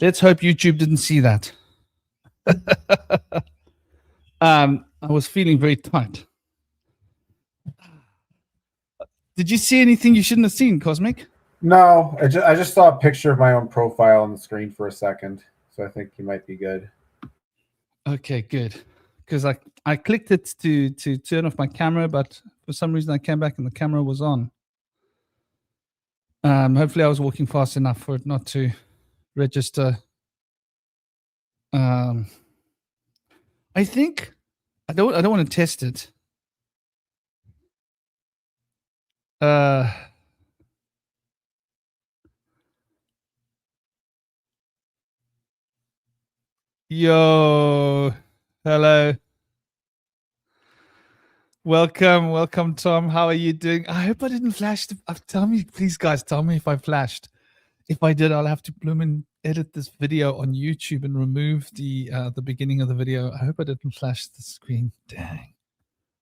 Let's hope YouTube didn't see that. I was feeling very tight. Did you see anything you shouldn't have seen, Cosmic? No, I just saw a picture of my own profile on the screen for a second, so I think you might be good. Okay, good. Because I clicked it to turn off my camera, but for some reason I came back and the camera was on. Hopefully I was walking fast enough for it not to register. I think I don't want to test it. Yo, hello. Welcome, Tom. How are you doing? I hope I didn't flash. Tell me, please, guys. Tell me if I flashed. If I did, I'll have to bloom edit this video on YouTube and remove the beginning of the video. I hope I didn't flash the screen. Dang.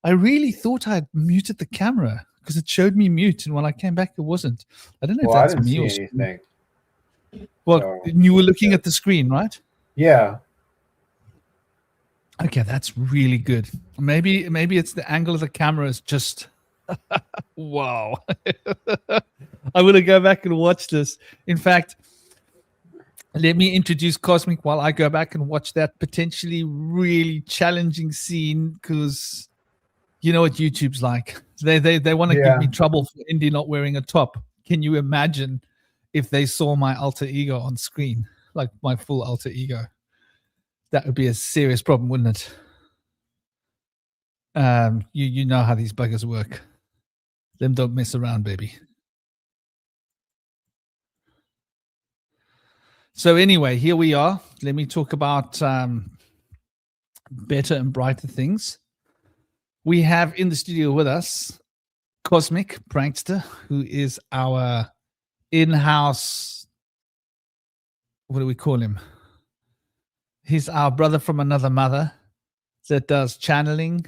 I really thought I had muted the camera because it showed me mute, and when I came back, it wasn't. I don't know if that's me or anything. Well, so, you were looking at the screen, right? Yeah. Okay, that's really good. Maybe it's the angle of the camera is just wow. I'm gonna go back and watch this. In fact, let me introduce Cosmic while I go back and watch that potentially really challenging scene, because you know what YouTube's like. They want to give me trouble for Indy not wearing a top. Can you imagine if they saw my alter ego on screen, like my full alter ego? That would be a serious problem, wouldn't it? You know how these buggers work. Them don't mess around, baby. So anyway, here we are. Let me talk about better and brighter things. We have in the studio with us Cosmic Prankster, who is our in-house, what do we call him? He's our brother from another mother that does channeling,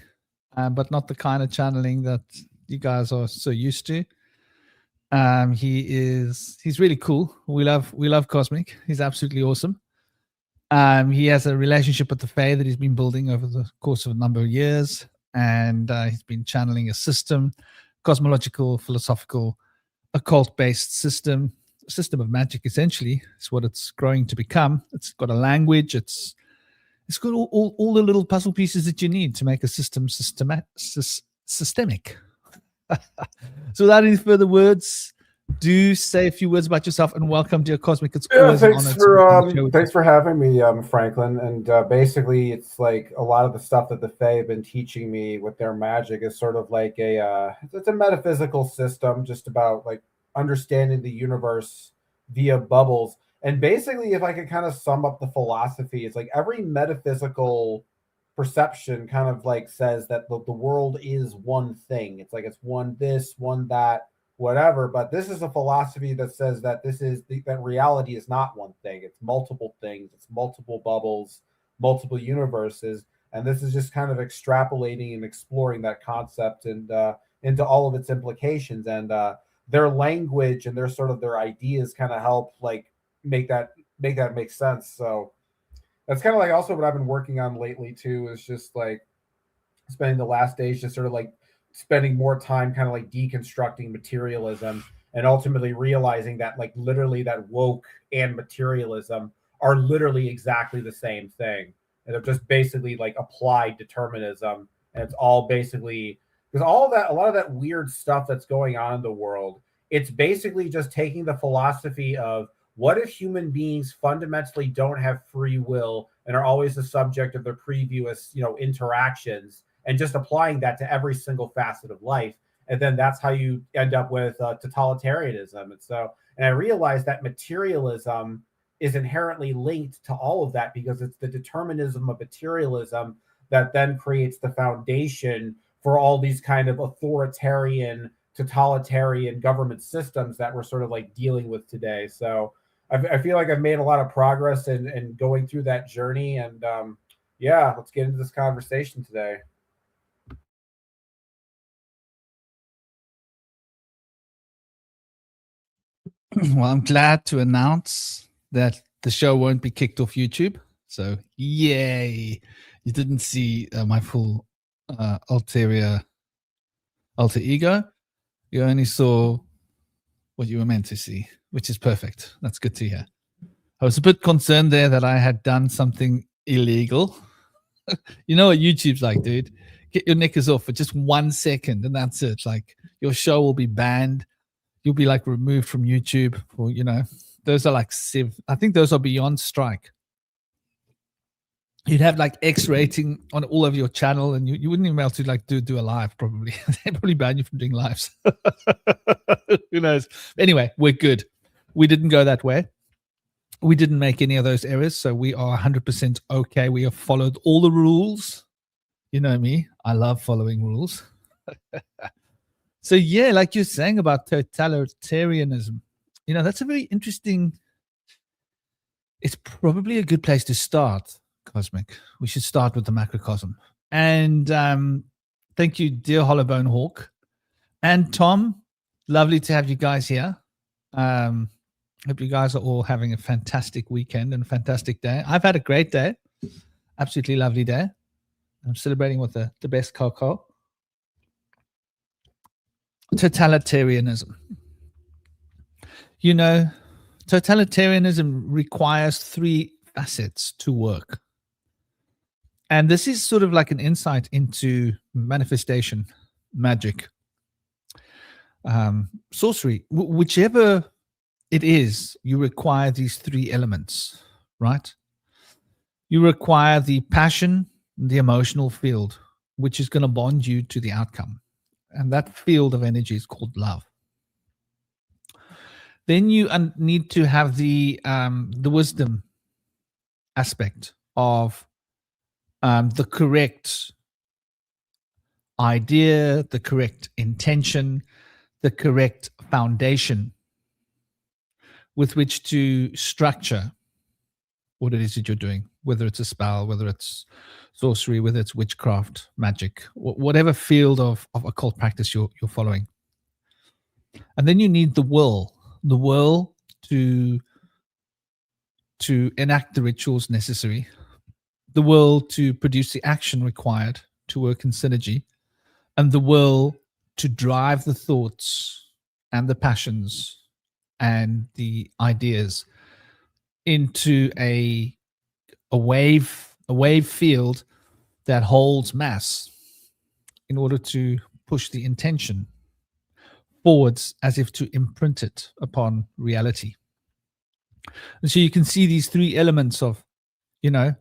but not the kind of channeling that you guys are so used to. He's really cool. We love Cosmic. He's absolutely awesome. He has a relationship with the Fae that he's been building over the course of a number of years, and he's been channeling a system, cosmological, philosophical, occult-based system of magic. Essentially, is what it's growing to become. It's got a language. It's got all the little puzzle pieces that you need to make a system systemic. So without any further words, do say a few words about yourself and welcome, dear Cosmic. It's always an honor. Thanks for having me, Franklin. And basically, it's like a lot of the stuff that the Fae have been teaching me with their magic is sort of like it's a metaphysical system, just about like understanding the universe via bubbles. And basically, if I could kind of sum up the philosophy, it's like every metaphysical perception kind of like says that the world is one thing. It's like it's one this, one that, whatever. But this is a philosophy that says that that reality is not one thing. It's multiple things. It's multiple bubbles, multiple universes. And this is just kind of extrapolating and exploring that concept and into all of its implications. And their language and their ideas kind of help like make that make sense. So that's kind of like also what I've been working on lately too, is just like spending the last days just sort of like spending more time kind of like deconstructing materialism and ultimately realizing that like literally that woke and materialism are literally exactly the same thing. And they're just basically like applied determinism. And it's all basically because a lot of that weird stuff that's going on in the world, it's basically just taking the philosophy of what if human beings fundamentally don't have free will and are always the subject of their previous, interactions, and just applying that to every single facet of life. And then that's how you end up with totalitarianism. And I realized that materialism is inherently linked to all of that because it's the determinism of materialism that then creates the foundation for all these kind of authoritarian, totalitarian government systems that we're sort of like dealing with today. So I feel like I've made a lot of progress in going through that journey. And let's get into this conversation today. Well, I'm glad to announce that the show won't be kicked off YouTube. So yay! You didn't see my full alter ego. You only saw what you were meant to see, which is perfect. That's good to hear. I was a bit concerned there that I had done something illegal. You know what YouTube's like, dude. Get your knickers off for just 1 second, and that's it. Like, your show will be banned. You'll be like removed from YouTube. Or, you know, those are like I think those are beyond strike. You'd have like X rating on all of your channel, and you wouldn't even be able to like do a live. Probably they'd probably ban you from doing lives. Who knows? Anyway, we're good. We didn't go that way. We didn't make any of those errors, so we are 100% okay. We have followed all the rules. You know me, I love following rules. So yeah, like you're saying about totalitarianism, you know, that's a very interesting. It's probably a good place to start, Cosmic. We should start with the macrocosm. And thank you, dear Hollowbone Hawk. And Tom, lovely to have you guys here. Hope you guys are all having a fantastic weekend and a fantastic day. I've had a great day. Absolutely lovely day. I'm celebrating with the best cocoa. Totalitarianism. You know, totalitarianism requires 3 facets to work. And this is sort of like an insight into manifestation, magic, sorcery. Whichever it is, you require these 3 elements, right? You require the passion, the emotional field, which is going to bond you to the outcome. And that field of energy is called love. Then you need to have the wisdom aspect of the correct idea, the correct intention, the correct foundation with which to structure what it is that you're doing, whether it's a spell, whether it's sorcery, whether it's witchcraft, magic, whatever field of occult practice you're following. And then you need the will to enact the rituals necessary, the will to produce the action required to work in synergy, and the will to drive the thoughts and the passions and the ideas into a wave field that holds mass in order to push the intention forwards as if to imprint it upon reality. And so you can see these 3 elements of, you know,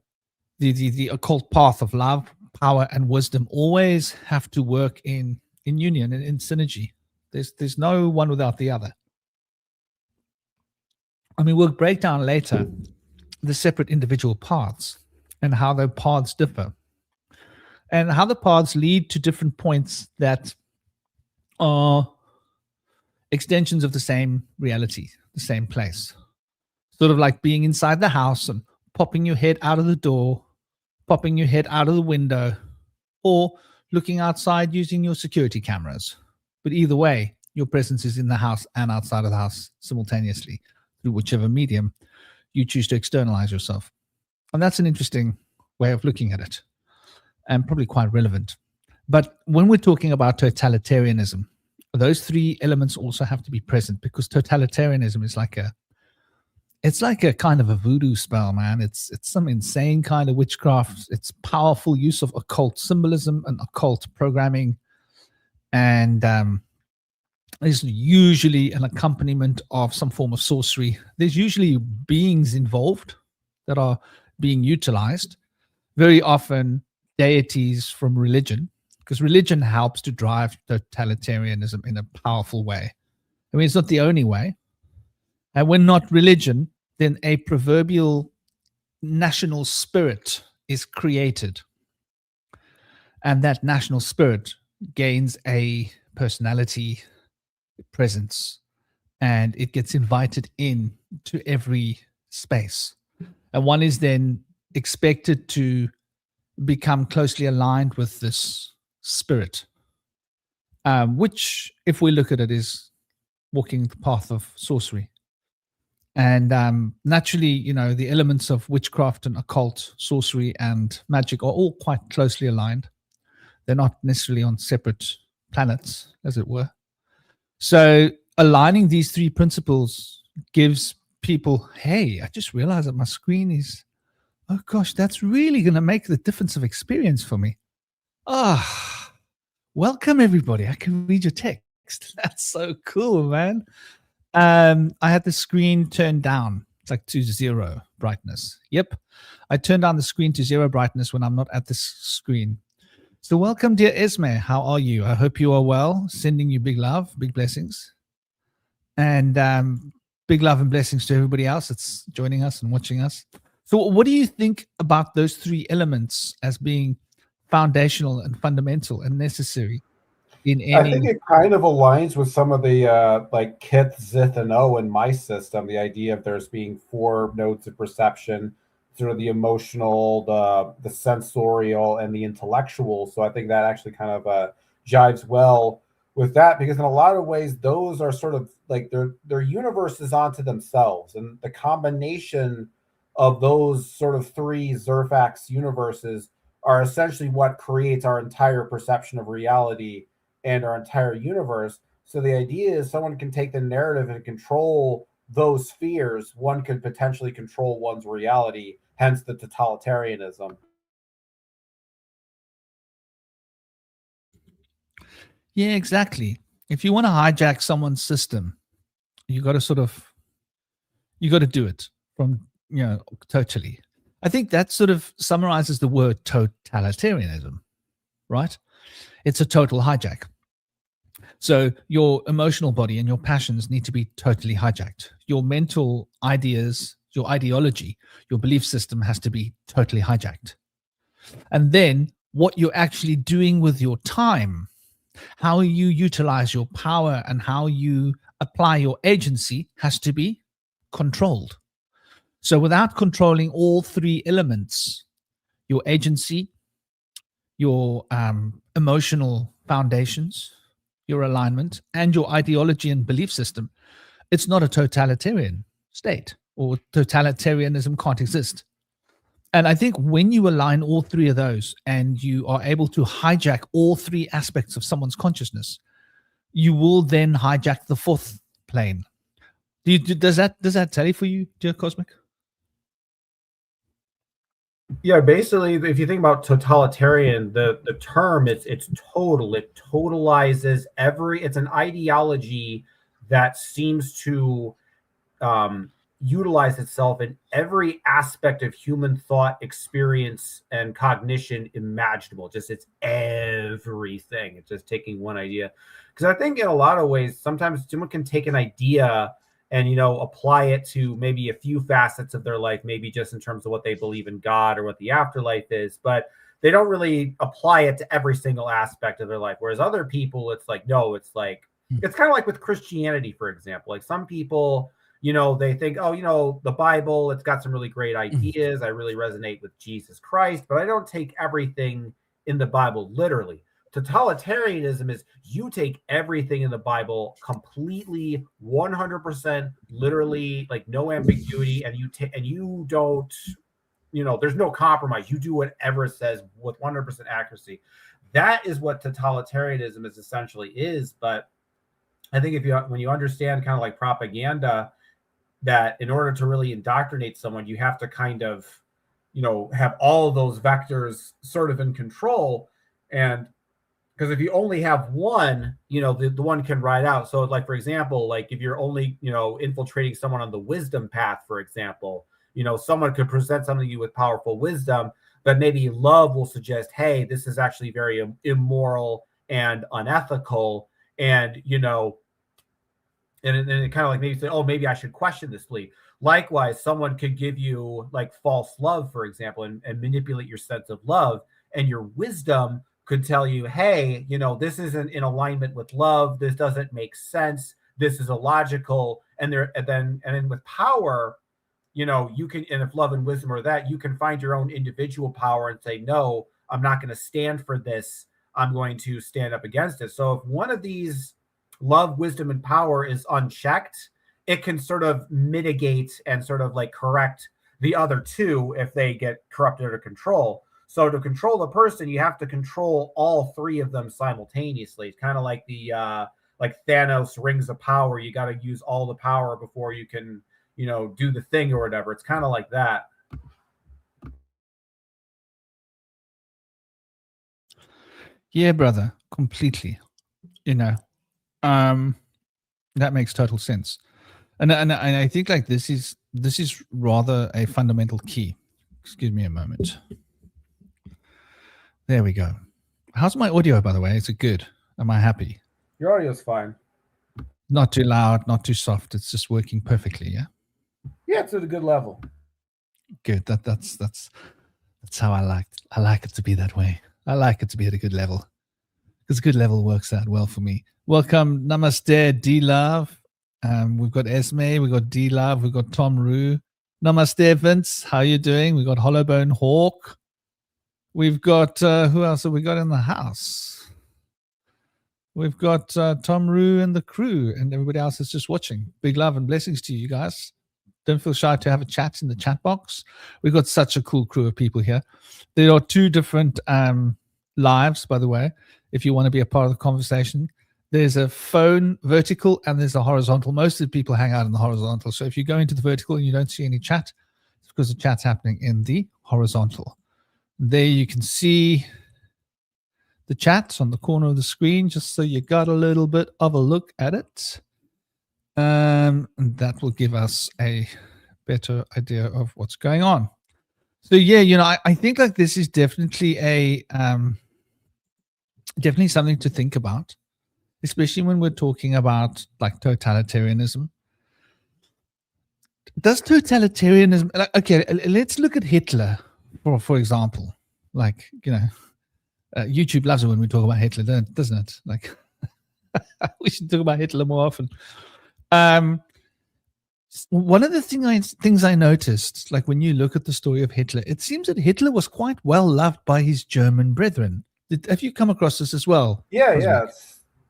the occult path of love, power, and wisdom always have to work in union and in synergy. There's no one without the other. I mean, we'll break down later the separate individual paths and how the paths differ and how the paths lead to different points that are extensions of the same reality, the same place. Sort of like being inside the house and popping your head out of the door, popping your head out of the window, or looking outside using your security cameras. But either way, your presence is in the house and outside of the house simultaneously through whichever medium you choose to externalize yourself. And that's an interesting way of looking at it and probably quite relevant. But when we're talking about totalitarianism, those 3 elements also have to be present, because totalitarianism is like a kind of a voodoo spell, man. It's some insane kind of witchcraft. It's powerful use of occult symbolism and occult programming. And there's usually an accompaniment of some form of sorcery. There's usually beings involved that are being utilized, very often deities from religion, because religion helps to drive totalitarianism in a powerful way. I mean, it's not the only way. And when not religion, then a proverbial national spirit is created. And that national spirit gains a personality, presence, and it gets invited in to every space. And one is then expected to become closely aligned with this spirit, which, if we look at it, is walking the path of sorcery. And naturally, the elements of witchcraft and occult, sorcery, and magic are all quite closely aligned. They're not necessarily on separate planets, as it were. So aligning these three principles gives people, hey, I just realized that my screen is, oh gosh, that's really going to make the difference of experience for me. Welcome everybody. I can read your text. That's so cool, man. I had the screen turned down. It's like to 0 brightness. Yep. I turn down the screen to 0 brightness when I'm not at this screen. So welcome, dear Esme. How are you? I hope you are well. Sending you big love, big blessings. And big love and blessings to everybody else that's joining us and watching us. So what do you think about those three elements as being foundational and fundamental and necessary in any... I think it kind of aligns with some of the like Kith, Zith, and O in my system, the idea of there's being 4 nodes of perception, sort of the emotional, the sensorial, and the intellectual. So I think that actually kind of jives well with that, because in a lot of ways those are sort of like they're universes onto themselves, and the combination of those sort of 3 Zerfax universes are essentially what creates our entire perception of reality and our entire universe. So the idea is someone can take the narrative and control those spheres. One could potentially control one's reality, hence the totalitarianism. Yeah, exactly. If you want to hijack someone's system, you got to do it from, totally. I think that sort of summarizes the word totalitarianism, right? It's a total hijack. So your emotional body and your passions need to be totally hijacked. Your mental ideas, your ideology, your belief system has to be totally hijacked. And then what you're actually doing with your time, how you utilize your power and how you apply your agency has to be controlled. So without controlling all 3 elements, your agency, your emotional foundations, your alignment, and your ideology and belief system, it's not a totalitarian state, or totalitarianism can't exist. And I think when you align all 3 of those and you are able to hijack all 3 aspects of someone's consciousness, you will then hijack the 4th plane. Does that tally for you, dear Cosmic? Yeah, basically, if you think about totalitarian, the term, it's total. It totalizes it's an ideology that seems to utilize itself in every aspect of human thought, experience, and cognition imaginable. Just it's everything. It's just taking one idea. Because I think in a lot of ways, sometimes someone can take an idea and apply it to maybe a few facets of their life, maybe just in terms of what they believe in God or what the afterlife is, but they don't really apply it to every single aspect of their life. Whereas other people, it's like, no, it's like, it's kind of like with Christianity, for example. Like some people, they think, oh, the Bible, it's got some really great ideas. I really resonate with Jesus Christ, but I don't take everything in the Bible literally. Totalitarianism is you take everything in the Bible completely 100% literally, like no ambiguity, and you don't, there's no compromise. You do whatever it says with 100% accuracy. That is what totalitarianism is essentially is. But I think when you understand kind of like propaganda, that in order to really indoctrinate someone, you have to kind of, have all of those vectors sort of in control. And because if you only have one, the one can ride out. So like, for example, like if you're only, infiltrating someone on the wisdom path, for example, someone could present something to you with powerful wisdom, but maybe love will suggest, hey, this is actually very immoral and unethical. And, and then it kind of like maybe say, oh, maybe I should question this belief. Likewise, someone could give you like false love, for example, and manipulate your sense of love, and your wisdom could tell you, hey, this isn't in alignment with love. This doesn't make sense. This is illogical. And then with power, you can, and if love and wisdom are that, you can find your own individual power and say, no, I'm not going to stand for this. I'm going to stand up against it. So if one of these love, wisdom, and power is unchecked, it can sort of mitigate and sort of like correct the other two if they get corrupted or control. So to control the person, you have to control all three of them simultaneously. It's kind of like the like Thanos rings of power. You got to use all the power before you can, do the thing or whatever. It's kind of like that. Yeah, brother, completely. That makes total sense. And I think like this is rather a fundamental key. Excuse me a moment. There we go. How's my audio, by the way? Is it good? Am I happy? Your audio's fine. Not too loud, not too soft. It's just working perfectly. Yeah. Yeah, it's at a good level. Good. That's how I like it. I like it to be that way. I like it to be at a good level, because a good level works out well for me. Welcome, namaste, D Love. We've got Esme, we've got D Love, we've got Tom Rue. Namaste, Vince. How you doing? We've got Hollowbone Hawk. We've got who else have we got in the house? We've got Tom Rue and the crew, and everybody else is just watching. Big love and blessings to you guys. Don't feel shy to have a chat in the chat box. We've got such a cool crew of people here. There are two different lives, by the way, if you want to be a part of the conversation. There's a phone vertical and there's a horizontal. Most of the people hang out in the horizontal. So if you go into the vertical and you don't see any chat, it's because the chat's happening in the horizontal. There you can see the chat on the corner of the screen, just so you got a little bit of a look at it. And that will give us a better idea of what's going on. So yeah, I think like this is definitely definitely something to think about, especially when we're talking about like totalitarianism. Does totalitarianism, okay, let's look at Hitler, for example. Like, YouTube loves it when we talk about Hitler, doesn't it? Like, we should talk about Hitler more often. One of the things I noticed, like when you look at the story of Hitler, it seems that Hitler was quite well loved by his German brethren. Have you come across this as well? Yeah.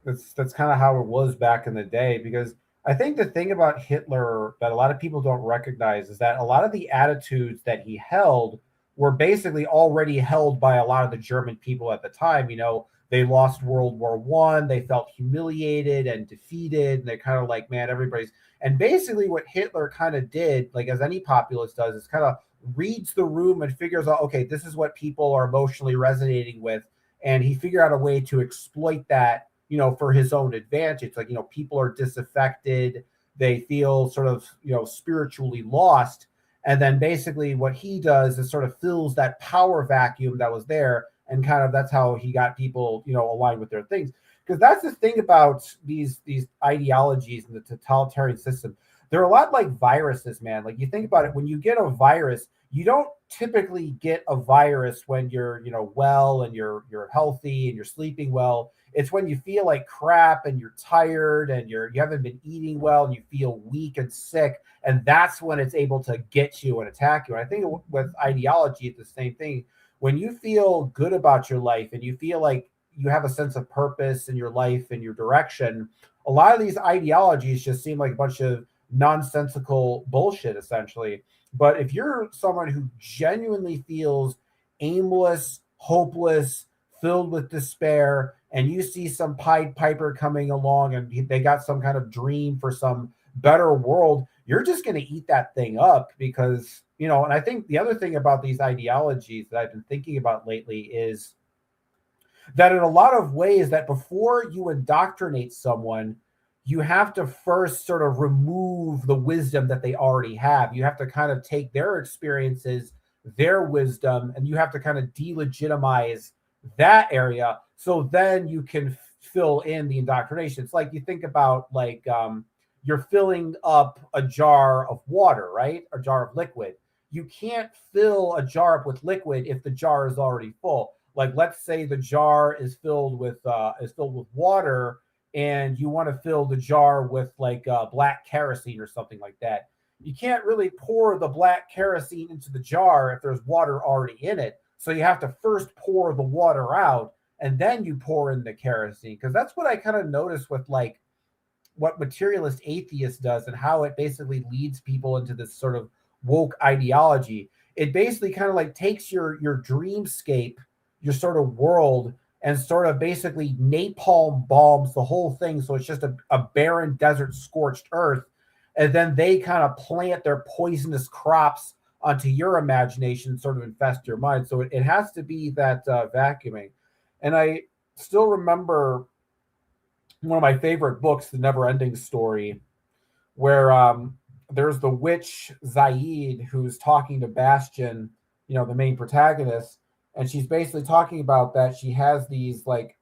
That's kind of how it was back in the day, because I think the thing about Hitler that a lot of people don't recognize is that a lot of the attitudes that he held were basically already held by a lot of the German people at the time. They lost World War I, they felt humiliated and defeated, and they're kind of like, man, everybody's. And basically what Hitler kind of did, like as any populist does, is kind of reads the room and figures out, okay, this is what people are emotionally resonating with. And he figured out a way to exploit that, for his own advantage. Like, people are disaffected, they feel sort of, spiritually lost. And then basically what he does is sort of fills that power vacuum that was there. And kind of that's how he got people, aligned with their things. Because that's the thing about these ideologies in the totalitarian system. They're a lot like viruses, man. Like you think about it, when you get a virus, you don't typically get a virus when you're, well and you're healthy and you're sleeping well. It's when you feel like crap and you're tired and you haven't been eating well and you feel weak and sick, and that's when it's able to get you and attack you. And I think with ideology, it's the same thing. When you feel good about your life and you feel like you have a sense of purpose in your life and your direction, a lot of these ideologies just seem like a bunch of nonsensical bullshit, essentially. But if you're someone who genuinely feels aimless, hopeless, filled with despair, and you see some Pied Piper coming along and they got some kind of dream for some better world, you're just going to eat that thing up because, and I think the other thing about these ideologies that I've been thinking about lately is that in a lot of ways that before you indoctrinate someone, you have to first sort of remove the wisdom that they already have. You have to kind of take their experiences, their wisdom, and you have to kind of delegitimize that area. So then you can fill in the indoctrination. It's like you think about like you're filling up a jar of water, right? A jar of liquid. You can't fill a jar up with liquid if the jar is already full. Like let's say the jar is filled with water, and you want to fill the jar with like black kerosene or something like that. You can't really pour the black kerosene into the jar if there's water already in it. So you have to first pour the water out and then you pour in the kerosene. Because that's what I kind of noticed with like what materialist atheist does and how it basically leads people into this sort of woke ideology. It basically kind of like takes your dreamscape, your sort of world, and sort of basically napalm bombs the whole thing. So it's just a barren desert, scorched earth. And then they kind of plant their poisonous crops onto your imagination, sort of infest your mind. So it has to be that vacuuming. And I still remember one of my favorite books, The Never Ending Story, where there's the witch Zaid who's talking to Bastion, the main protagonist, and she's basically talking about that she has these like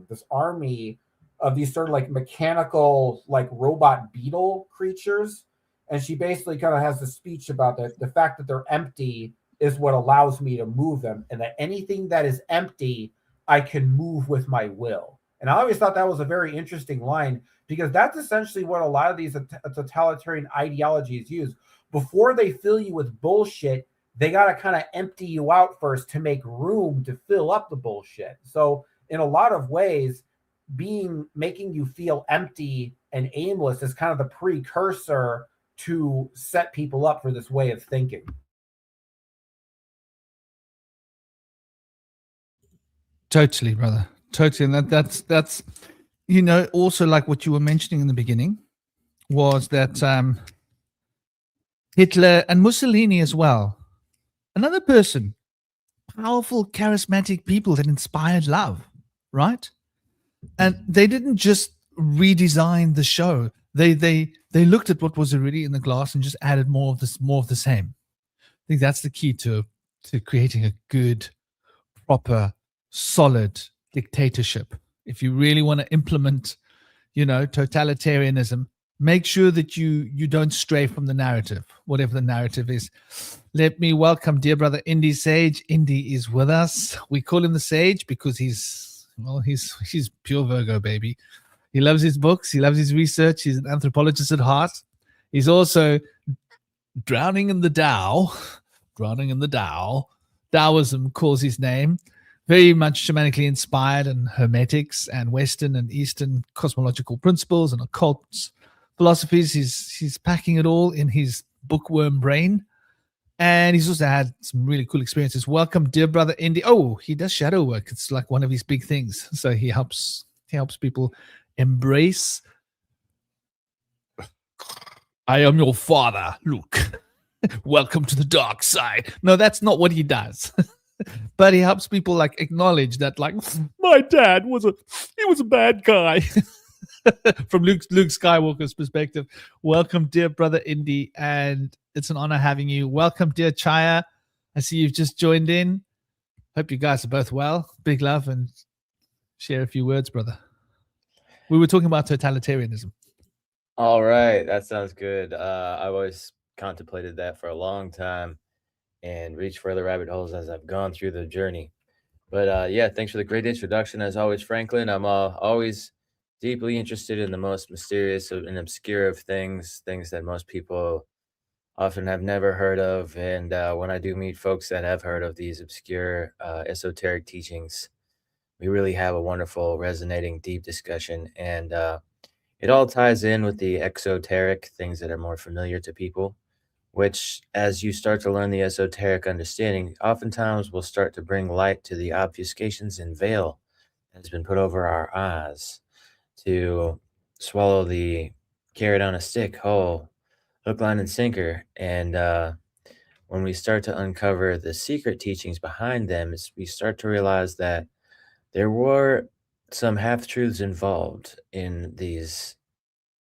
this army of these sort of like mechanical like robot beetle creatures, and she basically kind of has the speech about the fact that they're empty is what allows me to move them, and that anything that is empty I can move with my will. And I always thought that was a very interesting line, because that's essentially what a lot of these totalitarian ideologies use. Before they fill you with bullshit, they got to kind of empty you out first to make room to fill up the bullshit. So in a lot of ways, making you feel empty and aimless is kind of the precursor to set people up for this way of thinking. Totally, brother. Totally. And that's also like what you were mentioning in the beginning was that Hitler and Mussolini as well, another person, powerful, charismatic people that inspired love, right? And they didn't just redesign the show. They looked at what was already in the glass and just added more of the same. I think that's the key to creating a good, proper, solid dictatorship. If you really want to implement, totalitarianism, make sure that you don't stray from the narrative, whatever the narrative is. Let me welcome dear brother Indy Sage. Indy is with us. We call him the Sage because he's pure Virgo, baby. He loves his books. He loves his research. He's an anthropologist at heart. He's also drowning in the Tao. Taoism calls his name. Very much shamanically inspired, and Hermetics and Western and Eastern cosmological principles and occult philosophies. He's packing it all in his bookworm brain. And he's also had some really cool experiences. Welcome, dear brother Indy. Oh, he does shadow work. It's like one of his big things. So he helps people embrace. I am your father, Luke. Welcome to the dark side. No, that's not what he does. But he helps people like acknowledge that, like, my dad was a bad guy. From Luke Skywalker's perspective. Welcome, dear brother Indy, and it's an honor having you. Welcome, dear Chaya. I see you've just joined in. Hope you guys are both well. Big love, and share a few words, brother. We were talking about totalitarianism. All right, that sounds good. I've always contemplated that for a long time and reached further rabbit holes as I've gone through the journey. But yeah, thanks for the great introduction as always, Franklin. I'm always deeply interested in the most mysterious and obscure of things that most people often have never heard of. And when I do meet folks that have heard of these obscure esoteric teachings, we really have a wonderful, resonating, deep discussion. And it all ties in with the exoteric, things that are more familiar to people, which, as you start to learn the esoteric understanding, oftentimes will start to bring light to the obfuscations and veil that has been put over our eyes to swallow the carrot on a stick whole, hook, line, and sinker. And when we start to uncover the secret teachings behind them, we start to realize that there were some half-truths involved in these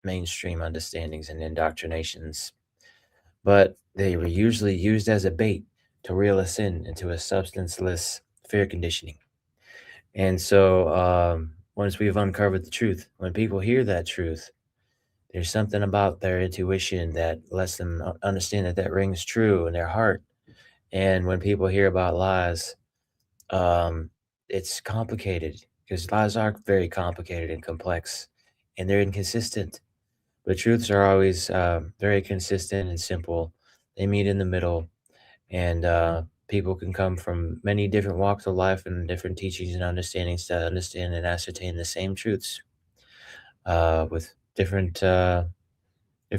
mainstream understandings and indoctrinations, but they were usually used as a bait to reel us into a substanceless fear conditioning. And so once we've uncovered the truth, when people hear that truth, there's something about their intuition that lets them understand that rings true in their heart. And when people hear about lies, it's complicated, because lies are very complicated and complex, and they're inconsistent. But truths are always very consistent and simple. They meet in the middle, and people can come from many different walks of life and different teachings and understandings to understand and ascertain the same truths with different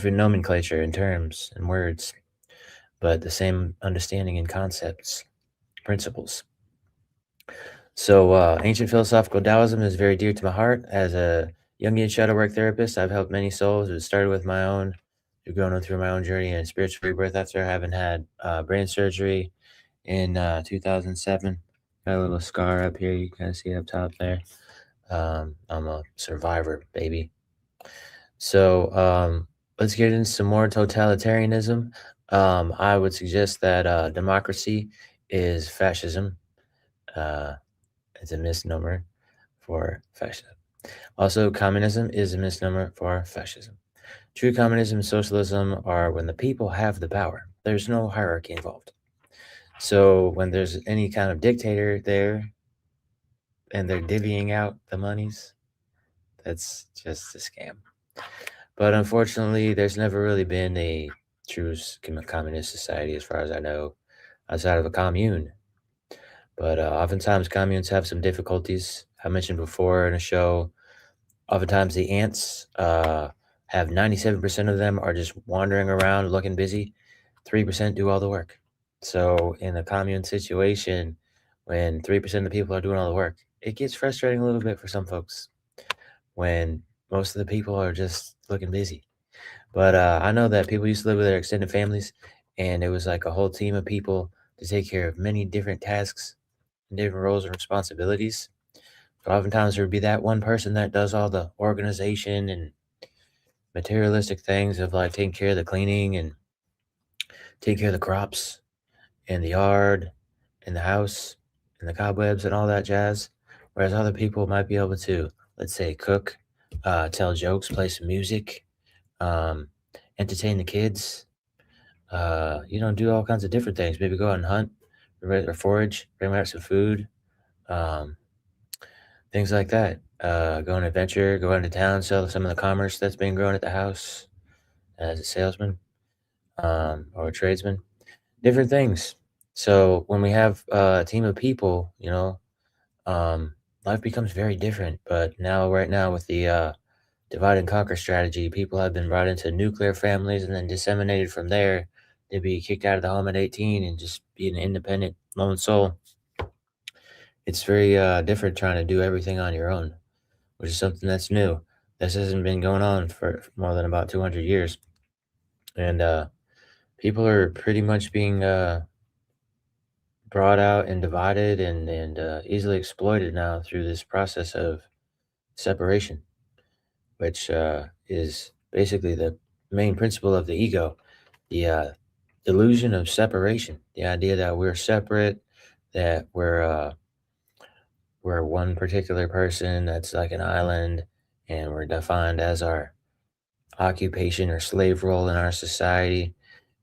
nomenclature and terms and words, but the same understanding and concepts, principles. So ancient philosophical Taoism is very dear to my heart. As a Jungian shadow work therapist, I've helped many souls. It started with my own, going through my own journey and spiritual rebirth after having had brain surgery in 2007. Got a little scar up here, you kind of see up top there. I'm a survivor, baby. So let's get into some more totalitarianism. I would suggest that democracy is fascism. It's a misnomer for fascism. Also, communism is a misnomer for fascism. True communism and socialism are when the people have the power. There's no hierarchy involved. So when there's any kind of dictator there and they're divvying out the monies, that's just a scam. But unfortunately, there's never really been a true communist society, as far as I know, outside of a commune. But oftentimes communes have some difficulties. I mentioned before in a show, oftentimes the ants have 97% of them are just wandering around looking busy. 3% do all the work. So in a commune situation, when 3% of the people are doing all the work, it gets frustrating a little bit for some folks when most of the people are just looking busy. But I know that people used to live with their extended families, and it was like a whole team of people to take care of many different tasks and different roles and responsibilities. So oftentimes there would be that one person that does all the organization and materialistic things of like taking care of the cleaning and taking care of the crops and the yard and the house and the cobwebs and all that jazz. Whereas other people might be able to, let's say, cook, tell jokes, play some music, entertain the kids, do all kinds of different things. Maybe go out and hunt or forage, bring back some food, things like that. Go on an adventure, go into town, sell some of the commerce that's being grown at the house as a salesman or a tradesman, different things. So when we have a team of people, life becomes very different. But right now with the divide and conquer strategy, people have been brought into nuclear families and then disseminated from there to be kicked out of the home at 18 and just be an independent lone soul. It's very different trying to do everything on your own, which is something that's new. This hasn't been going on for more than about 200 years. And people are pretty much being brought out and divided and easily exploited now through this process of separation, which is basically the main principle of the ego, the delusion of separation, the idea that we're separate, that we're one particular person that's like an island, and we're defined as our occupation or slave role in our society.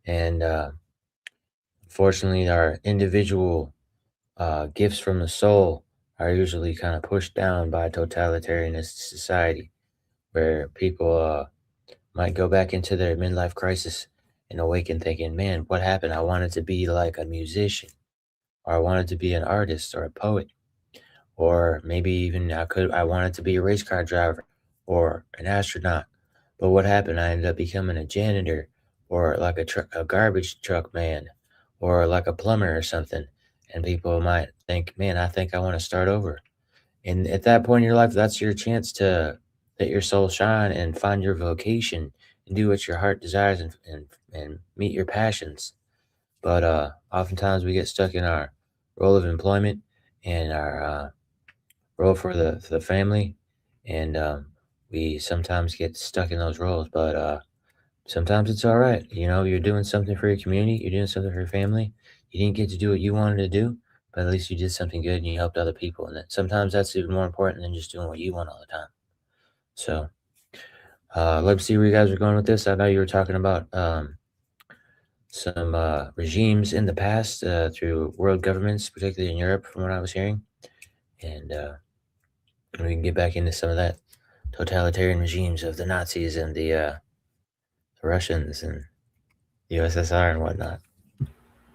And unfortunately, our individual gifts from the soul are usually kind of pushed down by totalitarianist society, where people might go back into their midlife crisis and awaken thinking, man, what happened? I wanted to be like a musician, or I wanted to be an artist or a poet, or maybe even I wanted to be a race car driver or an astronaut. But what happened? I ended up becoming a janitor or like a garbage truck man or like a plumber or something. And people might think, man, I think I want to start over. And at that point in your life, that's your chance to let your soul shine and find your vocation and do what your heart desires and meet your passions. But oftentimes we get stuck in our role of employment and our role for the family, and we sometimes get stuck in those roles. But sometimes it's all right. You're doing something for your community, you're doing something for your family. You didn't get to do what you wanted to do, but at least you did something good and you helped other people. And sometimes that's even more important than just doing what you want all the time. So let's see where you guys are going with this. I know you were talking about some regimes in the past through world governments, particularly in Europe, from what I was hearing. And we can get back into some of that totalitarian regimes of the Nazis and the Russians and the USSR and whatnot.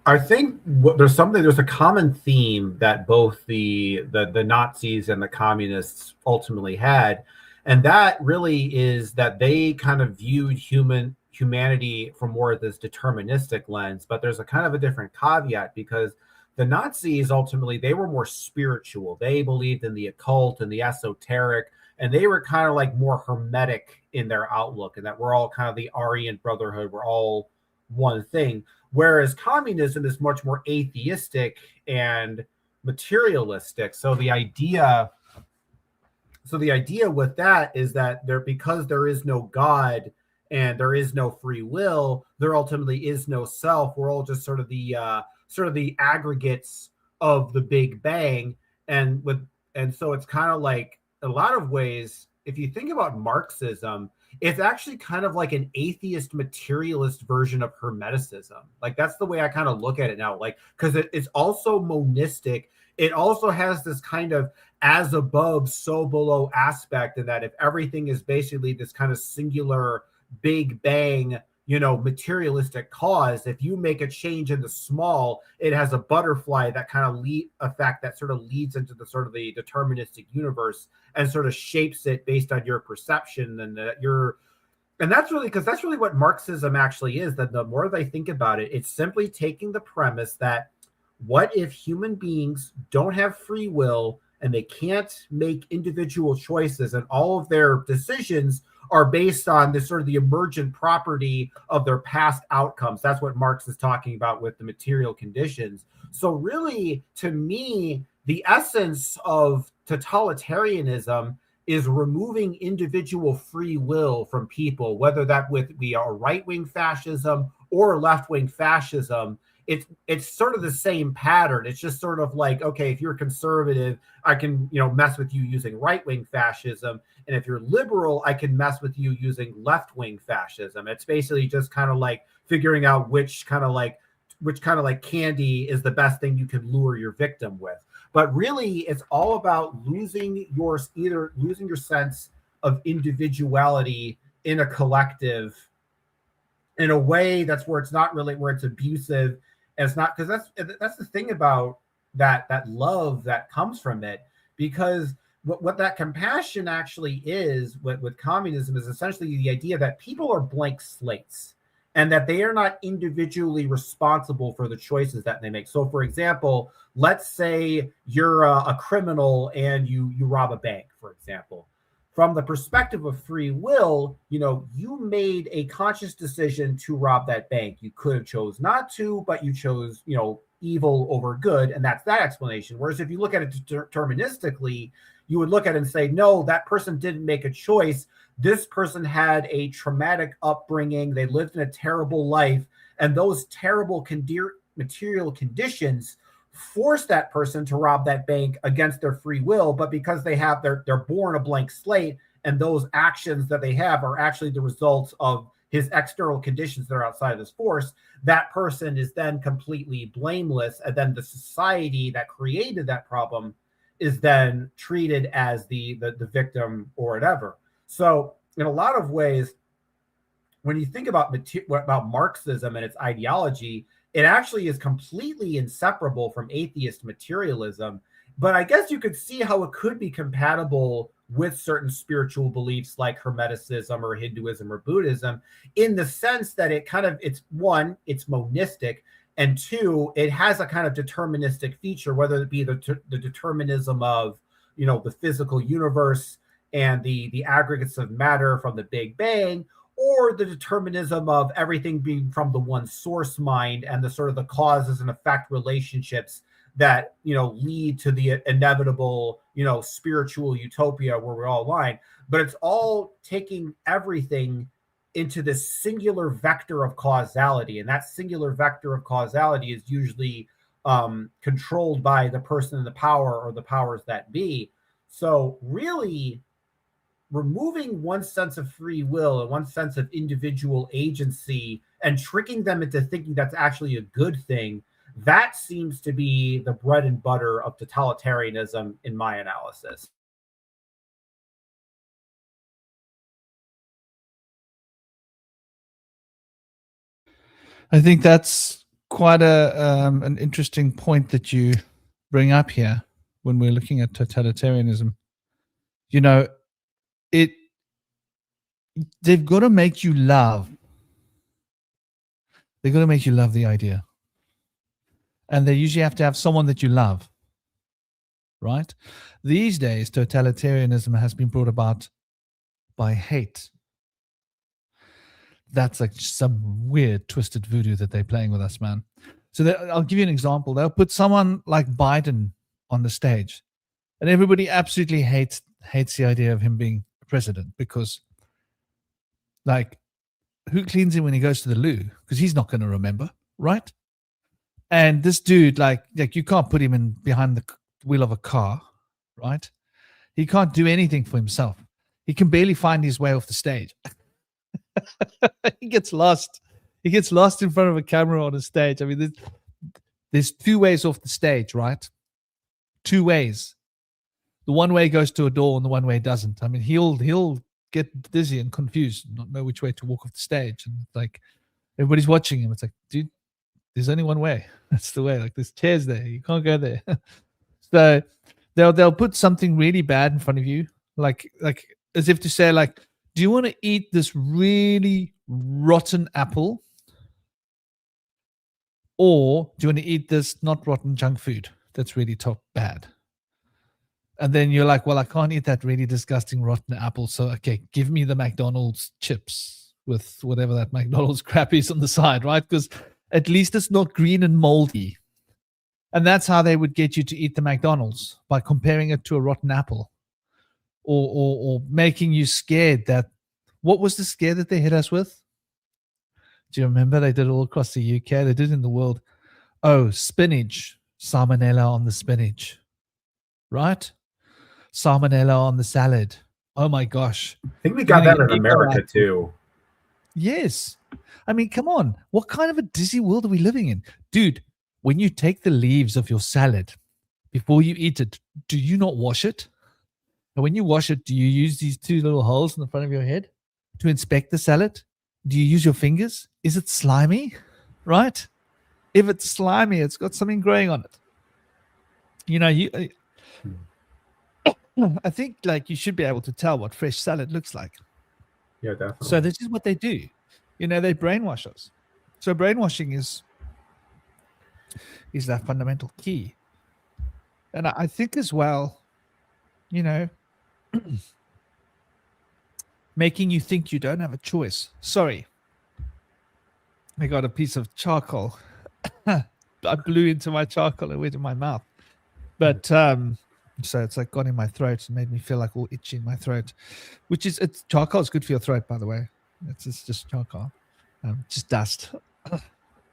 I think there's a common theme that both the Nazis and the communists ultimately had, And that really is that they kind of viewed humanity from more of this deterministic lens. But there's a kind of a different caveat, because the Nazis ultimately, they were more spiritual. They believed in the occult and the esoteric, and they were kind of like more hermetic in their outlook, and that we're all kind of the Aryan Brotherhood. We're all one thing. Whereas communism is much more atheistic and materialistic. So the idea with that is that because there is no God and there is no free will, there ultimately is no self. We're all just sort of the aggregates of the Big Bang. And so it's kind of like, a lot of ways, if you think about Marxism, it's actually kind of like an atheist materialist version of Hermeticism. Like, that's the way I kind of look at it now. Like, because it's also monistic. It also has this kind of as above, so below aspect, in that if everything is basically this kind of singular Big Bang, materialistic cause, if you make a change in the small, it has a butterfly that kind of effect that sort of leads into the sort of the deterministic universe and sort of shapes it based on your perception. And that's really what Marxism actually is. That the more they think about it, it's simply taking the premise that, what if human beings don't have free will and they can't make individual choices, and all of their decisions are based on this sort of the emergent property of their past outcomes? That's what Marx is talking about with the material conditions. So really, to me, the essence of totalitarianism is removing individual free will from people, whether that be a right-wing fascism or left-wing fascism. It's sort of the same pattern. It's just sort of like, okay, if you're conservative, I can, mess with you using right-wing fascism. And if you're liberal, I can mess with you using left-wing fascism. It's basically just kind of like figuring out which kind of like candy is the best thing you can lure your victim with. But really, it's all about losing your sense of individuality in a collective, in a way that's where it's not really, where it's abusive. And it's not, because that's the thing about that love that comes from it. Because what that compassion actually is with communism is essentially the idea that people are blank slates, and that they are not individually responsible for the choices that they make. So, for example, let's say you're a criminal and you rob a bank, for example. From the perspective of free will, you made a conscious decision to rob that bank. You could have chose not to, but you chose, evil over good, and that's that explanation. Whereas if you look at it deterministically, you would look at it and say, no, that person didn't make a choice. This person had a traumatic upbringing. They lived in a terrible life, and those terrible material conditions force that person to rob that bank against their free will. But because they're born a blank slate, and those actions that they have are actually the results of his external conditions that are outside of his force, that person is then completely blameless. And then the society that created that problem is then treated as the victim or whatever. So in a lot of ways, when you think about Marxism and its ideology, it actually is completely inseparable from atheist materialism. But I guess you could see how it could be compatible with certain spiritual beliefs like Hermeticism or Hinduism or Buddhism, in the sense that it's monistic, and two, it has a kind of deterministic feature, whether it be the determinism of, the physical universe and the aggregates of matter from the Big Bang, or the determinism of everything being from the one source mind, and the sort of the causes and effect relationships that, lead to the inevitable, spiritual utopia where we're all aligned. But it's all taking everything into this singular vector of causality. And that singular vector of causality is usually controlled by the person in the power, or the powers that be. So really, removing one sense of free will and one sense of individual agency and tricking them into thinking that's actually a good thing, that seems to be the bread and butter of totalitarianism in my analysis. I think that's quite an interesting point that you bring up here when we're looking at totalitarianism. they've got to make you love. They've got to make you love the idea. And they usually have to have someone that you love, right? These days, totalitarianism has been brought about by hate. That's like some weird, twisted voodoo that they're playing with us, man. So I'll give you an example. They'll put someone like Biden on the stage, and everybody absolutely hates the idea of him being president because, like, who cleans him when he goes to the loo? Because he's not going to remember, right? And this dude, like you can't put him in behind the wheel of a car, right? He can't do anything for himself. He can barely find his way off the stage. He gets lost. He gets lost in front of a camera on a stage. I mean, there's two ways off the stage, right? Two ways. The one way goes to a door and the one way doesn't. I mean, he'll get dizzy and confused, not know which way to walk off the stage. And like everybody's watching him. It's like, dude, there's only one way. That's the way. Like there's chairs there. You can't go there. So they'll put something really bad in front of you, like as if to say, like, do you want to eat this really rotten apple? Or do you want to eat this not rotten junk food that's really top bad? And then you're like, well, I can't eat that really disgusting rotten apple. So, okay, give me the McDonald's chips with whatever that McDonald's crap is on the side, right? Because at least it's not green and moldy. And that's how they would get you to eat the McDonald's, by comparing it to a rotten apple. Or making you scared that, what was the scare that they hit us with? Do you remember? They did it all across the UK. They did it in the world. Oh, spinach. Salmonella on the spinach. Right? Salmonella on the salad. Oh my gosh. I think we got that in America too. Yes. I mean, come on. What kind of a dizzy world are we living in? Dude, when you take the leaves of your salad, before you eat it, do you not wash it? And when you wash it, do you use these two little holes in the front of your head to inspect the salad? Do you use your fingers? Is it slimy? Right? If it's slimy, it's got something growing on it. You know, I think like you should be able to tell what fresh salad looks like. Yeah, definitely. So this is what they do. You know, they brainwash us. So brainwashing is that fundamental key. And I think as well, you know, making you think you don't have a choice. Sorry. I got a piece of charcoal. I blew into my charcoal and went in my mouth. But so it's like got in my throat and made me feel like all itchy in my throat. Charcoal is good for your throat, by the way. It's just charcoal. Just dust.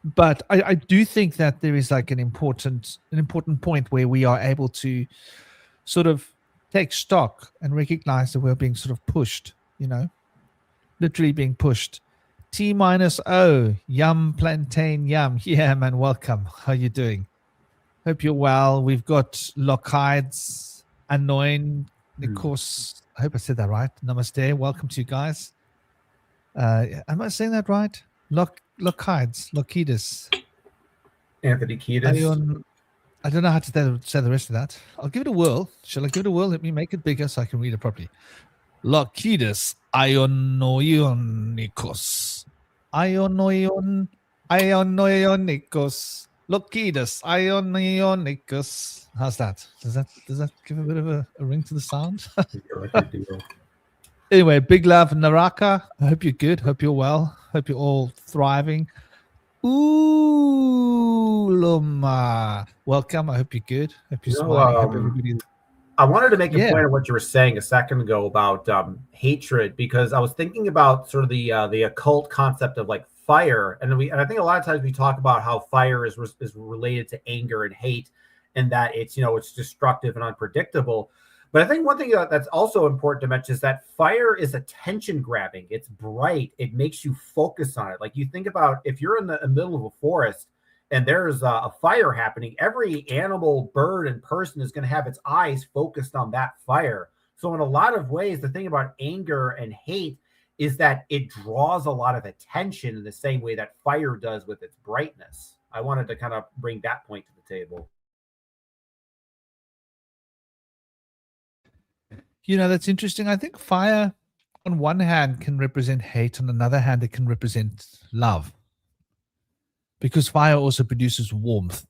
But I do think that there is like an important point where we are able to sort of take stock and recognize that we're being sort of pushed, you know, literally being pushed. T-O, yum, plantain, yum. Yeah, man, welcome. How you doing? Hope you're well. We've got Lockhides, Anoin, Nikos. I hope I said that right. Namaste. Welcome to you guys. Am I saying that right? Lockhides, Lockidus. Anthony Kiedis. I don't know how to say the rest of that. I'll give it a whirl. Shall I give it a whirl? Let me make it bigger so I can read it properly. Lockidus Ionoionikos. Ionoionikos. Lockidus Ionoionikos. How's that? Does that give a bit of a ring to the sound? Anyway, big love, Naraka. I hope you're good. Hope you're well. Hope you're all thriving. Ooh, Loma. Welcome. I hope you're good. Hope you're smiling. Hope everybody. I wanted to make a point of what you were saying a second ago about hatred, because I was thinking about sort of the occult concept of like fire, and I think a lot of times we talk about how fire is related to anger and hate, and that it's destructive and unpredictable. But I think one thing that's also important to mention is that fire is attention grabbing. It's bright. It makes you focus on it. Like you think about if you're in the middle of a forest and there's a fire happening, every animal, bird, and person is going to have its eyes focused on that fire. So in a lot of ways, the thing about anger and hate is that it draws a lot of attention in the same way that fire does with its brightness. I wanted to kind of bring that point to the table. That's interesting. I think fire on one hand can represent hate, on another hand it can represent love, because fire also produces warmth,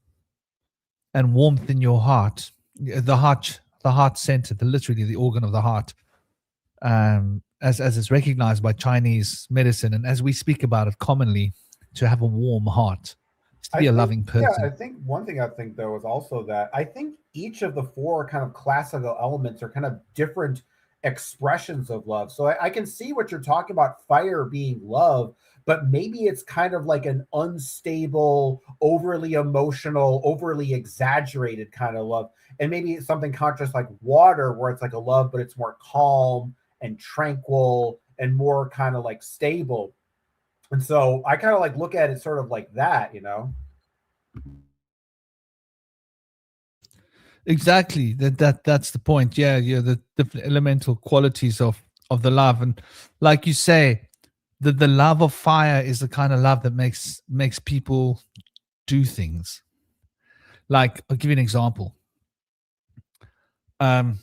and warmth in your heart, the heart center, literally the organ of the heart, as is recognized by Chinese medicine, and as we speak about it commonly, to have a warm heart, to be a loving person. Yeah, I think one thing I think though is also that I think each of the four kind of classical elements are kind of different expressions of love. So I can see what you're talking about, fire being love, but maybe it's kind of like an unstable, overly emotional, overly exaggerated kind of love. And maybe it's something conscious like water, where it's like a love, but it's more calm and tranquil and more kind of like stable. And so I kind of like look at it sort of like that, Exactly. That's the point. Yeah, the different elemental qualities of the love, and like you say, the love of fire is the kind of love that makes people do things. Like, I'll give you an example. My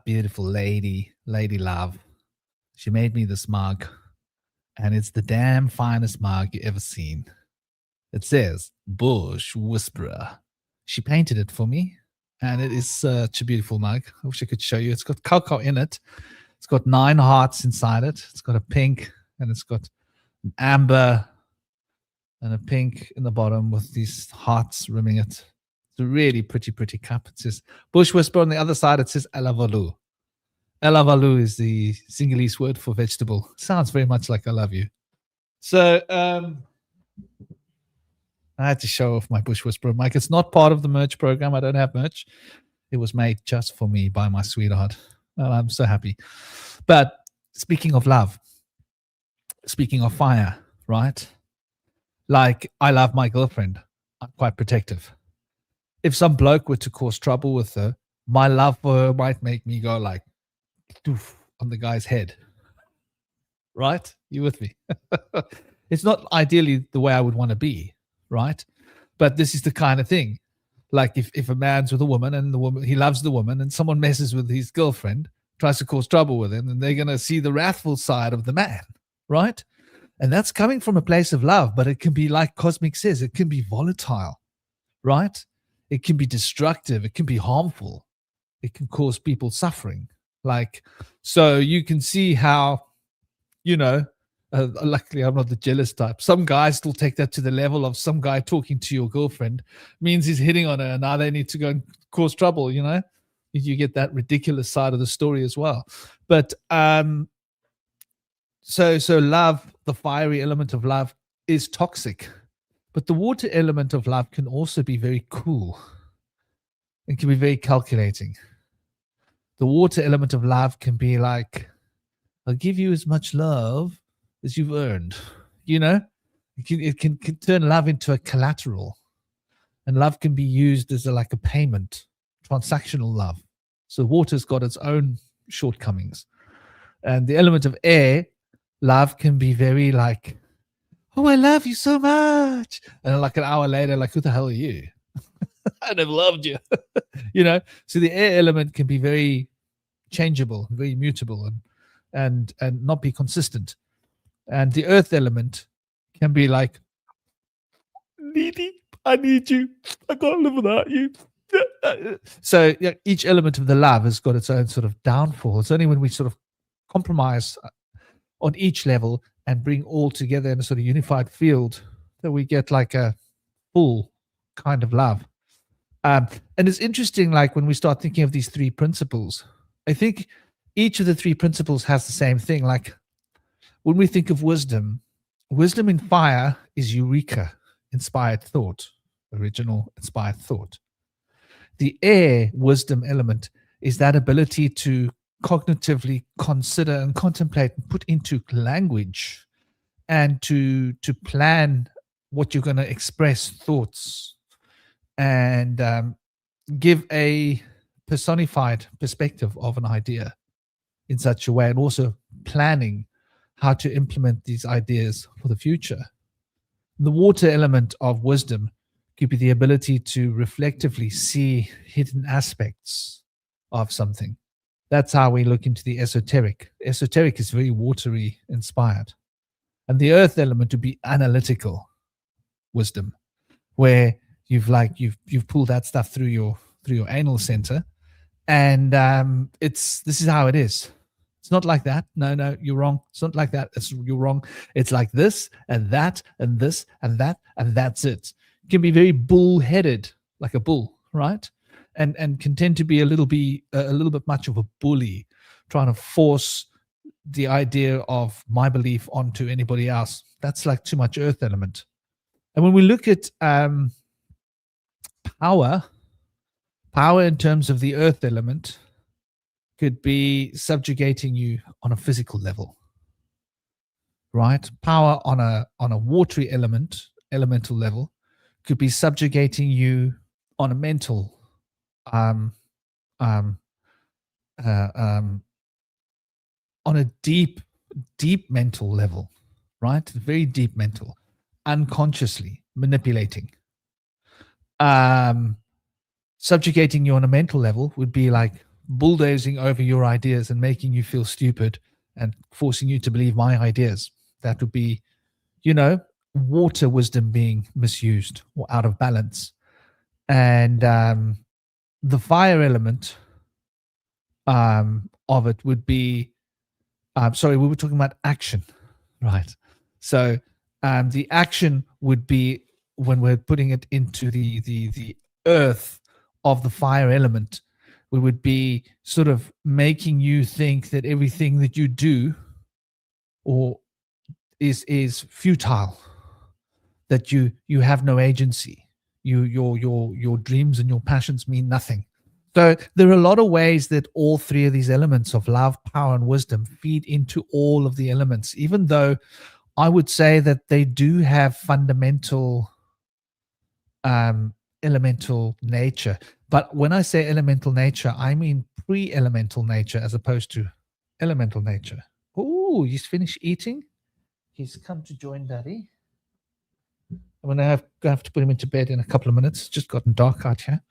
beautiful lady love, she made me this mug, and it's the damn finest mug you ever seen. It says Bush Whisperer. She painted it for me, and it is such a beautiful mug. I wish I could show you. It's got cocoa in it. It's got 9 hearts inside it. It's got a pink, and it's got an amber and a pink in the bottom with these hearts rimming it. It's a really pretty cup. It says Bush Whisperer. On the other side, it says Elavalu. Elavalu is the Sinhalese word for vegetable. Sounds very much like I love you. So I had to show off my Bush Whisperer mic. It's not part of the merch program. I don't have merch. It was made just for me by my sweetheart. And I'm so happy. But speaking of love, speaking of fire, right? Like, I love my girlfriend. I'm quite protective. If some bloke were to cause trouble with her, my love for her might make me go like, doof, on the guy's head. Right? You with me? It's not ideally the way I would want to be, right? But this is the kind of thing. Like, if a man's with a woman and the woman, he loves the woman, and someone messes with his girlfriend, tries to cause trouble with him, and they're going to see the wrathful side of the man, right? And that's coming from a place of love, but it can be, like Cosmic says, it can be volatile, right? It can be destructive. It can be harmful. It can cause people suffering. Like, so you can see how, luckily I'm not the jealous type. Some guys still take that to the level of some guy talking to your girlfriend means he's hitting on her, and now they need to go and cause trouble, You get that ridiculous side of the story as well. But so love, the fiery element of love, is toxic. But the water element of love can also be very cool. It can be very calculating. The water element of love can be like, I'll give you as much love as you've earned. It can turn love into a collateral. And love can be used as like a payment, transactional love. So water's got its own shortcomings. And the element of air, love can be very like, oh, I love you so much. And like an hour later, like, who the hell are you? I never loved you. So the air element can be very changeable, very mutable, and not be consistent. And the earth element can be like, needy, I need you. I can't live without you. So each element of the love has got its own sort of downfall. It's only when we sort of compromise on each level and bring all together in a sort of unified field that we get like a full kind of love. And it's interesting, like when we start thinking of these 3 principles, I think each of the 3 principles has the same thing. Like when we think of wisdom in fire is eureka, inspired thought, original inspired thought. The air wisdom element is that ability to cognitively consider and contemplate and put into language and to plan what you're going to express, thoughts, and give a personified perspective of an idea in such a way, and also planning how to implement these ideas for the future. The water element of wisdom could be the ability to reflectively see hidden aspects of something. That's how we look into the esoteric. Esoteric is very watery inspired. And the earth element would be analytical wisdom, where you've pulled that stuff through your anal center, and this is how it is. It's not like that. No, you're wrong. It's not like that. You're wrong. It's like this and that and this and that, and that's it. It can be very bull-headed, like a bull, right? And can tend to be a little bit much of a bully, trying to force the idea of my belief onto anybody else. That's like too much earth element. And when we look at power in terms of the earth element could be subjugating you on a physical level, right? Power on a watery elemental level could be subjugating you on a mental on a deep mental level, right? Very deep mental, unconsciously manipulating. Subjugating you on a mental level would be like bulldozing over your ideas and making you feel stupid and forcing you to believe my ideas. That would be, water wisdom being misused or out of balance. And the fire element of it would be, we were talking about action, right? So the action would be when we're putting it into the earth of the fire element, we would be sort of making you think that everything that you do or is futile, that you have no agency, your dreams and your passions mean nothing. So there are a lot of ways that all three of these elements of love, power, and wisdom feed into all of the elements, even though I would say that they do have fundamental elemental nature. But when I say elemental nature, I mean pre-elemental nature as opposed to elemental nature. Oh, he's finished eating. He's come to join Daddy. I'm going to have to put him into bed in a couple of minutes. It's just gotten dark out here.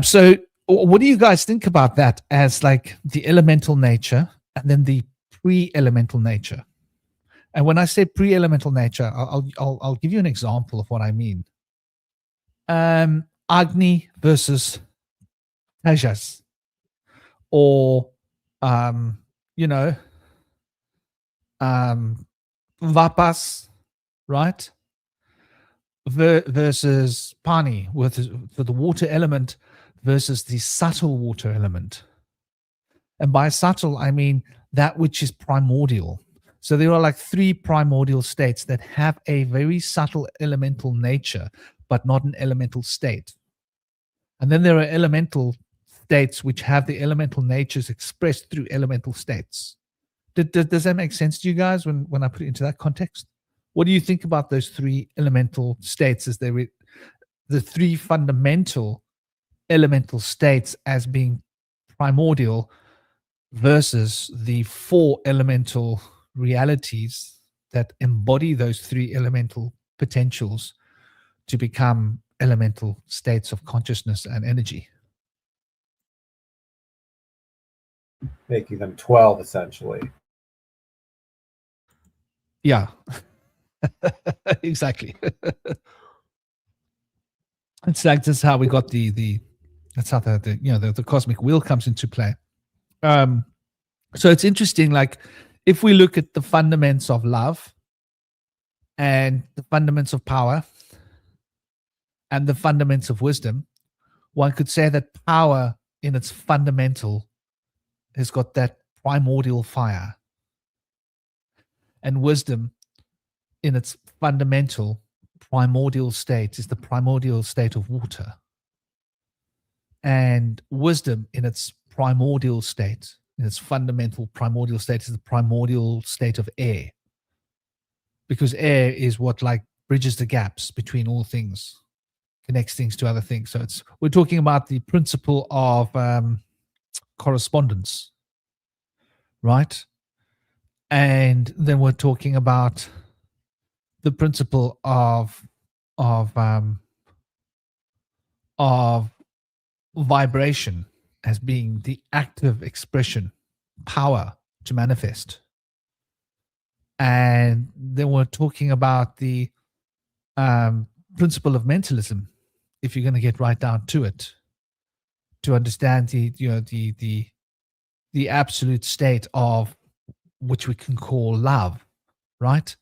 So what do you guys think about that as like the elemental nature and then the pre-elemental nature? And when I say pre-elemental nature, I'll give you an example of what I mean. Agni versus Tejas, or Vapas, right? Versus Pani, for the water element versus the subtle water element. And by subtle, I mean that which is primordial. So there are like three primordial states that have a very subtle elemental nature, but not an elemental state. And then there are elemental states which have the elemental natures expressed through elemental states. Does that make sense to you guys when I put it into that context? What do you think about those three elemental states as the three fundamental elemental states as being primordial versus the four elemental realities that embody those three elemental potentials to become elemental states of consciousness and energy? Making them 12, essentially. Yeah, exactly. It's like this is how we got that's how the cosmic wheel comes into play. So it's interesting, like if we look at the fundamentals of love and the fundamentals of power and the fundamentals of wisdom, one could say that power in its fundamental has got that primordial fire, and wisdom in its fundamental primordial state is the primordial state of water, and wisdom in its primordial state, in its fundamental primordial state, is the primordial state of air, because air is what like bridges the gaps between all things, connects things to other things. So we're talking about the principle of correspondence, right? And then we're talking about the principle of of vibration as being the active expression, power to manifest. And then we're talking about the principle of mentalism, if you're going to get right down to it, to understand the absolute state of which we can call love, right?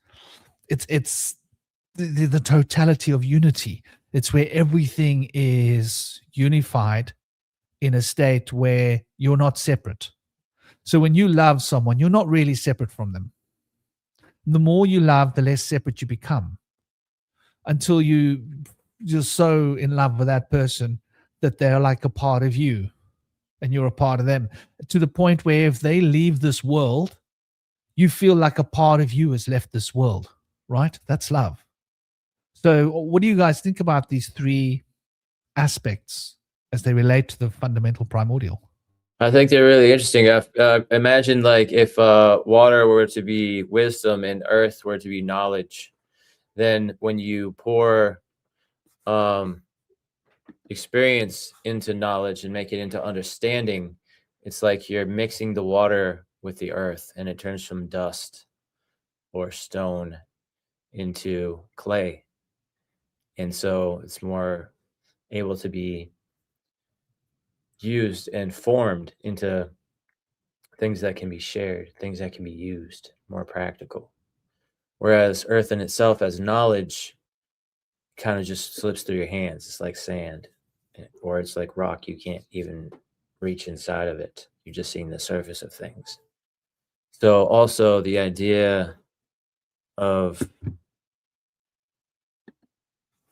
It's the totality of unity. It's where everything is unified in a state where you're not separate. So when you love someone, you're not really separate from them. The more you love, the less separate you become, until you're so in love with that person that they're like a part of you and you're a part of them, to the point where if they leave this world, you feel like a part of you has left this world, right? That's love. So what do you guys think about these three aspects as they relate to the fundamental primordial? I think they're really interesting. Imagine like if water were to be wisdom and earth were to be knowledge, then when you pour experience into knowledge and make it into understanding, it's like you're mixing the water with the earth, and it turns from dust or stone into clay. And so it's more able to be used and formed into things that can be shared, things that can be used, more practical. Whereas earth in itself as knowledge kind of just slips through your hands. It's like sand, or it's like rock. You can't even reach inside of it. You're just seeing the surface of things. So also the idea of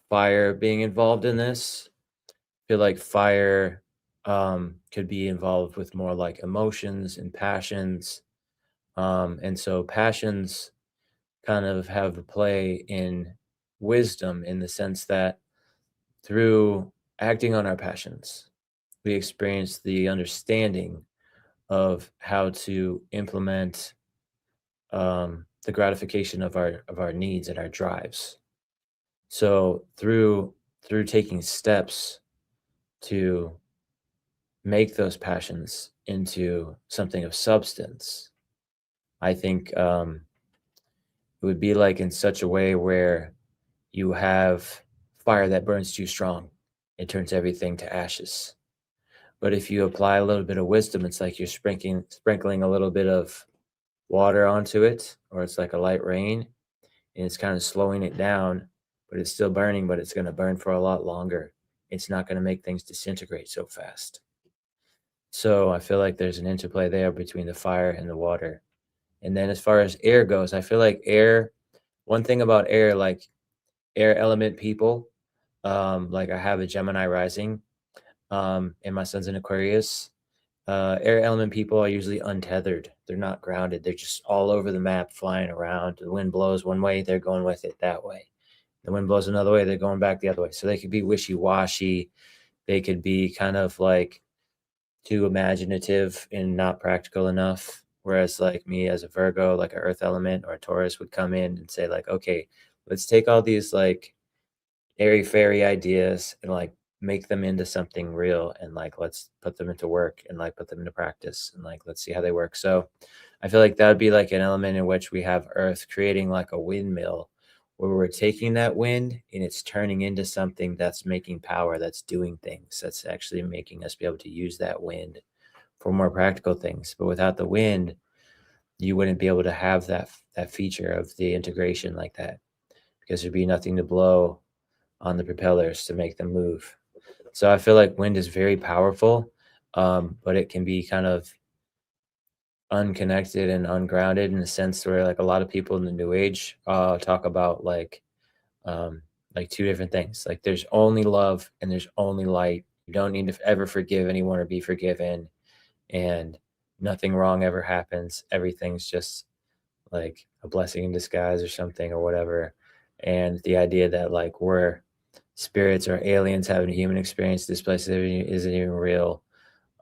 fire being involved in this, I feel like fire could be involved with more like emotions and passions. And so passions kind of have a play in wisdom, in the sense that through acting on our passions, we experience the understanding of how to implement the gratification of our needs and our drives. So through taking steps to make those passions into something of substance, I think it would be like in such a way where you have fire that burns too strong, it turns everything to ashes. But if you apply a little bit of wisdom, it's like you're sprinkling a little bit of water onto it, or it's like a light rain, and it's kind of slowing it down, but it's still burning, but it's going to burn for a lot longer. It's not going to make things disintegrate so fast. So I feel like there's an interplay there between the fire and the water. And then as far as air goes, I feel like air, one thing about air, like air element people, like I have a Gemini rising, and my son's in Aquarius. Air element people are usually untethered. They're not grounded. They're just all over the map, flying around. The wind blows one way, they're going with it that way. The wind blows another way, they're going back the other way. So they could be wishy-washy. They could be kind of like too imaginative and not practical enough. Whereas like me as a Virgo, like an earth element or a Taurus would come in and say like, okay, let's take all these like airy-fairy ideas and like make them into something real, and like let's put them into work and like put them into practice, and like let's see how they work. So I feel like that would be like an element in which we have earth creating like a windmill, where we're taking that wind and it's turning into something that's making power, that's doing things, that's actually making us be able to use that wind for more practical things. But without the wind, you wouldn't be able to have that feature of the integration like that, because there'd be nothing to blow on the propellers to make them move. So I feel like wind is very powerful, but it can be kind of unconnected and ungrounded, in a sense where like a lot of people in the new age talk about like two different things. Like there's only love and there's only light. You don't need to ever forgive anyone or be forgiven, and nothing wrong ever happens. Everything's just like a blessing in disguise or something or whatever. And the idea that like we're spirits or aliens having a human experience, this place isn't even real.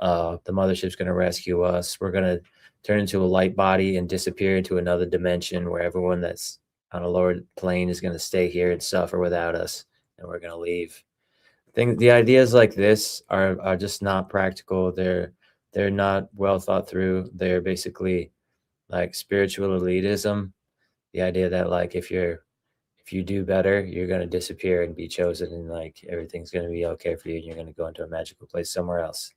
The mothership's going to rescue us. We're going to turn into a light body and disappear into another dimension where everyone that's on a lower plane is going to stay here and suffer without us. and we're gonna leave. The ideas like this are just not practical. They're not well thought through. They're basically like spiritual elitism. The idea that like if you do better, you're gonna disappear and be chosen, and like everything's gonna be okay for you, and you're gonna go into a magical place somewhere else.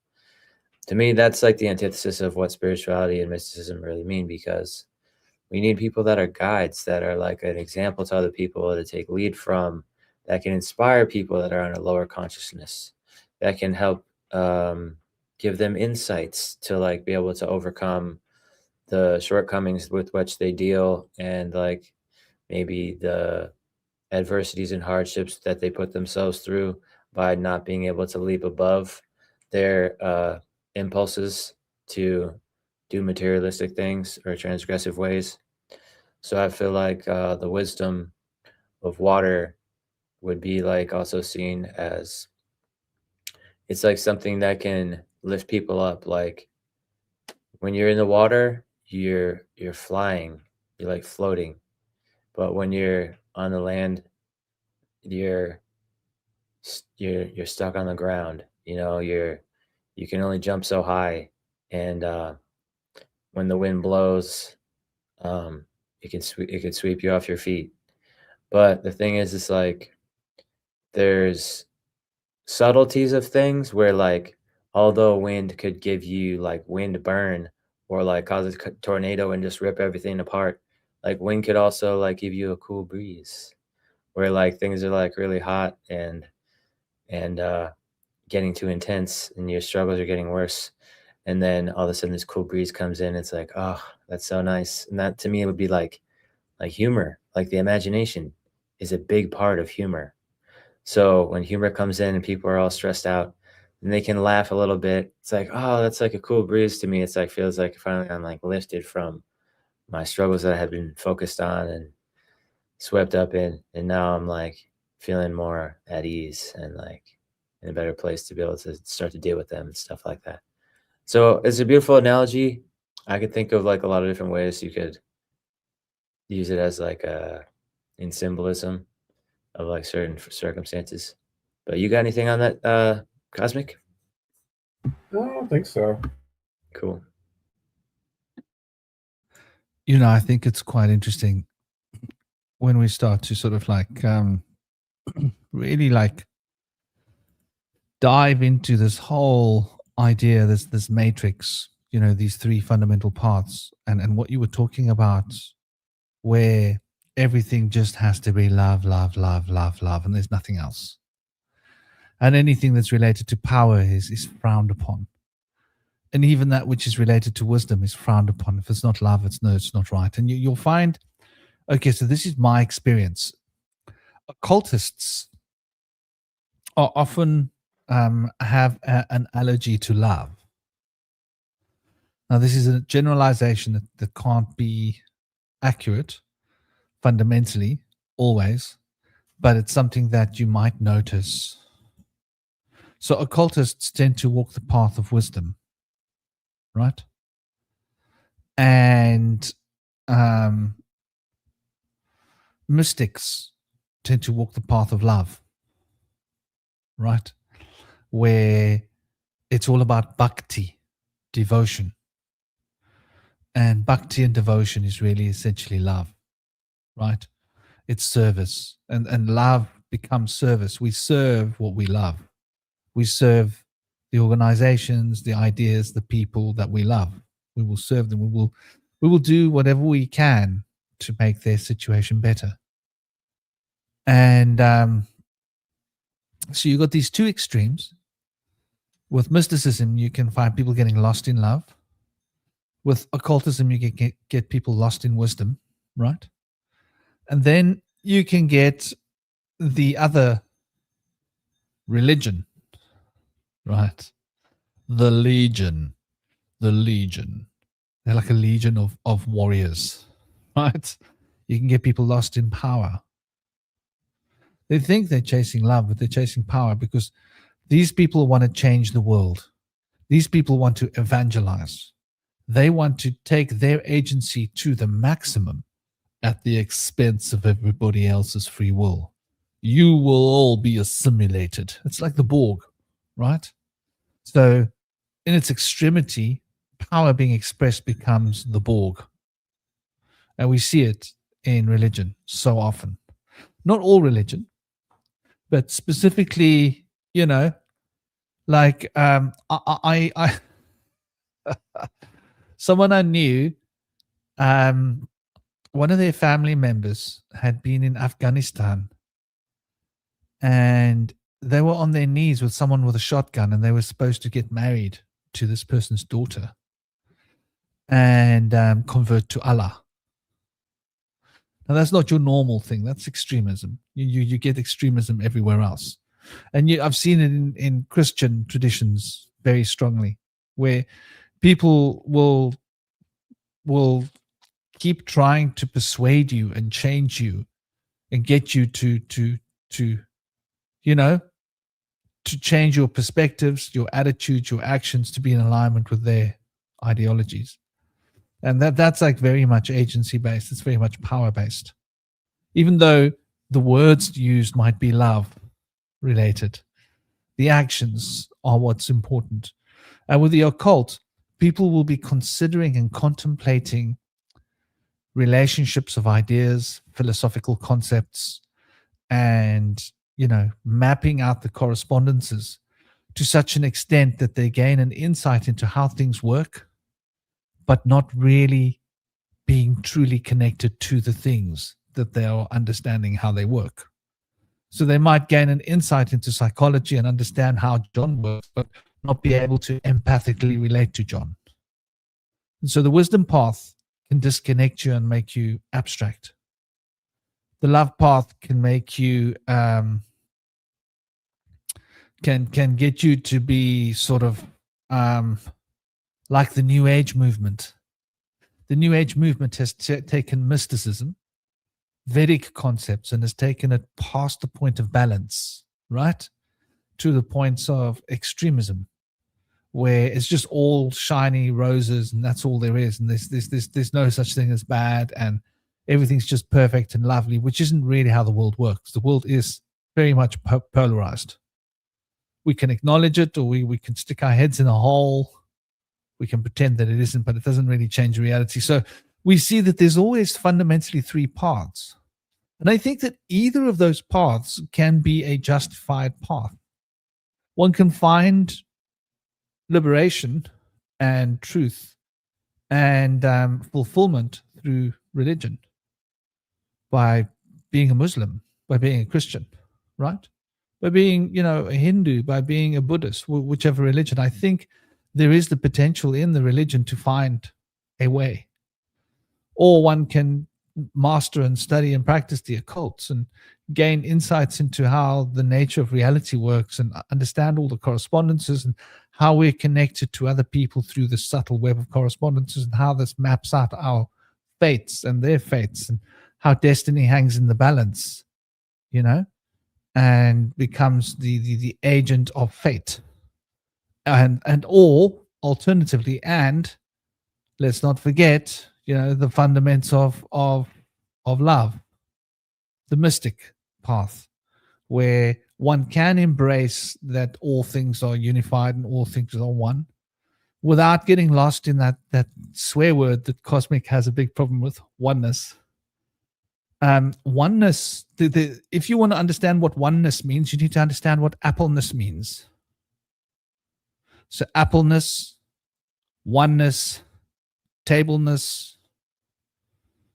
To me, that's like the antithesis of what spirituality and mysticism really mean, because we need people that are guides, that are like an example to other people to take lead from, that can inspire people that are on a lower consciousness, that can help give them insights to like be able to overcome the shortcomings with which they deal, and like maybe the adversities and hardships that they put themselves through by not being able to leap above their impulses to do materialistic things or transgressive ways. So I feel like the wisdom of water would be like also seen as, it's like something that can lift people up. Like when you're in the water, you're flying, you're like floating. But when you're on the land, you're stuck on the ground. You know, you can only jump so high, and when the wind blows, it can sweep you off your feet. But the thing is, it's like there's subtleties of things where like, although wind could give you like wind burn or like cause a tornado and just rip everything apart, like wind could also like give you a cool breeze where like things are like really hot and getting too intense and your struggles are getting worse, and then all of a sudden this cool breeze comes in. It's like, oh, that's so nice. And that to me would be like humor. Like the imagination is a big part of humor. So when humor comes in and people are all stressed out and they can laugh a little bit, it's like, oh, that's like a cool breeze to me. It's like, feels like finally I'm like lifted from my struggles that I had been focused on and swept up in, and now I'm like feeling more at ease and like in a better place to be able to start to deal with them and stuff like that. So it's a beautiful analogy. I could think of like a lot of different ways you could use it as like in symbolism of like certain circumstances. But you got anything on that, Cosmic? I don't think so. Cool. You know, I think it's quite interesting when we start to sort of like really like dive into this whole idea, this matrix, you know, these three fundamental parts, and what you were talking about, where everything just has to be love, love, love, love, love, and there's nothing else. And anything that's related to power is frowned upon. And even that which is related to wisdom is frowned upon. If it's not love, it's not right. And you'll find, okay, so this is my experience. Occultists are often have an allergy to love. Now, this is a generalization that can't be accurate fundamentally, always, but it's something that you might notice. So occultists tend to walk the path of wisdom, right? And mystics tend to walk the path of love, right? Where it's all about bhakti, devotion. And bhakti and devotion is really essentially love, right? It's service. And love becomes service. We serve what we love. We serve the organizations, the ideas, the people that we love. We will serve them. We will do whatever we can to make their situation better. And so you've got these two extremes. With mysticism, you can find people getting lost in love. With occultism, you can get people lost in wisdom, right? And then you can get the other religion, right? The legion. They're like a legion of warriors, right? You can get people lost in power. They think they're chasing love, but they're chasing power, because these people want to change the world. These people want to evangelize. They want to take their agency to the maximum at the expense of everybody else's free will. You will all be assimilated. It's like the Borg, right? So in its extremity, power being expressed becomes the Borg. And we see it in religion so often. Not all religion, but specifically, like I someone I knew, one of their family members had been in Afghanistan, and they were on their knees with someone with a shotgun, and they were supposed to get married to this person's daughter and convert to Allah. Now, that's not your normal thing. That's extremism. You get extremism everywhere else. And I've seen it in Christian traditions very strongly, where people will keep trying to persuade you and change you and get you to change your perspectives, your attitudes, your actions to be in alignment with their ideologies. And that's like very much agency based. It's very much power based. Even though the words used might be love related, the actions are what's important. And with the occult, people will be considering and contemplating relationships of ideas, philosophical concepts, and mapping out the correspondences to such an extent that they gain an insight into how things work, but not really being truly connected to the things that they are understanding how they work. So they might gain an insight into psychology and understand how John works, but not be able to empathically relate to John. And so the wisdom path can disconnect you and make you abstract. The love path can make you can get you to be sort of like the New Age movement. The New Age movement has taken mysticism, Vedic concepts, and has taken it past the point of balance, right, to the points of extremism, where it's just all shiny roses and that's all there is, and there's no such thing as bad, and everything's just perfect and lovely, which isn't really how the world works. The world is very much polarized. We can acknowledge it, or we can stick our heads in a hole. We can pretend that it isn't, but it doesn't really change reality. So we see that there's always fundamentally three paths. And I think that either of those paths can be a justified path. One can find liberation and truth and fulfillment through religion, by being a Muslim, by being a Christian, right? By being, a Hindu, by being a Buddhist, whichever religion. I think there is the potential in the religion to find a way. Or one can master and study and practice the occults and gain insights into how the nature of reality works and understand all the correspondences and how we're connected to other people through the subtle web of correspondences, and how this maps out our fates and their fates, and how destiny hangs in the balance, and becomes the agent of fate. And or alternatively, and let's not forget, the fundamentals of love, the mystic path, where one can embrace that all things are unified and all things are one, without getting lost in that swear word that Cosmic has a big problem with, oneness. Oneness, if you want to understand what oneness means, you need to understand what appleness means. So appleness, oneness, tableness,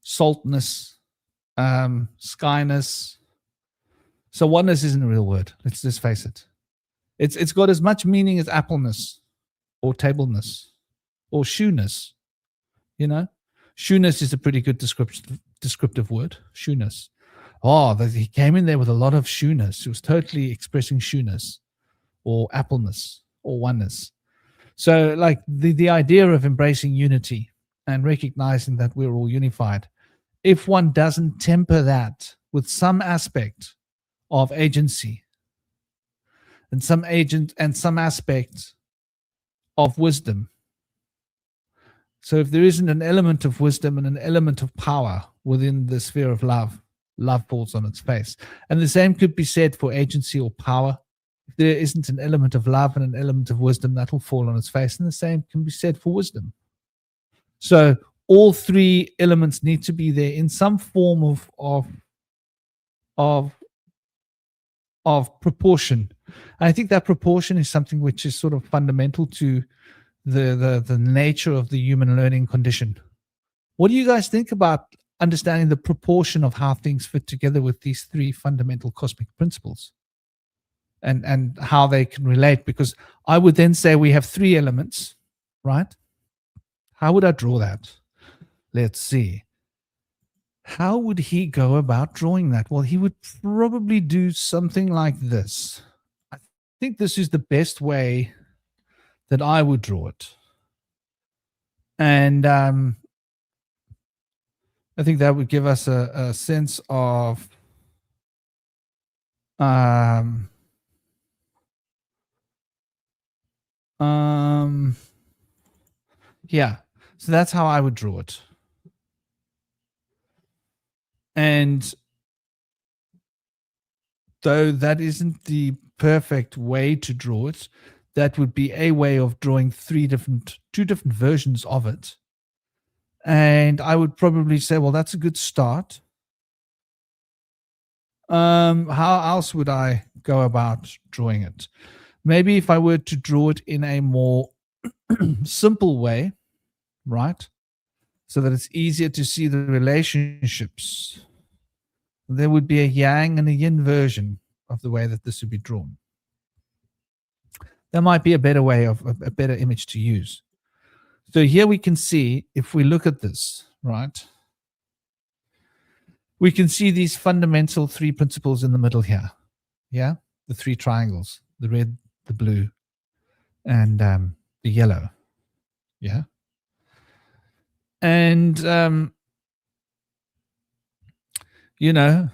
saltness, skyness. So oneness isn't a real word. Let's just face it. It's got as much meaning as appleness or tableness or shoeness. Shoeness is a pretty good descriptive word. Shoeness. Oh, he came in there with a lot of shoeness. He was totally expressing shoeness or appleness or oneness. So like the idea of embracing unity and recognizing that we're all unified, if one doesn't temper that with some aspect of agency and some aspect of wisdom. So if there isn't an element of wisdom and an element of power within the sphere of love love falls on its face. And the same could be said for agency or power. If there isn't an element of love and an element of wisdom, that will fall on its face. And the same can be said for wisdom. So all three elements need to be there in some form of proportion. And I think that proportion is something which is sort of fundamental to the nature of the human learning condition. What do you guys think about understanding the proportion of how things fit together with these three fundamental cosmic principles and how they can relate? Because I would then say we have three elements, right? How would I draw that? Let's see. How would he go about drawing that? Well, he would probably do something like this. I think this is the best way that I would draw it. And I think that would give us a sense of yeah. So that's how I would draw it. And though that isn't the perfect way to draw it, that would be a way of drawing two different versions of it. And I would probably say, well, that's a good start. How else would I go about drawing it? Maybe if I were to draw it in a more simple way, right? So that it's easier to see the relationships. There would be a yang and a yin version of the way that this would be drawn. That might be a better way of a better image to use. So here we can see, if we look at this, right, we can see these fundamental three principles in the middle here. Yeah, the three triangles, the red, the blue, and the yellow. Yeah. And, you know,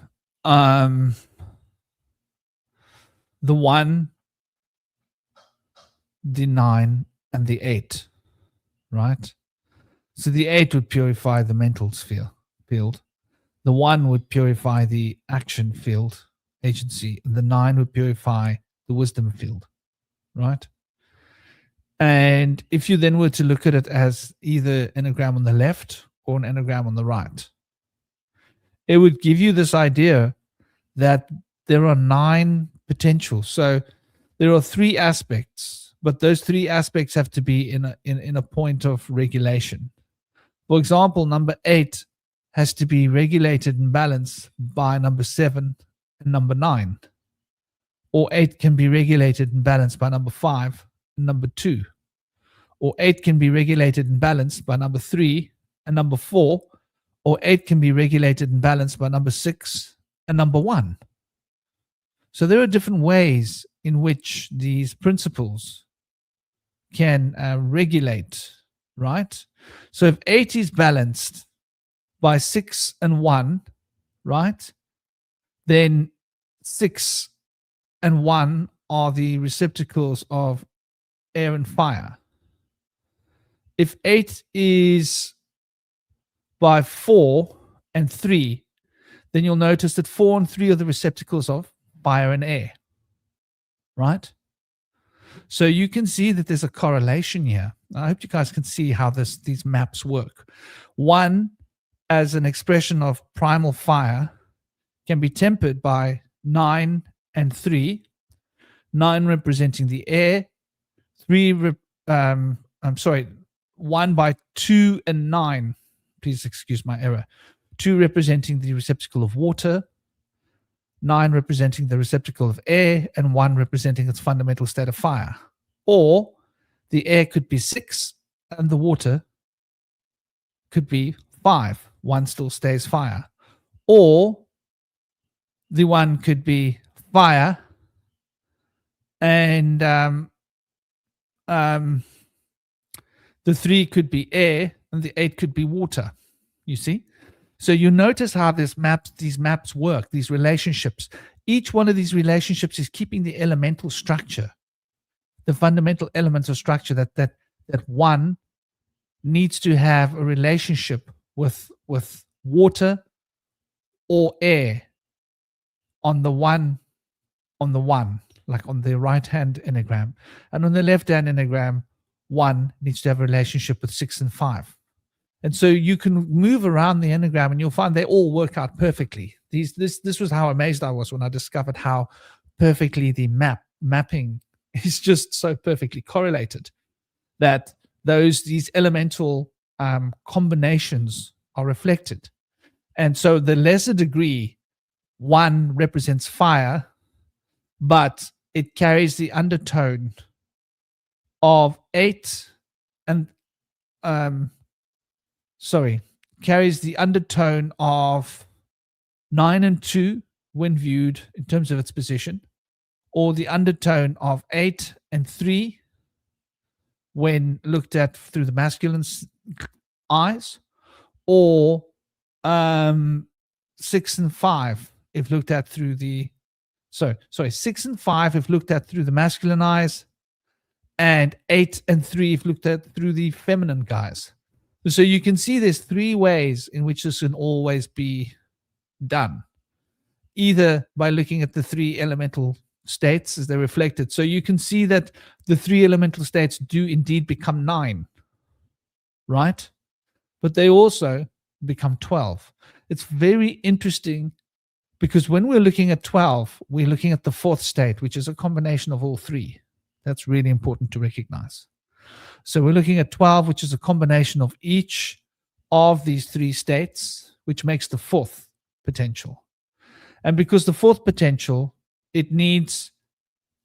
the 1, the 9, and the 8, right? So the 8 would purify the mental field. The 1 would purify the action field, agency. And the 9 would purify the wisdom field, right? And if you then were to look at it as either enneagram on the left or an enneagram on the right, it would give you this idea that there are 9 potentials. So there are 3 aspects, but those 3 aspects have to be in a point of regulation. For example, number 8 has to be regulated and balanced by number 7 and number 9. Or 8 can be regulated and balanced by number 5 and number 2. Or 8 can be regulated and balanced by number 3 and number 4. Or 8 can be regulated and balanced by number 6 and number 1. So there are different ways in which these principles can regulate, right? So if 8 is balanced by 6 and 1, right, then 6 and 1 are the receptacles of air and fire. If 8 is by 4 and 3, then you'll notice that 4 and 3 are the receptacles of fire and air, right? So you can see that there's a correlation here. I hope you guys can see how these maps work. 1, as an expression of primal fire, can be tempered by 9 and 3. 9 representing the air, 1 by 2 and 9. Please excuse my error. 2 representing the receptacle of water, 9 representing the receptacle of air, and 1 representing its fundamental state of fire. Or the air could be 6 and the water could be 5. 1 still stays fire. Or the 1 could be fire and the 3 could be air and the 8 could be water. You see? So you notice how these maps work, these relationships. Each one of these relationships is keeping the elemental structure, the fundamental elements of structure that one needs to have a relationship with water, or air on the one, like on the right hand enneagram, and on the left hand enneagram, 1 needs to have a relationship with 6 and 5. And so you can move around the enneagram and you'll find they all work out perfectly. This was how amazed I was when I discovered how perfectly the mapping is just so perfectly correlated that these elemental combinations are reflected. And so the lesser degree, 1 represents fire, but it carries the undertone of 8 and carries the undertone of 9 and 2 when viewed in terms of its position, or the undertone of 8 and 3 when looked at through the masculine eyes, or 6 and 5 if looked at through the 6 and 5 if looked at through the masculine eyes, and 8 and 3 if looked at through the feminine guise. So you can see there's 3 ways in which this can always be done, either by looking at the 3 elemental states as they're reflected. So you can see that the 3 elemental states do indeed become 9, right? But they also become 12. It's very interesting because when we're looking at 12, we're looking at the 4th state, which is a combination of all 3. That's really important to recognize. So we're looking at 12, which is a combination of each of these 3 states, which makes the 4th potential. And because the 4th potential, it needs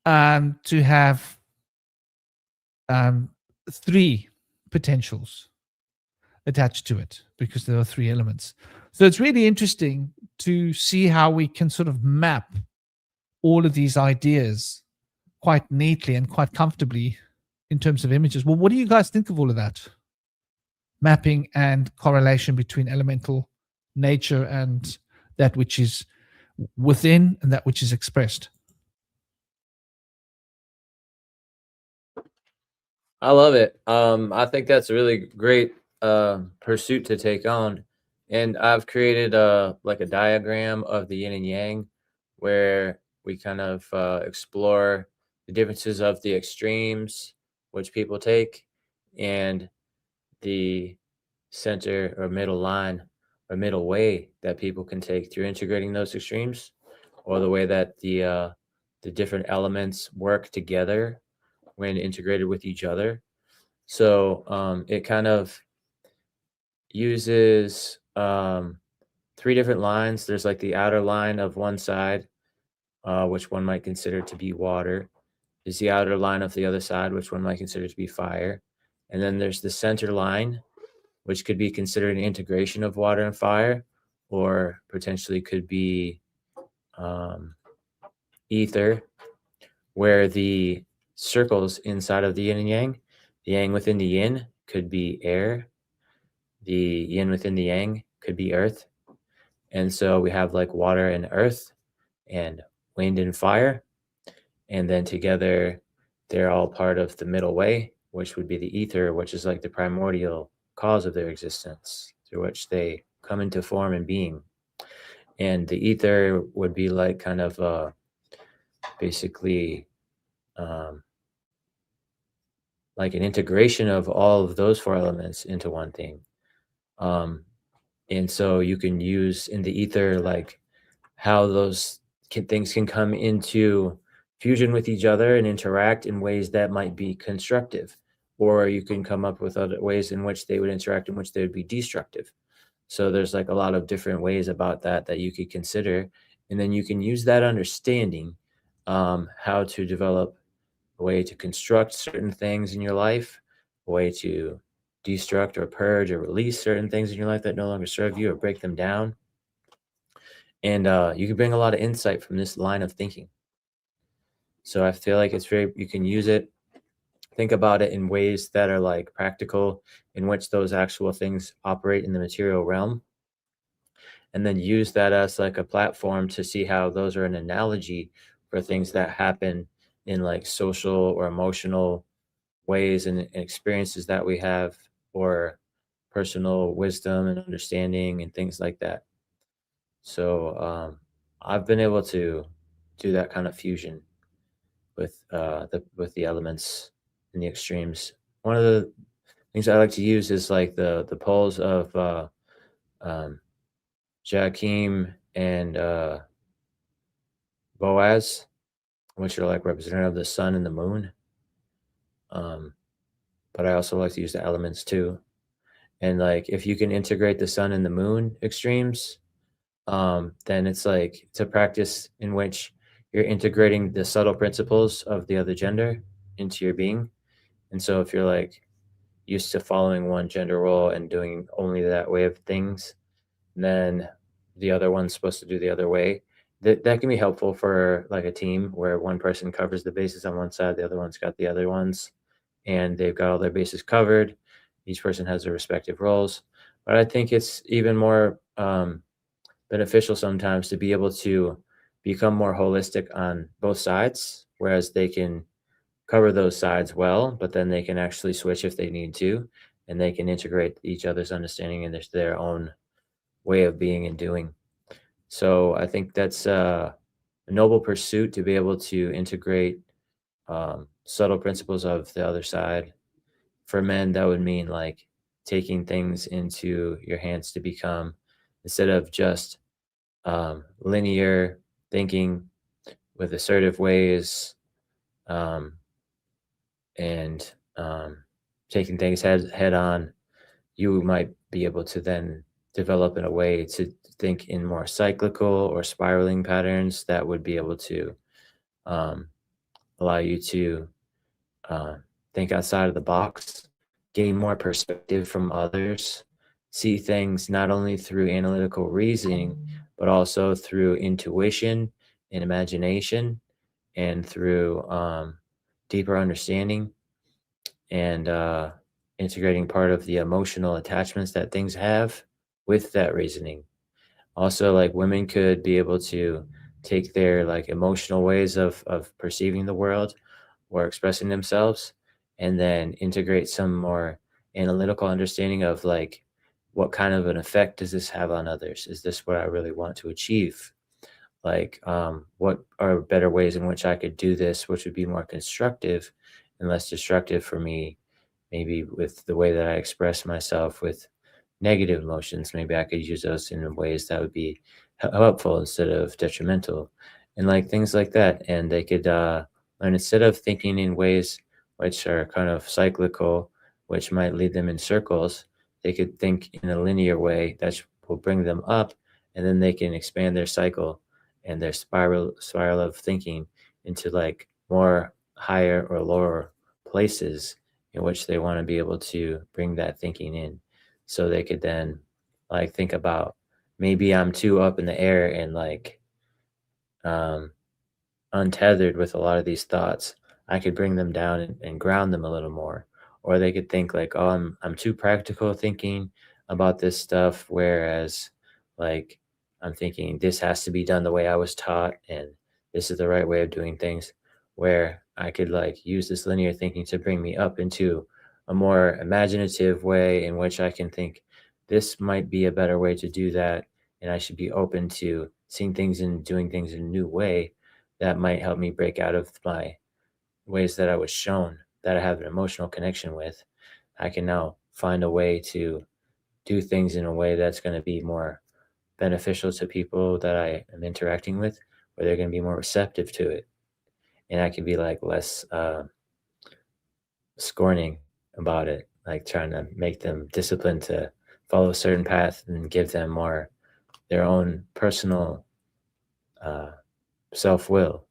to have 3 potentials attached to it because there are 3 elements. So it's really interesting to see how we can sort of map all of these ideas quite neatly and quite comfortably in terms of images. Well, what do you guys think of all of that? Mapping and correlation between elemental nature and that which is within and that which is expressed. I love it. I think that's a really great pursuit to take on. And I've created like a diagram of the yin and yang where we kind of explore the differences of the extremes which people take and the center or middle line or middle way that people can take through integrating those extremes, or the way that the different elements work together when integrated with each other. So it kind of uses 3 different lines. There's like the outer line of one side, which one might consider to be water. There's the outer line of the other side, which one might consider to be fire. And then there's the center line, which could be considered an integration of water and fire, or potentially could be ether, where the circles inside of the yin and yang, the yang within the yin could be air, the yin within the yang could be earth. And so we have like water and earth and wind and fire. And then together, they're all part of the middle way, which would be the ether, which is like the primordial cause of their existence, through which they come into form and being. And the ether would be like kind of basically like an integration of all of those 4 elements into one thing. And so you can use in the ether like how those things can come into fusion with each other and interact in ways that might be constructive, or you can come up with other ways in which they would interact in which they would be destructive. So there's like a lot of different ways about that you could consider, and then you can use that understanding how to develop a way to construct certain things in your life, a way to destruct or purge or release certain things in your life that no longer serve you, or break them down. And you can bring a lot of insight from this line of thinking. So I feel like you can use it, think about it in ways that are like practical, in which those actual things operate in the material realm, and then use that as like a platform to see how those are an analogy for things that happen in like social or emotional ways and experiences that we have, or personal wisdom and understanding and things like that. So I've been able to do that kind of fusion with the elements in the extremes. One of the things I like to use is like the poles of um, Joachim and Boaz, which are like representative of the sun and the moon. But I also like to use the elements too. And like if you can integrate the sun and the moon extremes, then it's like it's a practice in which you're integrating the subtle principles of the other gender into your being. And so if you're like used to following one gender role and doing only that way of things, then the other one's supposed to do the other way. That can be helpful for like a team where one person covers the bases on one side, the other one's got the other ones, and they've got all their bases covered. Each person has their respective roles. But I think it's even more beneficial sometimes to be able to become more holistic on both sides, whereas they can cover those sides well, but then they can actually switch if they need to, and they can integrate each other's understanding into their own way of being and doing. So I think that's a noble pursuit to be able to integrate subtle principles of the other side. For men, that would mean like taking things into your hands to become, instead of just linear thinking with assertive ways, um, and taking things head on, you might be able to then develop in a way to think in more cyclical or spiraling patterns that would be able to um, allow you to uh, think outside of the box, gain more perspective from others, see things not only through analytical reasoning, but also through intuition and imagination, and through deeper understanding, and integrating part of the emotional attachments that things have with that reasoning. Also, like women could be able to take their like emotional ways of perceiving the world or expressing themselves, and then integrate some more analytical understanding of like what kind of an effect does this have on others? Is this what I really want to achieve? Like what are better ways in which I could do this, which would be more constructive and less destructive for me, maybe with the way that I express myself with negative emotions. Maybe I could use those in ways that would be helpful instead of detrimental, and like things like that. And they could learn, instead of thinking in ways which are kind of cyclical, which might lead them in circles, they could think in a linear way that will bring them up, and then they can expand their cycle and their spiral of thinking into like more higher or lower places in which they want to be able to bring that thinking in. So they could then like think about, maybe I'm too up in the air and like um untethered with a lot of these thoughts. I could bring them down and ground them a little more. Or they could think like, oh, I'm too practical thinking about this stuff, whereas like I'm thinking this has to be done the way I was taught, and this is the right way of doing things. Where I could like use this linear thinking to bring me up into a more imaginative way in which I can think this might be a better way to do that, and I should be open to seeing things and doing things in a new way that might help me break out of my ways that I was shown that I have an emotional connection with. I can now find a way to do things in a way that's going to be more beneficial to people that I am interacting with, where they're going to be more receptive to it. And I can be like less scorning about it, like trying to make them disciplined to follow a certain path and give them more their own personal self-will,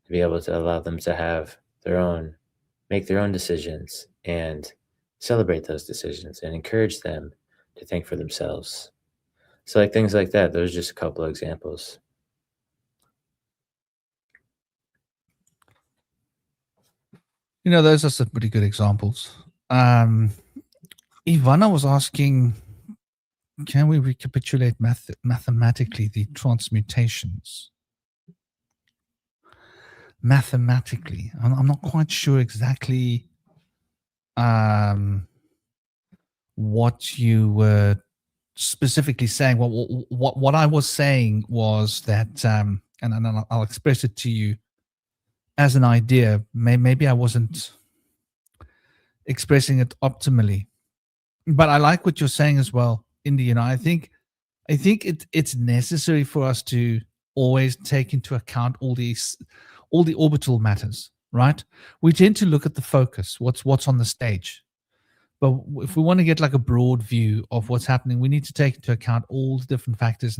to be able to allow them to have their own, make their own decisions and celebrate those decisions and encourage them to think for themselves. So like things like that, those are just a couple of examples. You know, those are some pretty good examples. Ivana was asking, can we recapitulate mathematically the transmutations? Mathematically, I'm not quite sure exactly what you were specifically saying. Well, what I was saying was that, and I'll express it to you as an idea. Maybe I wasn't expressing it optimally, but I like what you're saying as well, Indy. You know, I think it's necessary for us to always take into account all the orbital matters, right? We tend to look at the focus, what's on the stage. But if we want to get like a broad view of what's happening, we need to take into account all the different factors.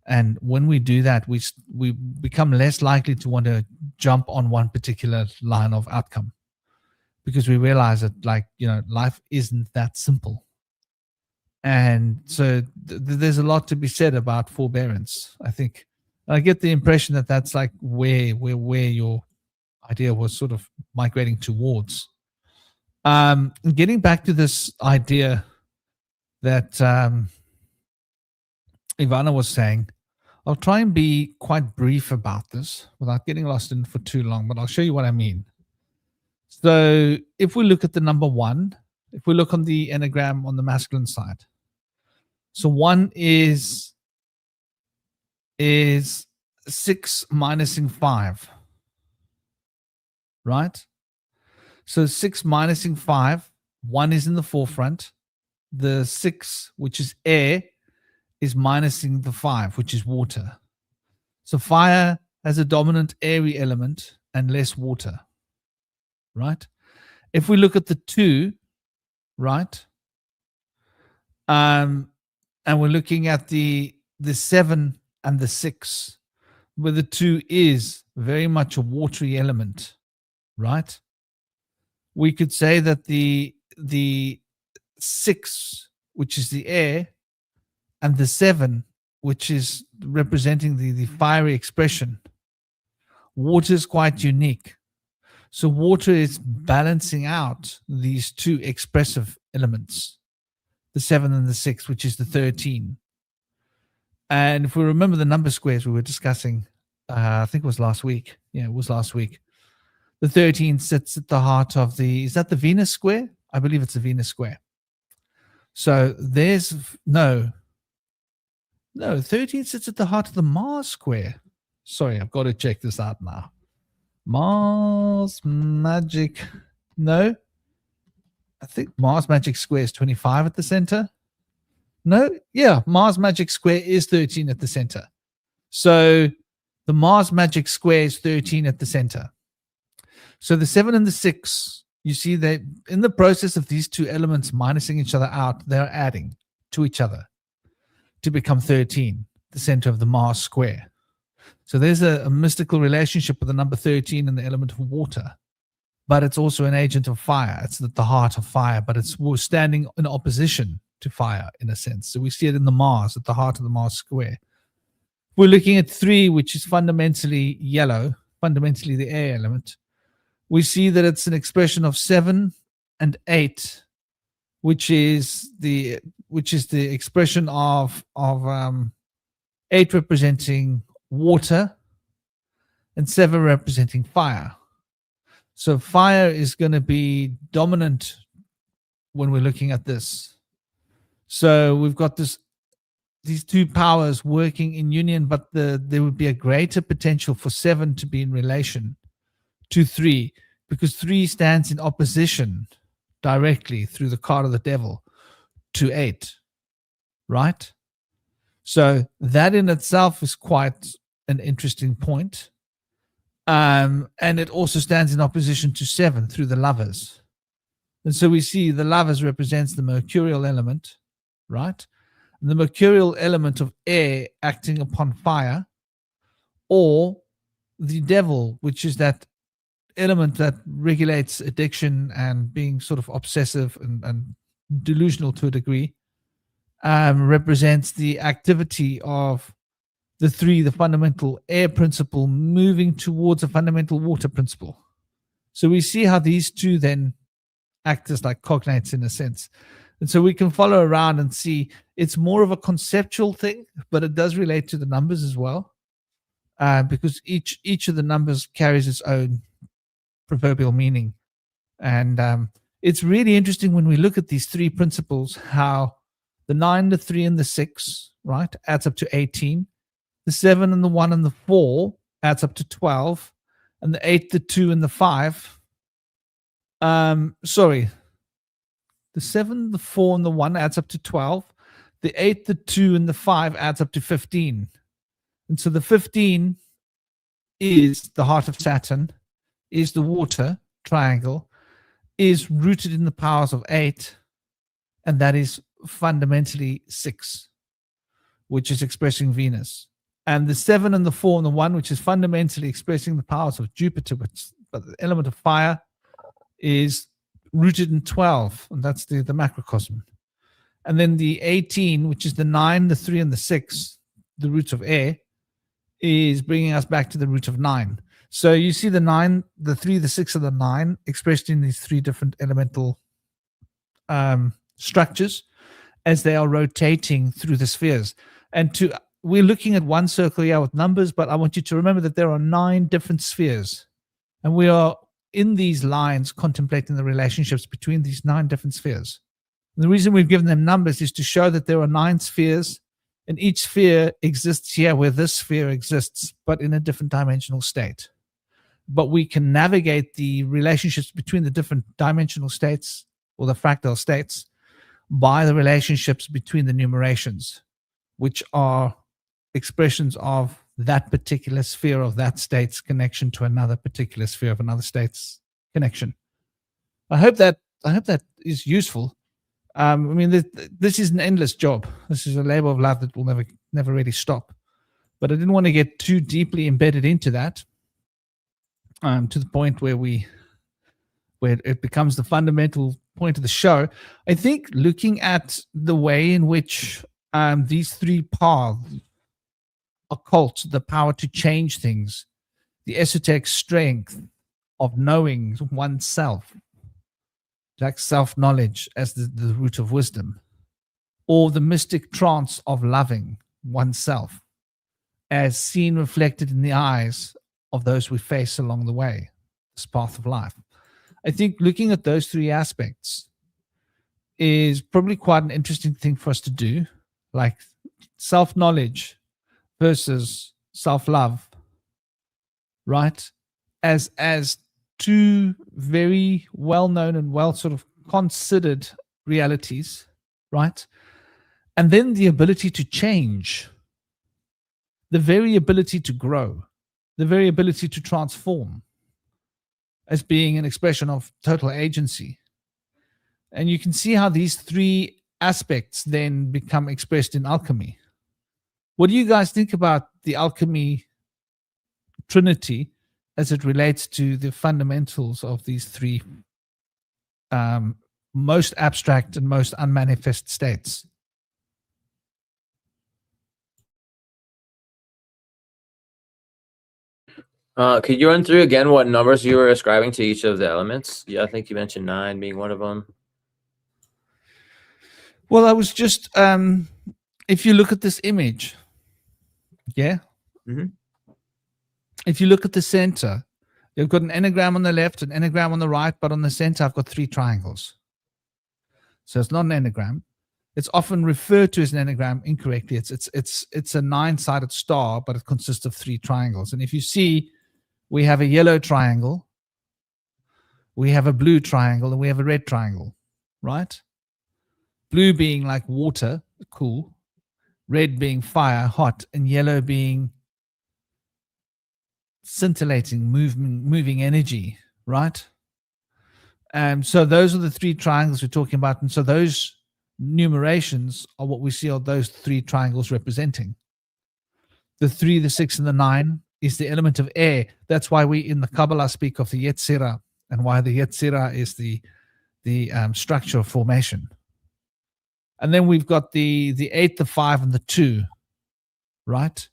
And when we do that, we become less likely to want to jump on one particular line of outcome, because we realize that, like, you know, life isn't that simple. And so there's a lot to be said about forbearance. I think I get the impression that that's like where your idea was sort of migrating towards. Getting back to this idea that Ivana was saying, I'll try and be quite brief about this without getting lost in for too long, but I'll show you what I mean. So if we look at the number 1, if we look on the enneagram on the masculine side, so 1 is 6 minusing 5, right? So 6 minusing 5, 1 is in the forefront. The 6, which is air, is minusing the 5, which is water. So fire has a dominant airy element and less water, right? If we look at the 2, right, and we're looking at the 7 and the 6, where the 2 is very much a watery element, right? We could say that the 6, which is the air, and the 7, which is representing the fiery expression, water is quite unique. So water is balancing out these 2 expressive elements, the 7 and the 6, which is the 13. And if we remember the number squares we were discussing, I think it was last week. Yeah, it was last week. The 13 sits at the heart of is that the Venus square? I believe it's the Venus square. So there's, no, 13 sits at the heart of the Mars square. Sorry, I've got to check this out now. Mars magic, no. I think Mars magic square is 25 at the center. No, yeah, Mars magic square is 13 at the center. So the Mars magic square is 13 at the center. So the 7 and the 6, you see that in the process of these 2 elements minusing each other out, they're adding to each other to become 13, the center of the Mars square. So there's a mystical relationship with the number 13 and the element of water, but it's also an agent of fire. It's at the heart of fire, but it's standing in opposition to fire in a sense. So we see it in the Mars, at the heart of the Mars square. We're looking at 3, which is fundamentally yellow, fundamentally the air element. We see that it's an expression of 7 and 8, which is the expression of 8 representing water and 7 representing fire. So fire is going to be dominant when we're looking at this. So we've got these 2 powers working in union, but there would be a greater potential for 7 to be in relation to 3, because 3 stands in opposition directly through the card of the devil to 8, right? So that in itself is quite an interesting point. And it also stands in opposition to 7 through the lovers. And so we see the lovers represents the mercurial element, right? And the mercurial element of air acting upon fire, or the devil, which is that element that regulates addiction and being sort of obsessive and delusional to a degree, represents the activity of the 3, the fundamental air principle, moving towards a fundamental water principle. So we see how these 2 then act as like cognates in a sense. And so we can follow around and see it's more of a conceptual thing, but it does relate to the numbers as well, because each of the numbers carries its own proverbial meaning. And it's really interesting when we look at these 3 principles, how The 9, the 3, and the 6, right, adds up to 18. The 7 and the 1 and the 4 adds up to 12. And the 8, the 2, and the 5. The 7, the 4, and the 1 adds up to 12. The 8, the 2, and the 5 adds up to 15. And so the 15 is the heart of Saturn, is the water triangle, is rooted in the powers of 8, and that is fundamentally 6, which is expressing Venus. And the 7 and the 4 and the 1, which is fundamentally expressing the powers of Jupiter, but the element of fire is rooted in 12, and that's the macrocosm. And then the 18, which is the 9, the 3, and the 6, the roots of air, is bringing us back to the root of 9. So you see the 9, the 3, the 6, and the 9 expressed in these 3 different elemental structures as they are rotating through the spheres. And we're looking at one circle here with numbers, but I want you to remember that there are 9 different spheres. And we are in these lines contemplating the relationships between these 9 different spheres. And the reason we've given them numbers is to show that there are 9 spheres, and each sphere exists here where this sphere exists, but in a different dimensional state. But we can navigate the relationships between the different dimensional states or the fractal states by the relationships between the numerations, which are expressions of that particular sphere of that state's connection to another particular sphere of another state's connection. I hope that is useful. I mean, this is an endless job. This is a labor of love that will never really stop. But I didn't want to get too deeply embedded into that, to the point where it becomes the fundamental point of the show. I think looking at the way in which these 3 paths, occult, the power to change things, the esoteric strength of knowing oneself, like self-knowledge as the root of wisdom, or the mystic trance of loving oneself as seen reflected in the eyes of those we face along the way, this path of life. I think looking at those 3 aspects is probably quite an interesting thing for us to do, like self-knowledge versus self-love, right? As 2 very well-known and well sort of considered realities, right? And then the ability to change, the very ability to grow, the very ability to transform as being an expression of total agency. And you can see how these 3 aspects then become expressed in alchemy. What do you guys think about the alchemy trinity as it relates to the fundamentals of these 3 most abstract and most unmanifest states? Could you run through again what numbers you were ascribing to each of the elements? Yeah, I think you mentioned 9 being one of them. Well, I was just, if you look at this image, yeah? Mm-hmm. If you look at the center, you've got an enneagram on the left, an enneagram on the right, but on the center, I've got 3 triangles. So it's not an enneagram. It's often referred to as an enneagram incorrectly. It's a 9-sided star, but it consists of 3 triangles. And if you see, we have a yellow triangle, we have a blue triangle, and we have a red triangle, right? Blue being like water, cool. Red being fire, hot, and yellow being scintillating, moving energy, right? So those are the 3 triangles we're talking about. And so those numerations are what we see are those 3 triangles representing. The 3, the 6, and the 9 is the element of air. That's why we in the Kabbalah speak of the Yetzirah, and why the Yetzirah is the structure of formation. And then we've got the 8, the 5, and the 2, right?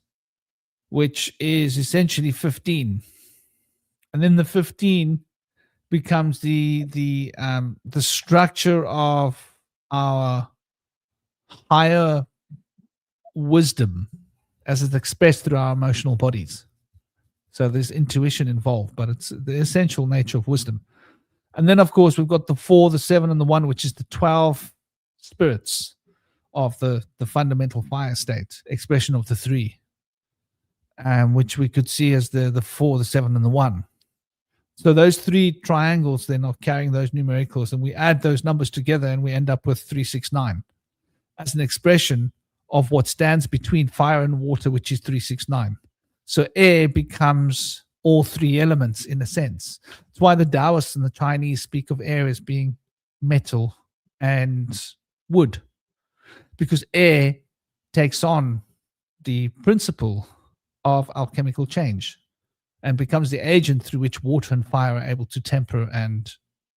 Which is essentially 15. And then the 15 becomes the structure of our higher wisdom as it's expressed through our emotional bodies. So there's intuition involved, but it's the essential nature of wisdom. And then, of course, we've got the 4, the 7, and the 1, which is the 12 spirits of the fundamental fire state, expression of the three, which we could see as the 4, the 7, and the 1. So those three triangles then are carrying those numericals, and we add those numbers together and we end up with 369 as an expression of what stands between fire and water, which is 369. So air becomes all three elements in a sense. That's why the Taoists and the Chinese speak of air as being metal and wood, because air takes on the principle of alchemical change and becomes the agent through which water and fire are able to temper and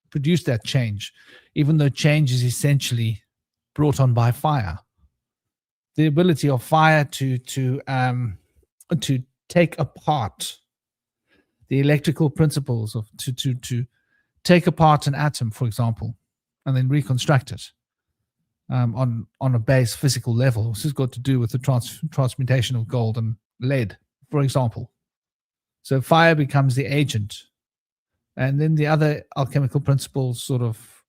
produce that change, even though change is essentially brought on by fire. The ability of fire to take apart the electrical principles of to take apart an atom, for example, and then reconstruct it on a base physical level. This has got to do with the transmutation of gold and lead, for example. So fire becomes the agent, and then the other alchemical principles sort of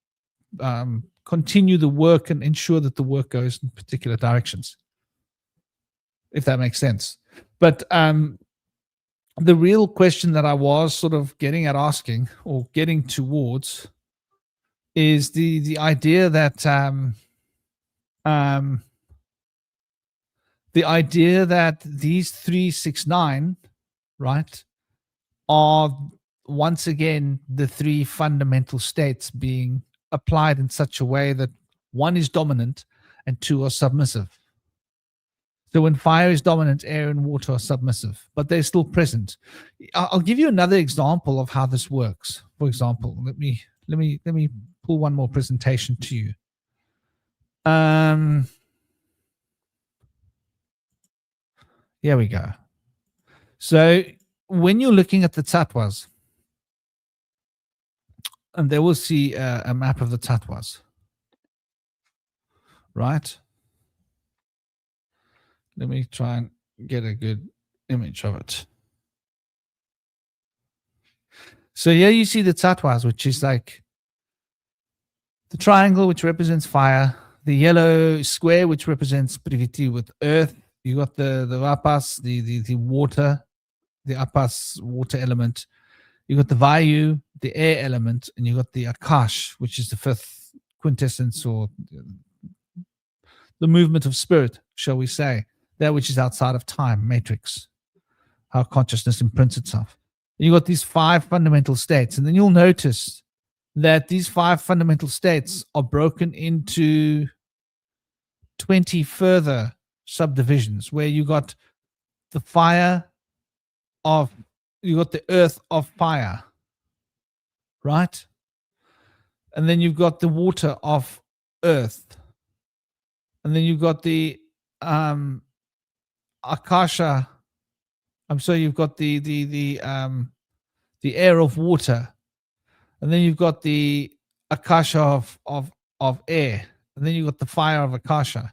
continue the work and ensure that the work goes in particular directions, if that makes sense. But the real question that I was sort of getting at asking or getting towards is the idea that these 369, right, are once again the three fundamental states being applied in such a way that one is dominant and two are submissive. So when fire is dominant, air and water are submissive, but they're still present. I'll give you another example of how this works. For example, let me pull one more presentation to you. Here we go. So when you're looking at the tattvas, and they will see a map of the tattvas, right? Let me try and get a good image of it. So here you see the tattvas, which is like the triangle, which represents fire, the yellow square, which represents priviti with earth. You got the vapas, the water, the apas, water element. You got the vayu, the air element, and you got the akash, which is the fifth quintessence or the movement of spirit, shall we say, that which is outside of time, matrix, how consciousness imprints itself. And you got these 5 fundamental states, and then you'll notice that these 5 fundamental states are broken into 20 further subdivisions, where you got the fire of, you got the earth of fire, right? And then you've got the water of earth, and then you've got the akasha. I'm sorry, you've got the air of water, and then you've got the akasha of air, and then you've got the fire of akasha.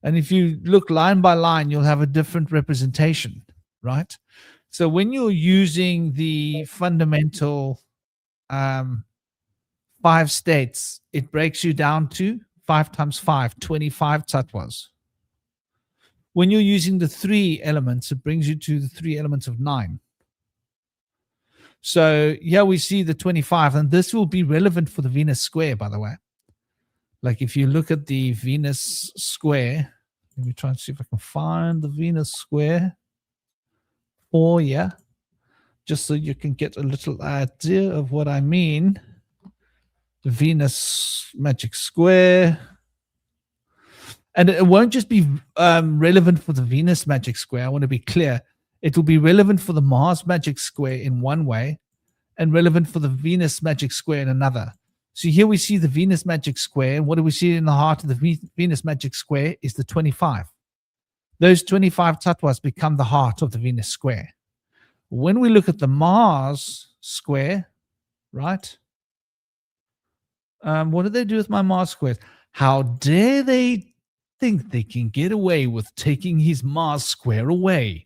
And if you look line by line, you'll have a different representation, right? So when you're using the fundamental 5 states, it breaks you down to 5 times 5, 25 tattvas. When you're using the 3 elements, it brings you to the 3 elements of 9. So here we see the 25, and this will be relevant for the Venus square, by the way. Like if you look at the Venus square, let me try and see if I can find the Venus square. Just so you can get a little idea of what I mean. The Venus magic square. And it won't just be relevant for the Venus magic square. I want to be clear. It will be relevant for the Mars magic square in one way and relevant for the Venus magic square in another. So here we see the Venus magic square. And what do we see in the heart of the Venus magic square is the 25. Those 25 tattvas become the heart of the Venus square. When we look at the Mars square, right? What did they do with my Mars squares? How dare they think they can get away with taking his Mars square away?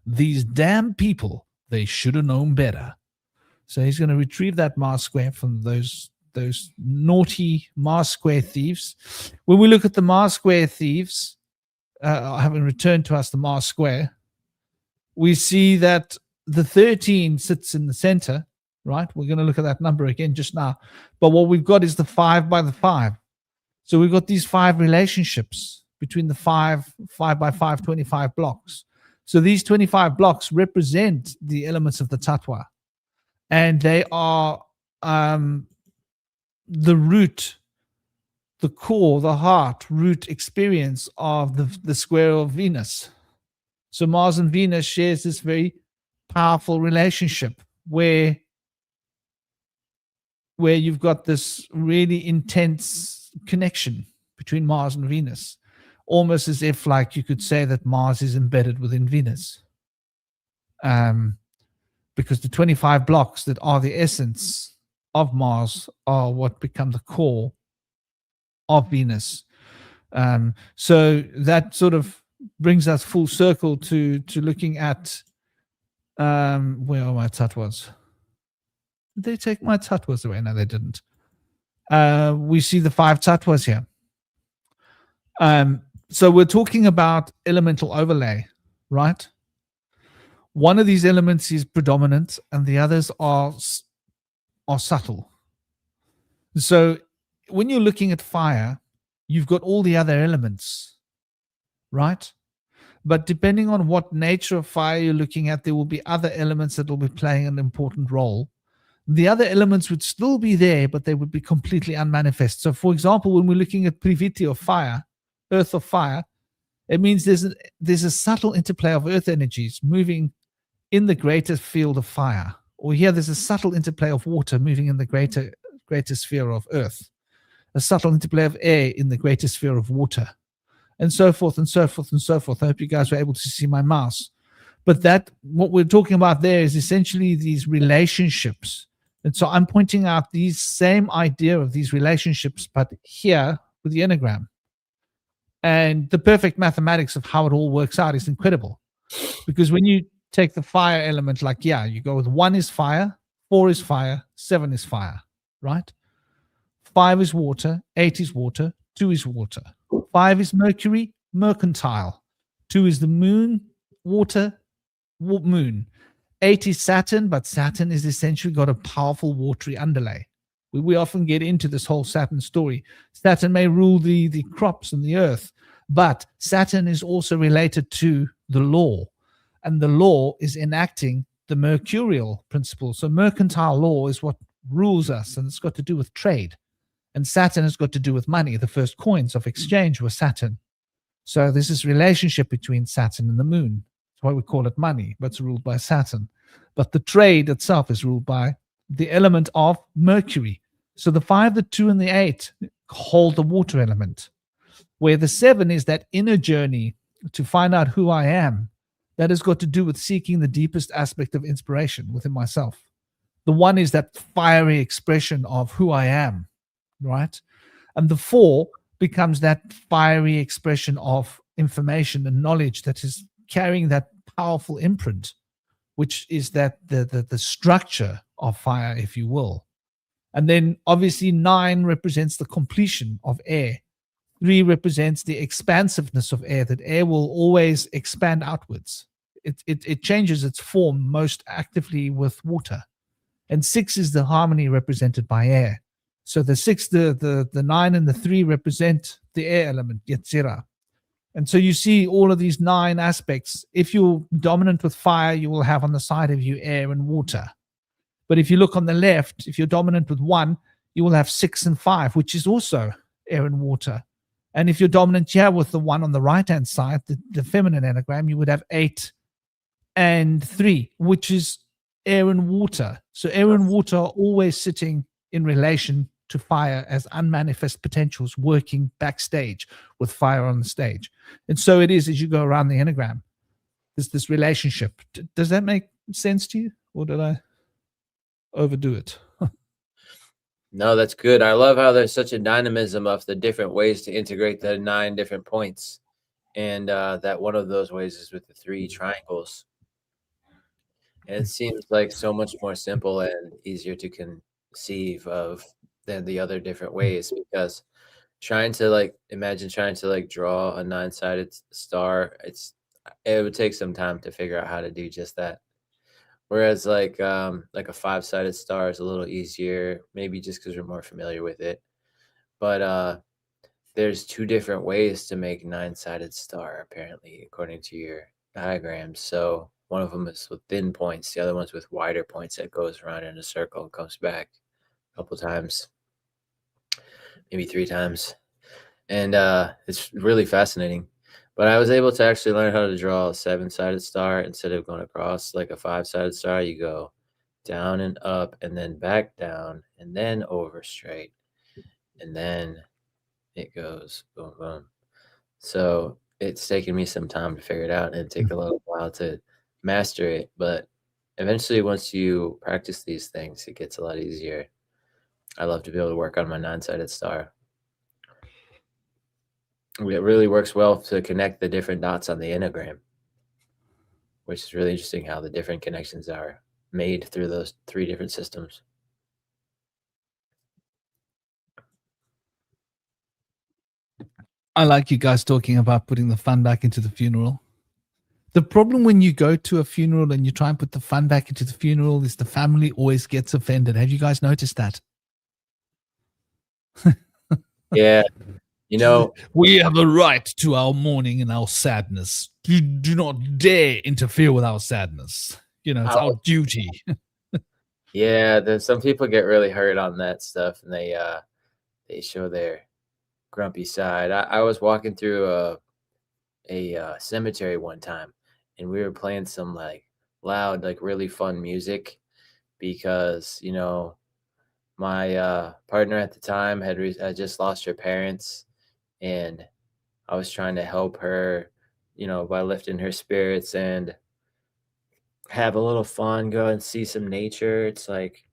These damn people, they should have known better. So he's going to retrieve that Mars square from those those naughty Mars square thieves. When we look at the Mars square thieves, having returned to us the Mars square, we see that the 13 sits in the center, right? We're going to look at that number again just now. But what we've got is the 5 by the 5. So we've got these 5 relationships between the 5 by 5, 25 blocks. So these 25 blocks represent the elements of the tattva. And they are the root, the core, the heart, root experience of the square of Venus. So Mars and Venus shares this very powerful relationship where you've got this really intense connection between Mars and Venus, almost as if, like, you could say that Mars is embedded within Venus. Because the 25 blocks that are the essence of Mars are what become the core of Venus. So that sort of brings us full circle to looking at where are my tatwas? Did they take my tatwas away? No, they didn't. We see the 5 tatwas here. So we're talking about elemental overlay, right? One of these elements is predominant and the others are subtle. So when you're looking at fire, you've got all the other elements, right? But depending on what nature of fire you're looking at, there will be other elements that will be playing an important role. The other elements would still be there, but they would be completely unmanifest. So, for example, when we're looking at Priviti of fire, earth of fire, it means there's a subtle interplay of earth energies moving in the greater field of fire. Or here there's a subtle interplay of water moving in the greater sphere of earth. A subtle interplay of air in the greater sphere of water. And so forth and so forth and so forth. I hope you guys were able to see my mouse. But what we're talking about there is essentially these relationships. And so I'm pointing out these same idea of these relationships, but here with the enneagram. And the perfect mathematics of how it all works out is incredible. Because when you take the fire element, like, you go with 1 is fire, 4 is fire, 7 is fire, right? 5 is water, 8 is water, 2 is water. 5 is Mercury, mercantile. 2 is the moon, water, moon. 8 is Saturn, but Saturn is essentially got a powerful watery underlay. We often get into this whole Saturn story. Saturn may rule the crops and the earth, but Saturn is also related to the law, and the law is enacting the mercurial principle. So mercantile law is what rules us, and it's got to do with trade. And Saturn has got to do with money. The first coins of exchange were Saturn. So there's this relationship between Saturn and the moon. That's why we call it money, but it's ruled by Saturn. But the trade itself is ruled by the element of Mercury. So the 5, the 2, and the 8 hold the water element, where the 7 is that inner journey to find out who I am. That has got to do with seeking the deepest aspect of inspiration within myself. The 1 is that fiery expression of who I am, right? And the 4 becomes that fiery expression of information and knowledge that is carrying that powerful imprint, which is that the structure of fire, if you will. And then obviously 9 represents the completion of air. 3 represents the expansiveness of air, that air will always expand outwards. It changes its form most actively with water. And 6 is the harmony represented by air. So the 6, the 9, and the 3 represent the air element, Yetzirah. And so you see all of these 9 aspects. If you're dominant with fire, you will have on the side of you air and water. But if you look on the left, if you're dominant with 1, you will have 6 and 5, which is also air and water. And if you're dominant here with the 1 on the right-hand side, the feminine enneagram, you would have 8 and 3, which is air and water. So air and water are always sitting in relation to fire as unmanifest potentials working backstage with fire on the stage. And so it is as you go around the enneagram. There's this relationship. Does that make sense to you? Or did I overdo it? No, that's good. I love how there's such a dynamism of the different ways to integrate the 9 different points. And that one of those ways is with the 3 triangles. And it seems like so much more simple and easier to conceive of than the other different ways, because trying to like imagine trying to like draw a 9-sided star, it would take some time to figure out how to do just that. Whereas like a 5-sided star is a little easier, maybe just because we're more familiar with it. But there's 2 different ways to make 9-sided star, apparently, according to your diagram. So one of them is with thin points, the other one's with wider points that goes around in a circle and comes back a couple times, maybe 3 times. And it's really fascinating. But I was able to actually learn how to draw a 7-sided star instead of going across like a 5-sided star. You go down and up and then back down and then over straight. And then it goes boom, boom. So it's taken me some time to figure it out, and it take a little while to master it. But eventually, once you practice these things, it gets a lot easier. I love to be able to work on my 9-sided star. It really works well to connect the different dots on the enneagram, which is really interesting how the different connections are made through those 3 different systems. I like you guys talking about putting the fun back into the funeral. The problem when you go to a funeral and you try and put the fun back into the funeral is the family always gets offended. Have you guys noticed that? Yeah. You know, We have a right to our mourning and our sadness. You do not dare interfere with our sadness. You know, it's our duty. yeah, then some people get really hurt on that stuff, and they show their grumpy side. I was walking through a cemetery one time, and we were playing some like loud, like really fun music because my partner at the time had just lost her parents, and I was trying to help her, by lifting her spirits and have a little fun, go and see some nature. It's like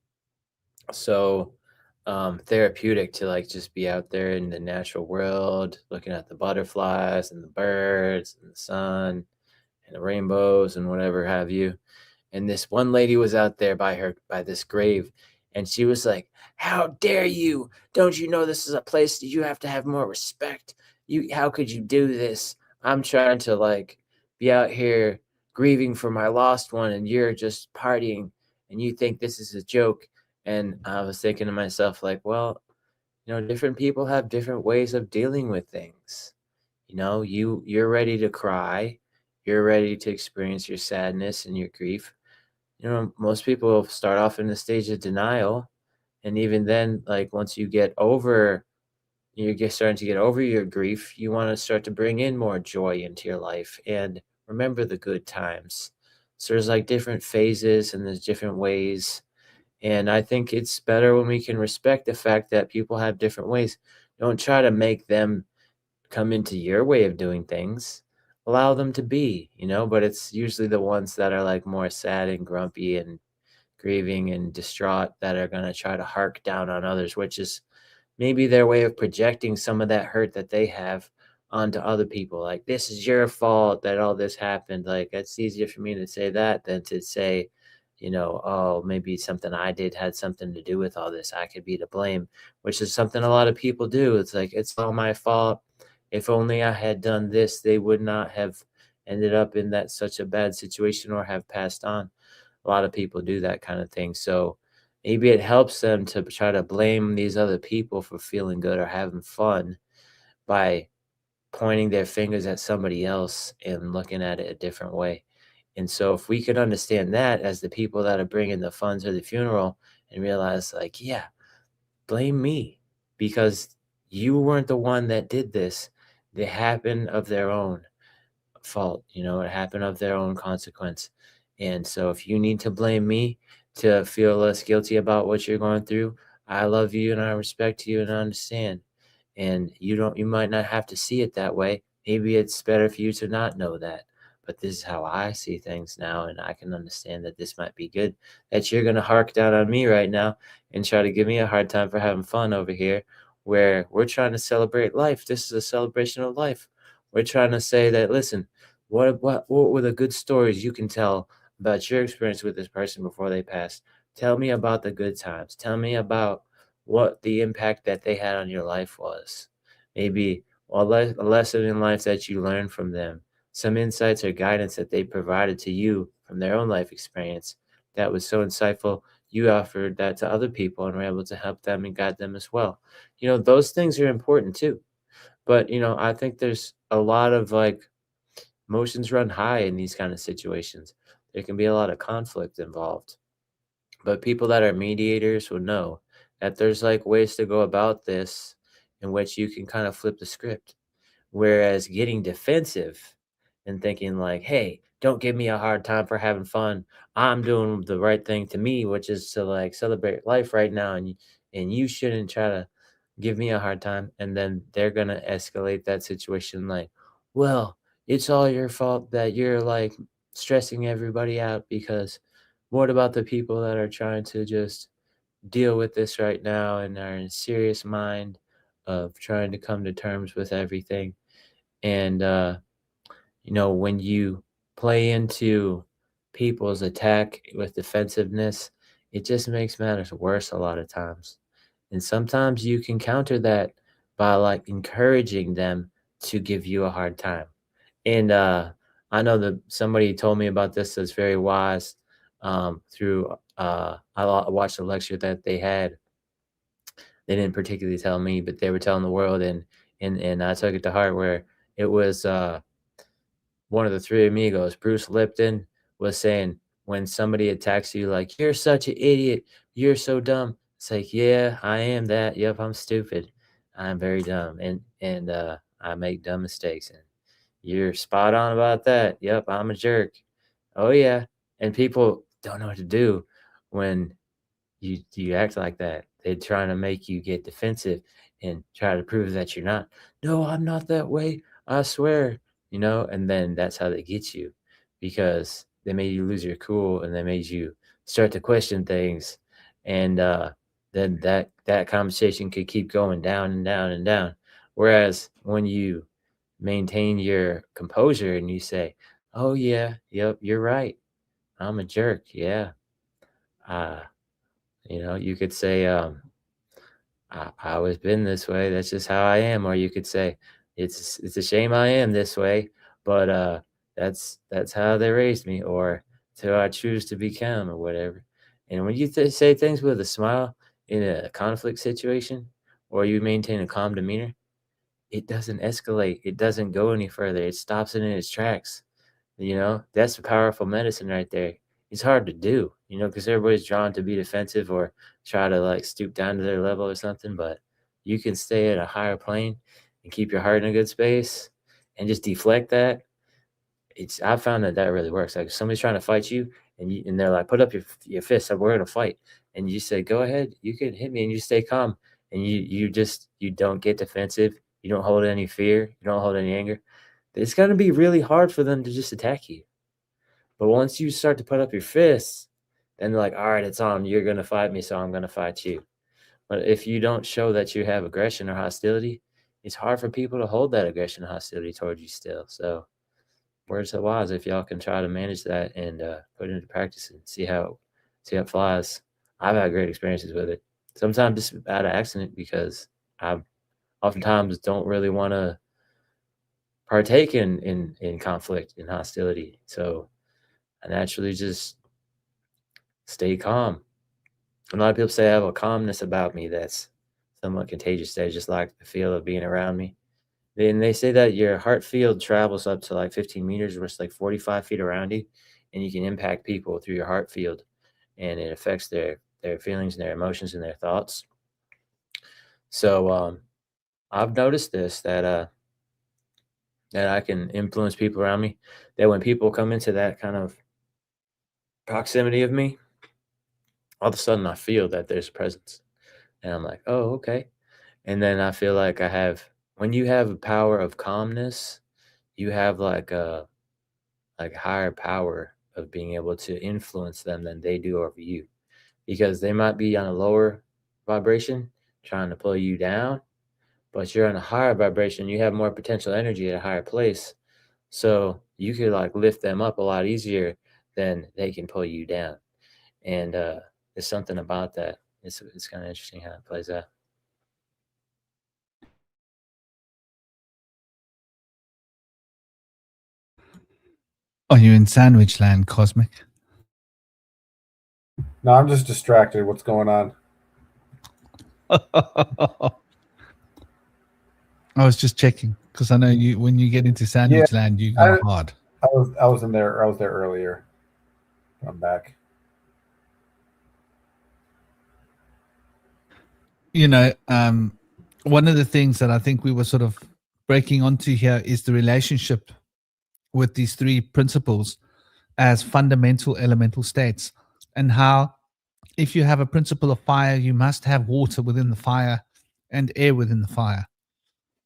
so therapeutic to like just be out there in the natural world, looking at the butterflies and the birds and the sun and the rainbows and whatever have you. And this one lady was out there by this grave, and she was like, "How dare you? Don't you know this is a place that you have to have more respect? How could you do this? I'm trying to like be out here grieving for my lost one, and you're just partying, and you think this is a joke." And I was thinking to myself, like, well, different people have different ways of dealing with things. You're ready to cry, you're ready to experience your sadness and your grief. Most people start off in the stage of denial. And even then, like once you're starting to get over your grief, you want to start to bring in more joy into your life and remember the good times. So there's like different phases and there's different ways. And I think it's better when we can respect the fact that people have different ways. Don't try to make them come into your way of doing things. Allow them to be, but it's usually the ones that are like more sad and grumpy and grieving and distraught that are going to try to hark down on others, which is maybe their way of projecting some of that hurt that they have onto other people. Like, this is your fault that all this happened. Like, it's easier for me to say that than to say, oh, maybe something I did had something to do with all this. I could be to blame, which is something a lot of people do. It's like, it's all my fault. If only I had done this, they would not have ended up in that such a bad situation or have passed on. A lot of people do that kind of thing. So maybe it helps them to try to blame these other people for feeling good or having fun by pointing their fingers at somebody else and looking at it a different way. And so if we could understand that as the people that are bringing the fun to the funeral and realize like, yeah, blame me because you weren't the one that did this. They happened of their own fault, it happened of their own consequence. And so if you need to blame me to feel less guilty about what you're going through, I love you and I respect you and I understand. And you might not have to see it that way. Maybe it's better for you to not know that. But this is how I see things now, and I can understand that this might be good. That you're gonna hark down on me right now and try to give me a hard time for having fun over here, where we're trying to celebrate life. This is a celebration of life. We're trying to say that, listen, what were the good stories you can tell about your experience with this person before they passed? Tell me about the good times. Tell me about what the impact that they had on your life was. Maybe a lesson in life that you learned from them, some insights or guidance that they provided to you from their own life experience that was so insightful. You offered that to other people and were able to help them and guide them as well. Those things are important too. But, I think there's a lot of like emotions run high in these kind of situations. There can be a lot of conflict involved. But people that are mediators will know that there's like ways to go about this in which you can kind of flip the script. Whereas getting defensive and thinking like, hey, don't give me a hard time for having fun. I'm doing the right thing to me, which is to like celebrate life right now. And you shouldn't try to give me a hard time. And then they're going to escalate that situation like, well, it's all your fault that you're like stressing everybody out, because what about the people that are trying to just deal with this right now and are in serious mind of trying to come to terms with everything? And, when you play into people's attack with defensiveness, it just makes matters worse a lot of times. And sometimes you can counter that by like encouraging them to give you a hard time. And I know that somebody told me about this that's very wise, through I watched a lecture that they had. They didn't particularly tell me, but they were telling the world, and I took it to heart, where it was one of the three amigos, Bruce Lipton, was saying, when somebody attacks you like, you're such an idiot, you're so dumb. It's like, yeah, I am that. Yep, I'm stupid. I'm very dumb, and I make dumb mistakes. And you're spot on about that. Yep, I'm a jerk. Oh yeah. And people don't know what to do when you act like that. They're trying to make you get defensive and try to prove that you're not. No, I'm not that way. I swear. And then that's how they get you, because they made you lose your cool and they made you start to question things. And then that conversation could keep going down and down and down. Whereas when you maintain your composure and you say, oh yeah, yep, you're right. I'm a jerk. Yeah. Uh, you could say, I always been this way. That's just how I am. Or you could say, it's a shame I am this way, but that's how they raised me, or it's who I choose to become, or whatever. And when you say things with a smile in a conflict situation, or you maintain a calm demeanor, it doesn't escalate. It doesn't go any further. It stops it in its tracks. That's a powerful medicine right there. It's hard to do, because everybody's drawn to be defensive or try to like stoop down to their level or something. But you can stay at a higher plane and keep your heart in a good space and just deflect that. I found that really works. Like if somebody's trying to fight you and they're like, put up your fist, like, we're gonna fight, and you say, go ahead, you can hit me, and you stay calm, and you don't get defensive, you don't hold any fear, you don't hold any anger. It's gonna be really hard for them to just attack you. But once you start to put up your fists, then they're like, all right, it's on. You're gonna fight me, so I'm gonna fight you. But if you don't show that you have aggression or hostility, it's hard for people to hold that aggression and hostility towards you still. So words are wise if y'all can try to manage that and put it into practice and see how it flies. I've had great experiences with it. Sometimes it's out of accident, because I oftentimes don't really want to partake in conflict and hostility. So I naturally just stay calm. A lot of people say I have a calmness about me that's somewhat contagious. They just like the feel of being around me. And they say that your heart field travels up to like 15 meters, which is like 45 feet around you, and you can impact people through your heart field, and it affects their feelings and their emotions and their thoughts. So I've noticed this, that I can influence people around me. That when people come into that kind of proximity of me, all of a sudden I feel that there's a presence, and I'm like, oh, okay. And then I feel like when you have a power of calmness, you have like a higher power of being able to influence them than they do over you, because they might be on a lower vibration trying to pull you down, but you're on a higher vibration. You have more potential energy at a higher place. So you could like lift them up a lot easier than they can pull you down. And there's something about that. It's kind of interesting how it plays out. Are you in sandwich land, Cosmic? No, I'm just distracted. What's going on? I was just checking because I know you. When you get into sandwich land, you go hard. I was there earlier. I'm back. You know, one of the things that I think we were sort of breaking onto here is the relationship with these three principles as fundamental elemental states, and how if you have a principle of fire, you must have water within the fire and air within the fire.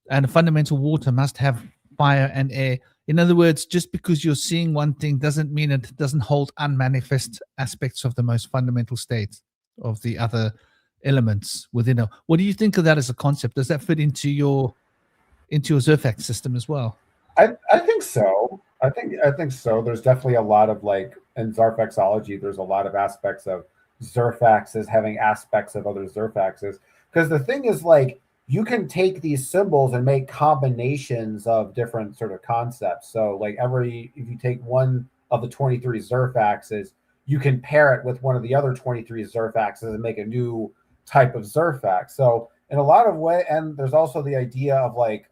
And a fundamental water must have fire and air. In other words, just because you're seeing one thing doesn't mean it doesn't hold unmanifest aspects of the most fundamental state of the other elements within it. What do you think of that as a concept? Does that fit into your Zerfax system as well? I think so. I think so. There's definitely a lot of like in Zarfaxology, there's a lot of aspects of Zerfaxes having aspects of other Zerfaxes. Because the thing is, like, you can take these symbols and make combinations of different sort of concepts. So like if you take one of the 23 Zerfaxes, you can pair it with one of the other 23 Zerfaxes and make a new type of Zerfax. So in a lot of way, and there's also the idea of like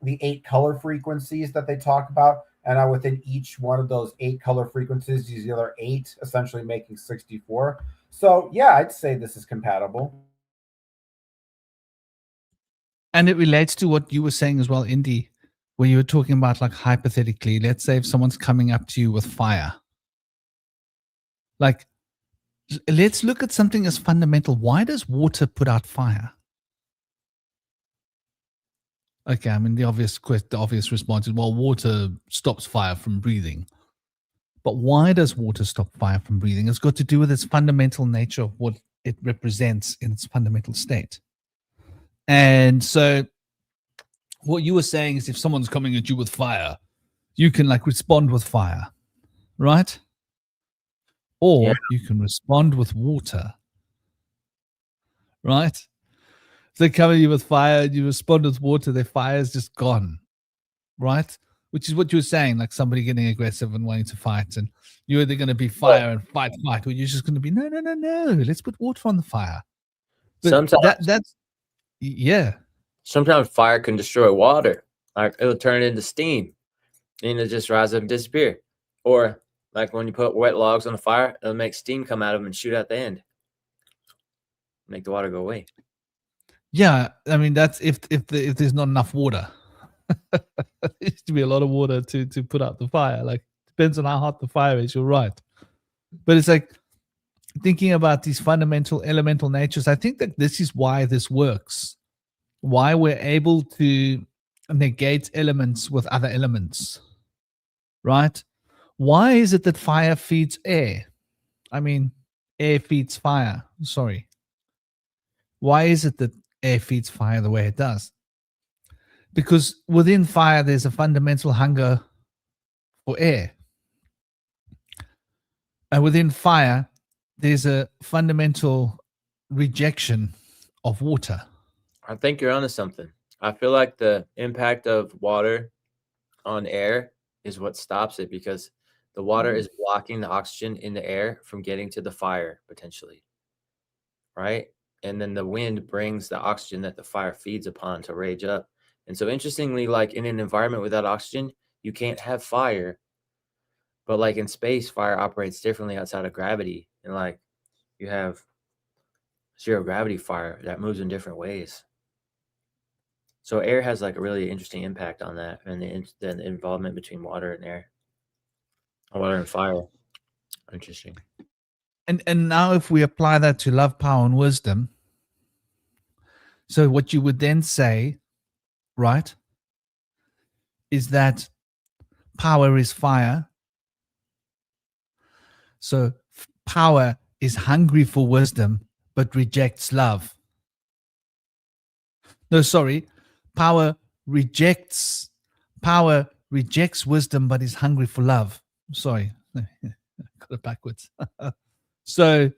the 8 color frequencies that they talk about. And within each one of those 8 color frequencies, use the other 8, essentially making 64. So yeah, I'd say this is compatible. And it relates to what you were saying as well, Indy, where you were talking about, like, hypothetically, let's say if someone's coming up to you with fire. Like, let's look at something as fundamental. Why does water put out fire? Okay, I mean, the obvious response is, well, water stops fire from breathing. But why does water stop fire from breathing? It's got to do with its fundamental nature of what it represents in its fundamental state. And so what you were saying is if someone's coming at you with fire, you can like respond with fire, right? Or you can respond with water, right? If they come at you with fire and you respond with water, their fire is just gone, right? Which is what you were saying, like somebody getting aggressive and wanting to fight, and you're either going to be fire and fight, or you're just going to be no. Let's put water on the fire. But Sometimes that's yeah. Sometimes fire can destroy water. Like it'll turn it into steam, and it'll just rise up and disappear. Or like when you put wet logs on the fire, it'll make steam come out of them and shoot out the end, make the water go away. Yeah, I mean that's if there's not enough water. There needs to be a lot of water to put out the fire. Like depends on how hot the fire is. You're right, but it's like thinking about these fundamental elemental natures. I think that this is why this works. Why we're able to negate elements with other elements, right? Why is it that fire feeds air? I mean, air feeds fire. Sorry. Why is it that air feeds fire the way it does? Because within fire, there's a fundamental hunger for air. And within fire, there's a fundamental rejection of water. I think you're onto something. I feel like the impact of water on air is what stops it, because the water is blocking the oxygen in the air from getting to the fire potentially, right? And then the wind brings the oxygen that the fire feeds upon to rage up. And so interestingly, like in an environment without oxygen, you can't have fire. But like in space, fire operates differently outside of gravity. And like you have zero gravity fire that moves in different ways. So air has like a really interesting impact on that, and the involvement between water and air, water and fire. Interesting. And now if we apply that to love, power, and wisdom, so what you would then say, right, is that power is fire. So power is hungry for wisdom, but rejects love. No, sorry. Power rejects wisdom, but is hungry for love. Sorry. Got it backwards. So,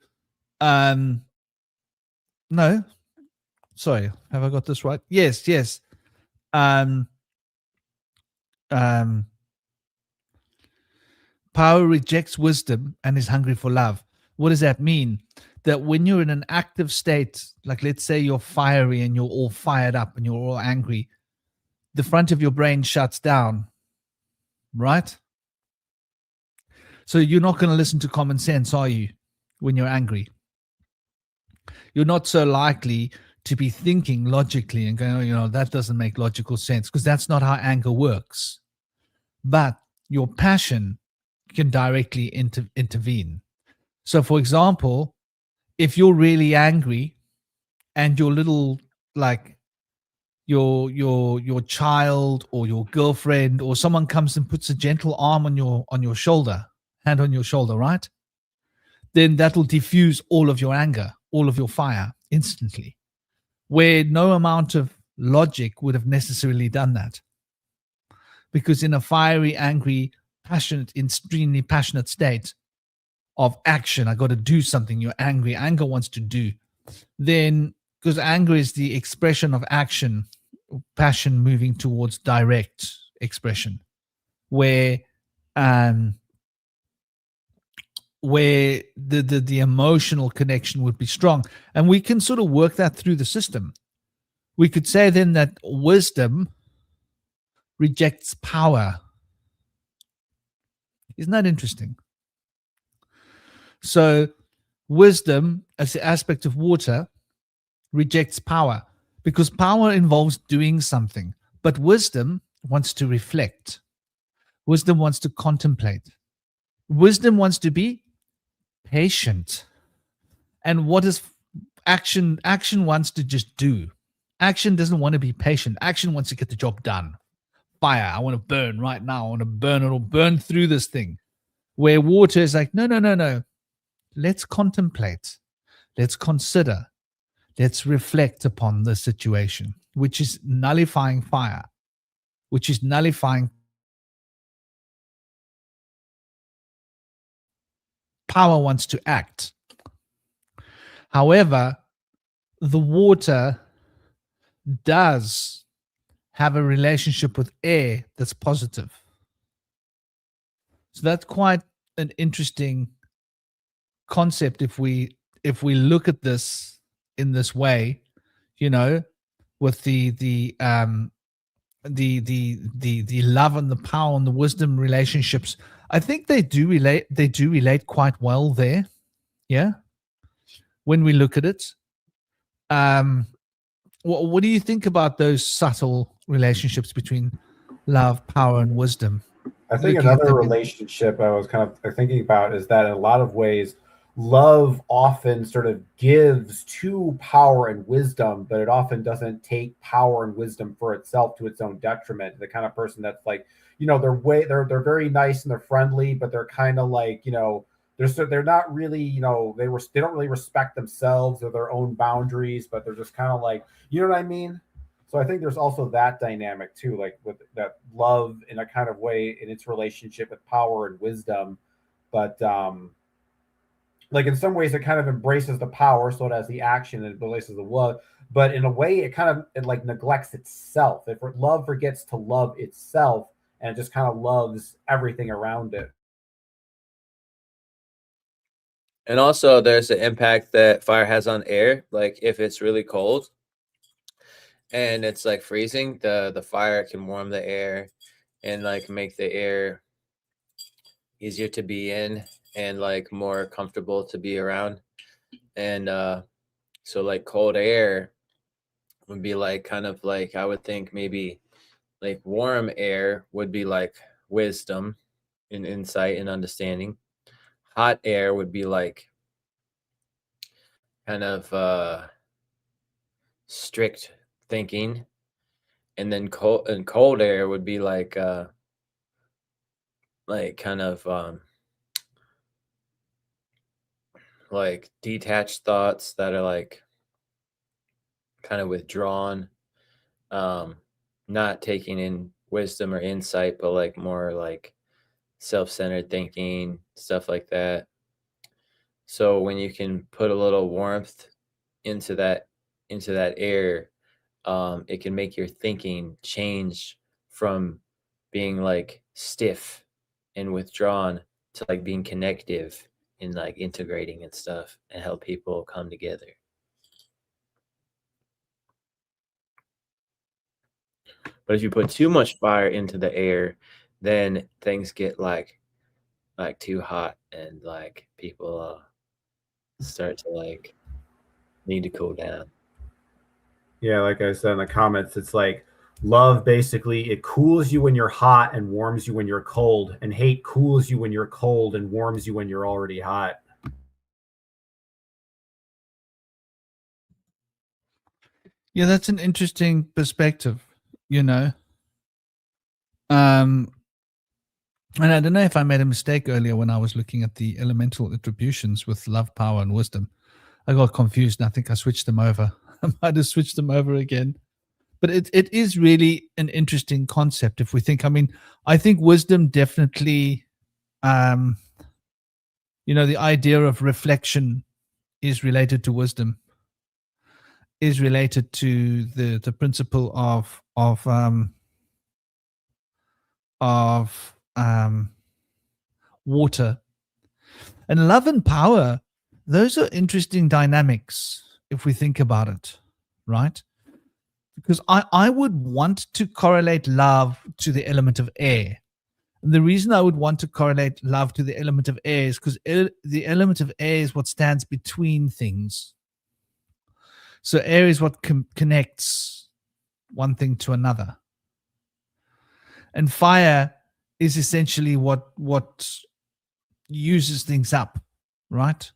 No, sorry, have I got this right? Yes. Um, um, Power rejects wisdom and is hungry for love. What does that mean? That when you're in an active state, like let's say you're fiery and you're all fired up and you're all angry, the front of your brain shuts down, right? So you're not going to listen to common sense, are you, when you're angry? You're not so likely to be thinking logically and going, oh, that doesn't make logical sense, because that's not how anger works. But your passion can directly intervene. So, for example, if you're really angry and your little, like, your child or your girlfriend or someone comes and puts a gentle arm on your shoulder, hand on your shoulder, right? Then that'll diffuse all of your anger, all of your fire instantly, where no amount of logic would have necessarily done that. Because in a fiery, angry, passionate, extremely passionate state of action, I got to do something, you're angry, anger wants to do, then, because anger is the expression of action, passion moving towards direct expression, where the emotional connection would be strong. And we can sort of work that through the system. We could say then that wisdom rejects power. Isn't that interesting? So wisdom, as the aspect of water, rejects power, because power involves doing something, but wisdom wants to reflect. Wisdom wants to contemplate. Wisdom wants to be patient. And what is action? Action wants to just do. Action doesn't want to be patient. Action wants to get the job done. Fire, I want to burn right now. I want to burn it or burn through this thing. Where water is like, no. Let's contemplate. Let's consider. Let's reflect upon the situation, which is nullifying fire, which is nullifying power wants to act. However, the water does have a relationship with air that's positive. So that's quite an interesting concept if we look at this in this way, with the love and the power and the wisdom relationships. I think they do relate quite well there. Yeah. When we look at it. What do you think about those subtle relationships between love, power, and wisdom? I think another relationship I was kind of thinking about is that in a lot of ways, love often sort of gives to power and wisdom, but it often doesn't take power and wisdom for itself to its own detriment. The kind of person that's like, they're very nice and they're friendly, but they're kind of like, they're not really, they don't really respect themselves or their own boundaries, but they're just kind of like, you know what I mean? So I think there's also that dynamic too, like with that love in a kind of way in its relationship with power and wisdom. But like in some ways it kind of embraces the power, so it has the action and it embraces the love. But in a way it like neglects itself. If love forgets to love itself and it just kind of loves everything around it. And also there's the impact that fire has on air. Like if it's really cold and it's like freezing, the fire can warm the air and like make the air easier to be in and like more comfortable to be around. And so like cold air would be like kind of like, I would think maybe like warm air would be like wisdom and insight and understanding. Hot air would be like kind of strict thinking, and then cold air would be like kind of like detached thoughts that are like kind of withdrawn, not taking in wisdom or insight, but like more like self-centered thinking, stuff like that. So when you can put a little warmth into that air, it can make your thinking change from being like stiff and withdrawn to like being connective and like integrating and stuff, and help people come together. But if you put too much fire into the air, then things get like too hot, and like people start to like need to cool down. Yeah, like I said in the comments, it's like love basically it cools you when you're hot and warms you when you're cold, and hate cools you when you're cold and warms you when you're already hot. Yeah, that's an interesting perspective, you know. And I don't know if I made a mistake earlier when I was looking at the elemental attributions with love, power, and wisdom. I got confused, and I think I switched them over. I might have switched them over again. But it is really an interesting concept if we think. I mean, I think wisdom definitely, the idea of reflection is related to wisdom, is related to the principle of water. And love and power, those are interesting dynamics if we think about it, right? Because I would want to correlate love to the element of air. And the reason I would want to correlate love to the element of air is because the element of air is what stands between things. So air is what connects one thing to another. And fire is essentially what uses things up, right?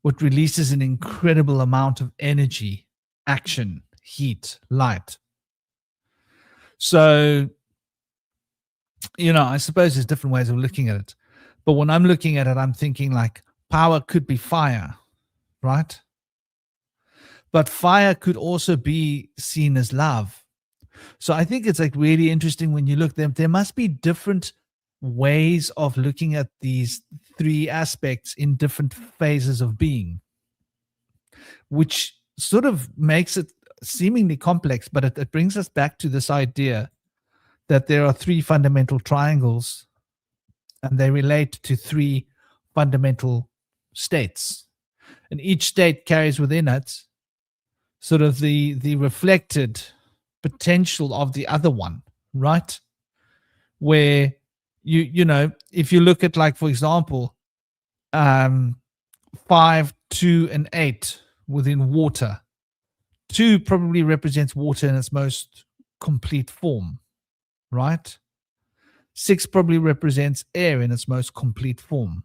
What releases an incredible amount of energy, action, heat, light. So, I suppose there's different ways of looking at it. But when I'm looking at it, I'm thinking like power could be fire, right? But fire could also be seen as love. So I think it's like really interesting when you look there must be different ways of looking at these three aspects in different phases of being, which sort of makes it seemingly complex, but it brings us back to this idea that there are three fundamental triangles and they relate to three fundamental states. And each state carries within it sort of the reflected potential of the other one, right? Where if you look at, like, for example, 5, 2, and 8 within water, 2 probably represents water in its most complete form, right? 6 probably represents air in its most complete form.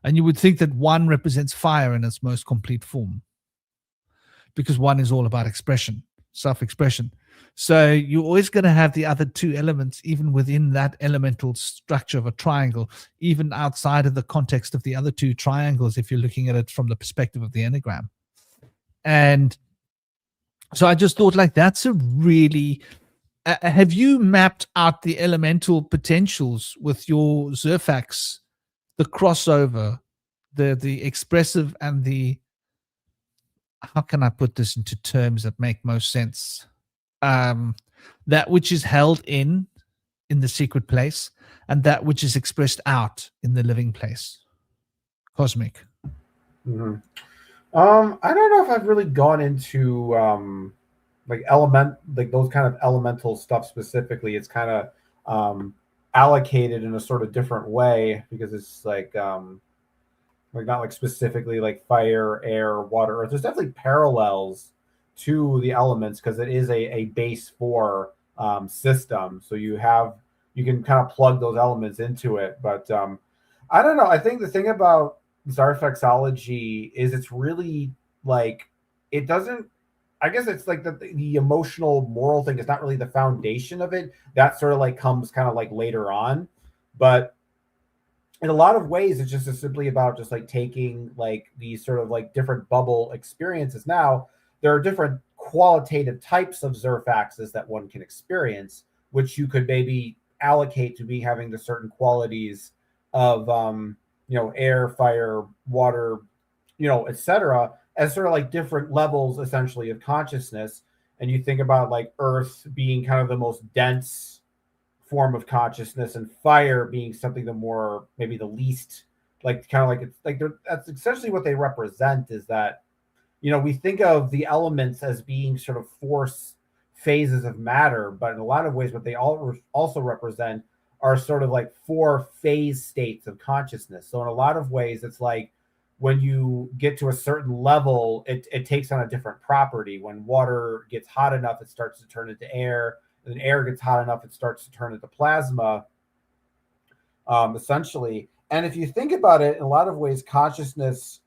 And you would think that 1 represents fire in its most complete form, because 1 is all about expression, self-expression. So you're always going to have the other 2 elements, even within that elemental structure of a triangle, even outside of the context of the other 2 triangles, if you're looking at it from the perspective of the enneagram. And so I just thought, like, that's a really... have you mapped out the elemental potentials with your Zerfax, the crossover, the expressive, and the... how can I put this into terms that make most sense? That which is held in the secret place, and that which is expressed out in the living place, cosmic. Mm-hmm. I don't know if I've really gone into like those kind of elemental stuff specifically. It's kind of allocated in a sort of different way, because it's like not like specifically like fire, air, water, earth. There's definitely parallels to the elements, because it is a base 4 system. So you can kind of plug those elements into it. But I don't know. I think the thing about Zarfaxology is it's really like, it doesn't, I guess it's like the emotional moral thing is not really the foundation of it. That sort of like comes kind of like later on. But in a lot of ways, it's just simply about just like taking like these sort of like different bubble experiences. Now, there are different qualitative types of Zerfaxes that one can experience, which you could maybe allocate to be having the certain qualities of air, fire, water, etc. as sort of like different levels essentially of consciousness. And you think about like earth being kind of the most dense form of consciousness, and fire being something the more, maybe the least, like kind of like, it's like that's essentially what they represent, is that, you know, we think of the elements as being sort of force phases of matter, but in a lot of ways what they all also represent are sort of like 4 phase states of consciousness. So in a lot of ways it's like when you get to a certain level, it takes on a different property. When water gets hot enough, it starts to turn into air, and then air gets hot enough, it starts to turn into plasma, essentially. And if you think about it, in a lot of ways, consciousness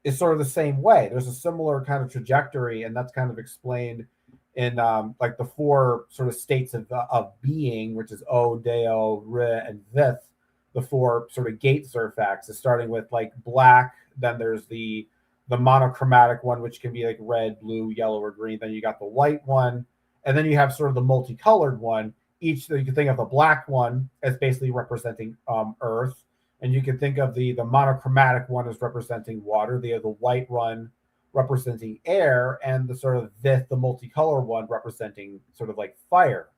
is sort of the same way. There's a similar kind of trajectory, and that's kind of explained in like the 4 sort of states of being, which is O, Deo, Re, and Vith, the 4 sort of gate surfaxes, starting with like black. Then there's the monochromatic one, which can be like red, blue, yellow, or green. Then you got the white one, and then you have sort of the multicolored one. Each, you can think of the black one as basically representing earth, and you can think of the monochromatic one as representing water. They have the white one representing air, and the sort of the multicolor one representing sort of like fire.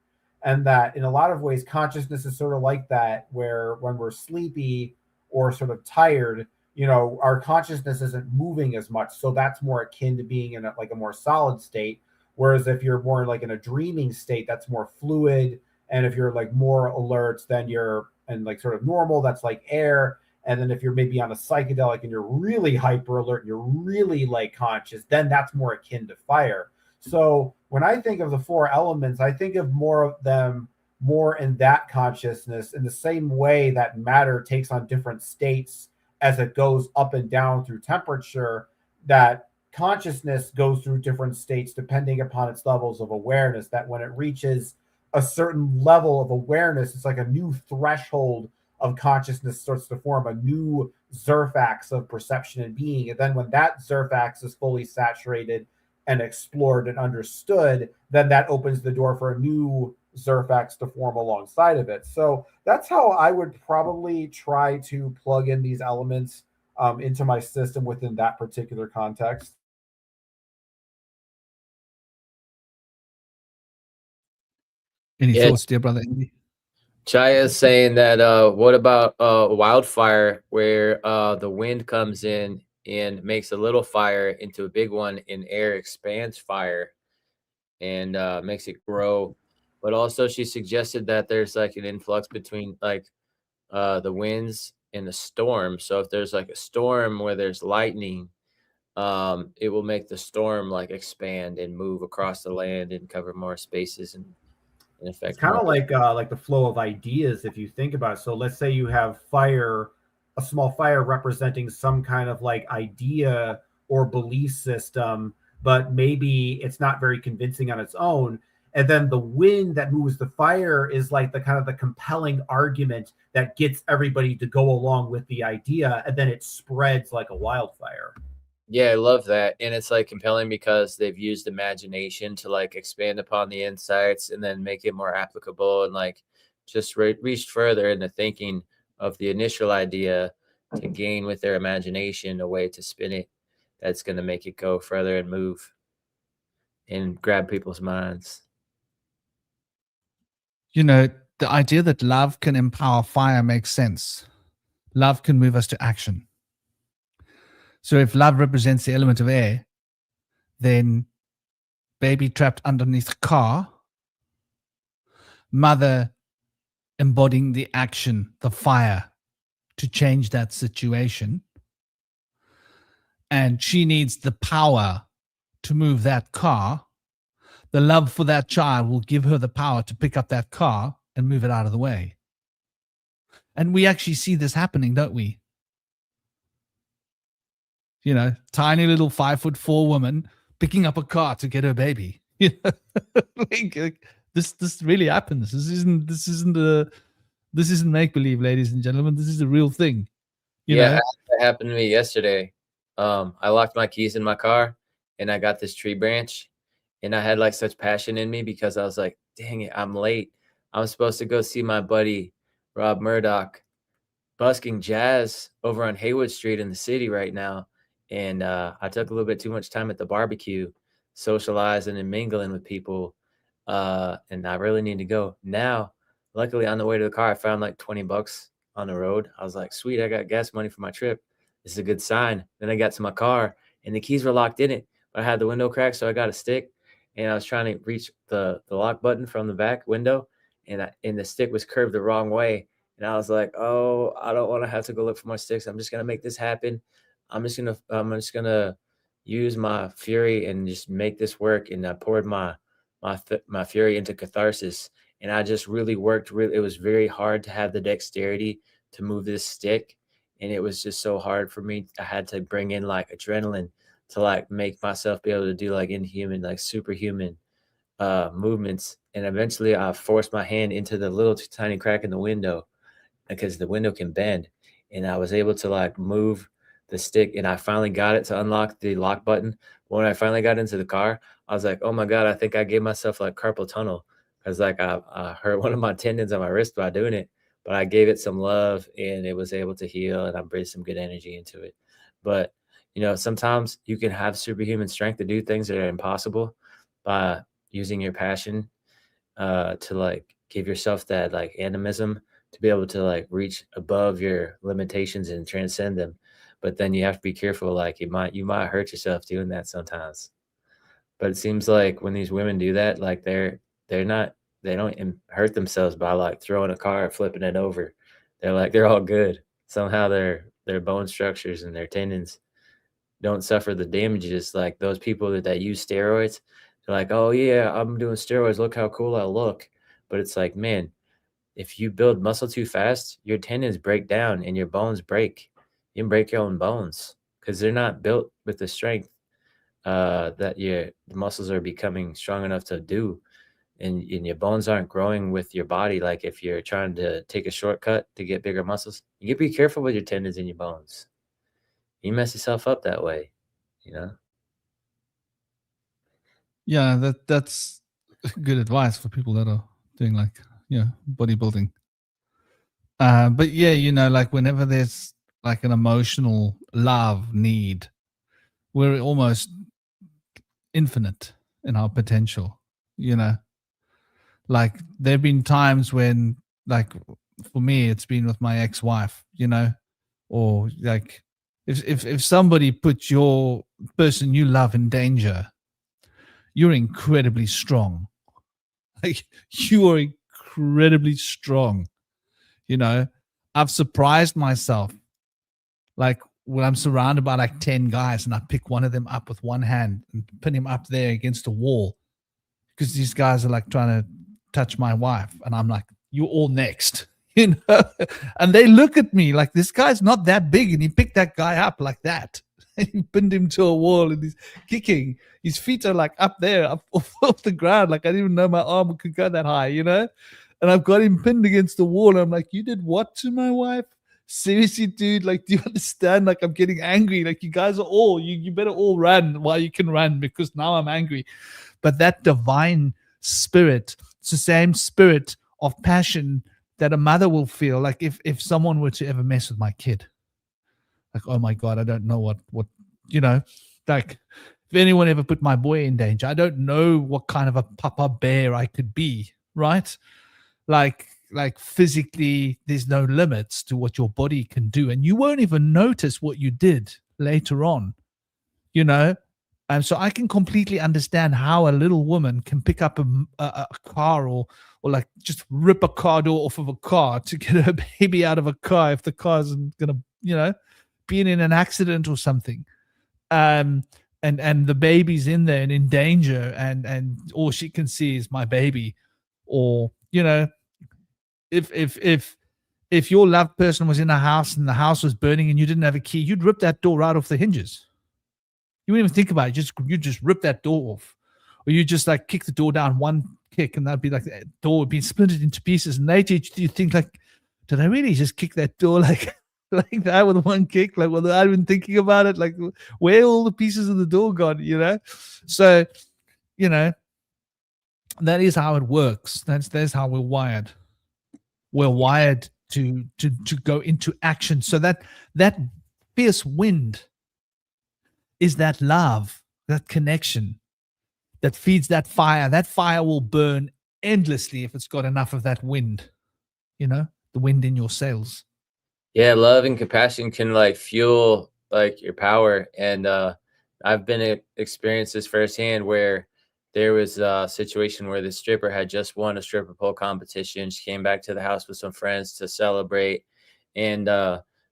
And that in a lot of ways, consciousness is sort of like that, where when we're sleepy or sort of tired, you know, our consciousness isn't moving as much. So that's more akin to being in like a more solid state. Whereas if you're more like in a dreaming state, that's more fluid. And if you're like more alert, then you're and like sort of normal, that's like air. And then if you're maybe on a psychedelic and you're really hyper alert, and you're really like conscious, then that's more akin to fire. So when I think of the 4 elements, I think of more of them more in that consciousness, in the same way that matter takes on different states as it goes up and down through temperature, that consciousness goes through different states depending upon its levels of awareness. That when it reaches a certain level of awareness, it's like a new threshold of consciousness starts to form, a new surfax of perception and being. And then when that surfax is fully saturated and explored and understood, then that opens the door for a new surfax to form alongside of it. So that's how I would probably try to plug in these elements into my system within that particular context. Any Yeah. thoughts, dear brother Andy? Chaya is saying that what about wildfire, where the wind comes in and makes a little fire into a big one, and air expands fire and makes it grow. But also she suggested that there's like an influx between like the winds and the storm. So if there's like a storm where there's lightning, it will make the storm like expand and move across the land and cover more spaces and affect It's kind more. of like the flow of ideas, if you think about it. So let's say you have fire, a small fire representing some kind of like idea or belief system, but maybe it's not very convincing on its own. And then the wind that moves the fire is like the kind of the compelling argument that gets everybody to go along with the idea, and then it spreads like a wildfire. Yeah, I love that. And it's like compelling because they've used imagination to like expand upon the insights and then make it more applicable, and like just reach further in the thinking of the initial idea to gain with their imagination a way to spin it that's going to make it go further and move and grab people's minds. You know, the idea that love can empower fire makes sense. Love can move us to action. So if love represents the element of air, then baby trapped underneath a car, mother embodying the action, the fire, to change that situation. And she needs the power to move that car. The love for that child will give her the power to pick up that car and move it out of the way. And we actually see this happening, don't we? You know, tiny little 5'4" woman picking up a car to get her baby. You know, like, this really happens. This isn't make believe, ladies and gentlemen. This is a real thing. You know? That happened to me yesterday. I locked my keys in my car and I got this tree branch, and I had like such passion in me because I was like, dang it, I'm late. I'm supposed to go see my buddy Rob Murdoch busking jazz over on Haywood Street in the city right now. And I took a little bit too much time at the barbecue, socializing and mingling with people. And I really need to go now. Luckily, on the way to the car, I found like $20 on the road. I was like, sweet, I got gas money for my trip. This is a good sign. Then I got to my car and the keys were locked in it, but I had the window cracked, so I got a stick and I was trying to reach the lock button from the back window, and the stick was curved the wrong way. And I was like, oh, I don't want to have to go look for my sticks. I'm just gonna make this happen. I'm just gonna use my fury and just make this work. And I poured my fury into catharsis, and I just really worked. It was very hard to have the dexterity to move this stick, and it was just so hard for me. I had to bring in like adrenaline to like make myself be able to do like inhuman, like superhuman movements. And eventually I forced my hand into the little tiny crack in the window because the window can bend, and I was able to like move the stick, and I finally got it to unlock the lock button. When I finally got into the car, I was like, oh my God, I think I gave myself like carpal tunnel, because like I hurt one of my tendons on my wrist by doing it, but I gave it some love and it was able to heal, and I breathed some good energy into it. But sometimes you can have superhuman strength to do things that are impossible by using your passion to like give yourself that like animism to be able to like reach above your limitations and transcend them. But then you have to be careful, like you might hurt yourself doing that sometimes. But it seems like when these women do that, like they don't hurt themselves by like throwing a car, flipping it over. They're all good. Somehow their bone structures and their tendons don't suffer the damages. Like those people that use steroids, they're like, oh yeah, I'm doing steroids, look how cool I look. But it's like, man, if you build muscle too fast, your tendons break down and your bones break. You can break your own bones because they're not built with the strength that your muscles are becoming strong enough to do. And your bones aren't growing with your body. Like if you're trying to take a shortcut to get bigger muscles, you gotta be careful with your tendons and your bones. You mess yourself up that way, you know? Yeah, that's good advice for people that are doing like bodybuilding. But yeah, like whenever there's like an emotional love need, we're almost infinite in our potential. Like there've been times when, like for me, it's been with my ex-wife, or like if somebody puts your person you love in danger, you're incredibly strong. Like you are incredibly strong. I've surprised myself, like when I'm surrounded by like 10 guys and I pick one of them up with one hand and pin him up there against a wall because these guys are like trying to touch my wife, and I'm like, you're all next. And they look at me like, this guy's not that big, and he picked that guy up like that and he pinned him to a wall and he's kicking. His feet are like up there, up off the ground. Like I didn't even know my arm could go that high, and I've got him pinned against the wall. And I'm like, you did what to my wife? Seriously, dude, like, do you understand? Like, I'm getting angry. Like, you guys are all, you better all run while you can run, because now I'm angry. But that divine spirit, it's the same spirit of passion that a mother will feel. Like if someone were to ever mess with my kid, like, oh my God, I don't know what, like if anyone ever put my boy in danger, I don't know what kind of a papa bear I could be, right? Like physically, there's no limits to what your body can do. And you won't even notice what you did later on, And so I can completely understand how a little woman can pick up a car or like just rip a car door off of a car to get her baby out of a car if the car isn't going to, be in an accident or something. And the baby's in there and in danger, and all she can see is my baby. Or, if your loved person was in a house and the house was burning and you didn't have a key, you'd rip that door right off the hinges. You wouldn't even think about it. You just rip that door off, or you just like kick the door down one kick, and that'd be like the door would be splintered into pieces. And later you think like, did I really just kick that door like that with one kick? Like, well, I've been thinking about it. Like, where all the pieces of the door gone? So, that is how it works. That's how we're wired. We're wired to go into action. So that fierce wind is that love, that connection that feeds that fire. That fire will burn endlessly if it's got enough of that wind, the wind in your sails. Yeah, love and compassion can like fuel like your power. And I've been experienced this firsthand where there was a situation where the stripper had just won a stripper pole competition. She came back to the house with some friends to celebrate. And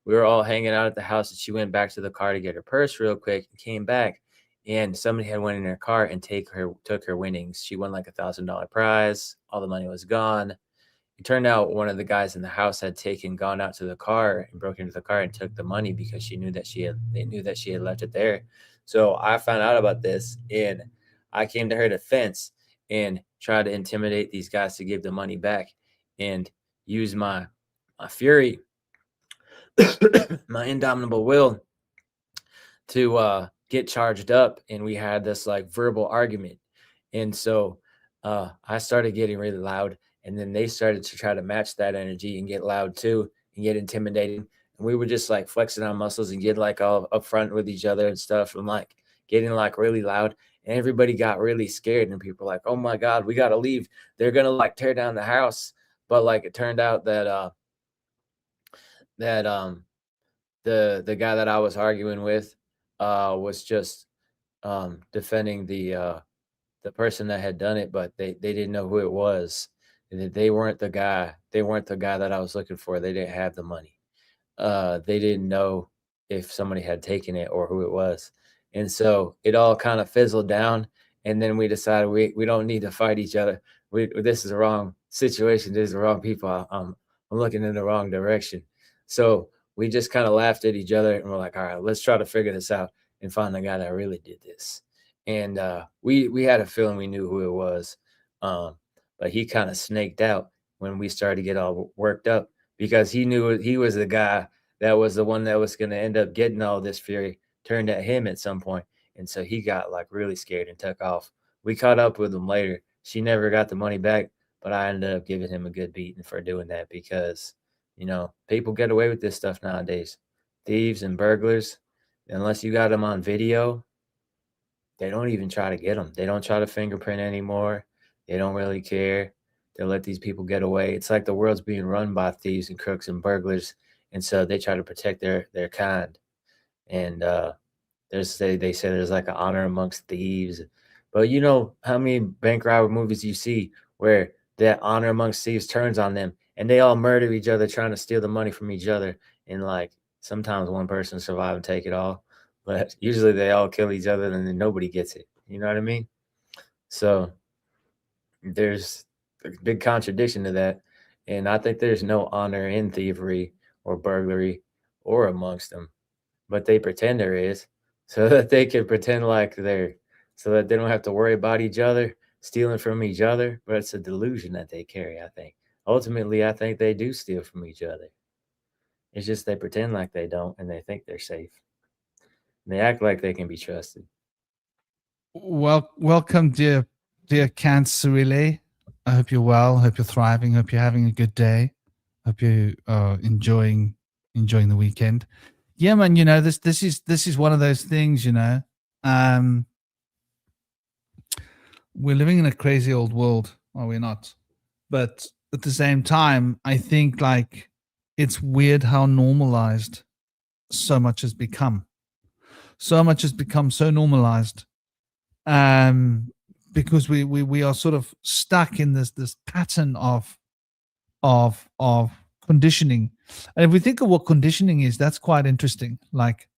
we were all hanging out at the house, and she went back to the car to get her purse real quick and came back. And somebody had went in her car and took her winnings. She won like $1,000 prize. All the money was gone. It turned out one of the guys in the house had gone out to the car and broke into the car and took the money because they knew that she had left it there. So I found out about this, and I came to her defense and tried to intimidate these guys to give the money back and use my fury, my indomitable will to get charged up. And we had this like verbal argument. And so I started getting really loud. And then they started to try to match that energy and get loud too and get intimidating. And we were just like flexing our muscles and get like all up front with each other and stuff, and like getting like really loud. And everybody got really scared, and people were like, oh my God, we got to leave. They're going to like tear down the house. But like it turned out that the guy that I was arguing with was just defending the person that had done it, but they didn't know who it was. They weren't the guy. They weren't the guy that I was looking for. They didn't have the money. They didn't know if somebody had taken it or who it was. And so it all kind of fizzled down. And then we decided we don't need to fight each other. This is the wrong situation. This is the wrong people. I'm looking in the wrong direction. So we just kind of laughed at each other, and we're like, all right, let's try to figure this out and find the guy that really did this. And we had a feeling we knew who it was. But he kind of snaked out when we started to get all worked up, because he knew he was the guy that was the one that was going to end up getting all this fury turned at him at some point. And so he got like really scared and took off. We caught up with him later. She never got the money back, but I ended up giving him a good beating for doing that, because, people get away with this stuff nowadays. Thieves and burglars, unless you got them on video, they don't even try to get them. They don't try to fingerprint anymore. They don't really care. They let these people get away. It's like the world's being run by thieves and crooks and burglars. And so they try to protect their kind. And they say there's like an honor amongst thieves. But you know how many bank robber movies you see where that honor amongst thieves turns on them and they all murder each other trying to steal the money from each other. And like sometimes one person survive and take it all. But usually they all kill each other and then nobody gets it. You know what I mean? So there's a big contradiction to that. And I think there's no honor in thievery or burglary or amongst them. But they pretend there is, so that they can pretend like so that they don't have to worry about each other, stealing from each other. But it's a delusion that they carry, I think. Ultimately, I think they do steal from each other. It's just they pretend like they don't, and they think they're safe. And they act like they can be trusted. Welcome, dear Cancer Relay. I hope you're well. Hope you're thriving. Hope you're having a good day. Hope you are enjoying the weekend. Yeah, man. This is one of those things. We're living in a crazy old world, are we not? But at the same time, I think like it's weird how normalized so much has become. So much has become so normalized. Because we are sort of stuck in this pattern of conditioning. And if we think of what conditioning is, that's quite interesting. Like,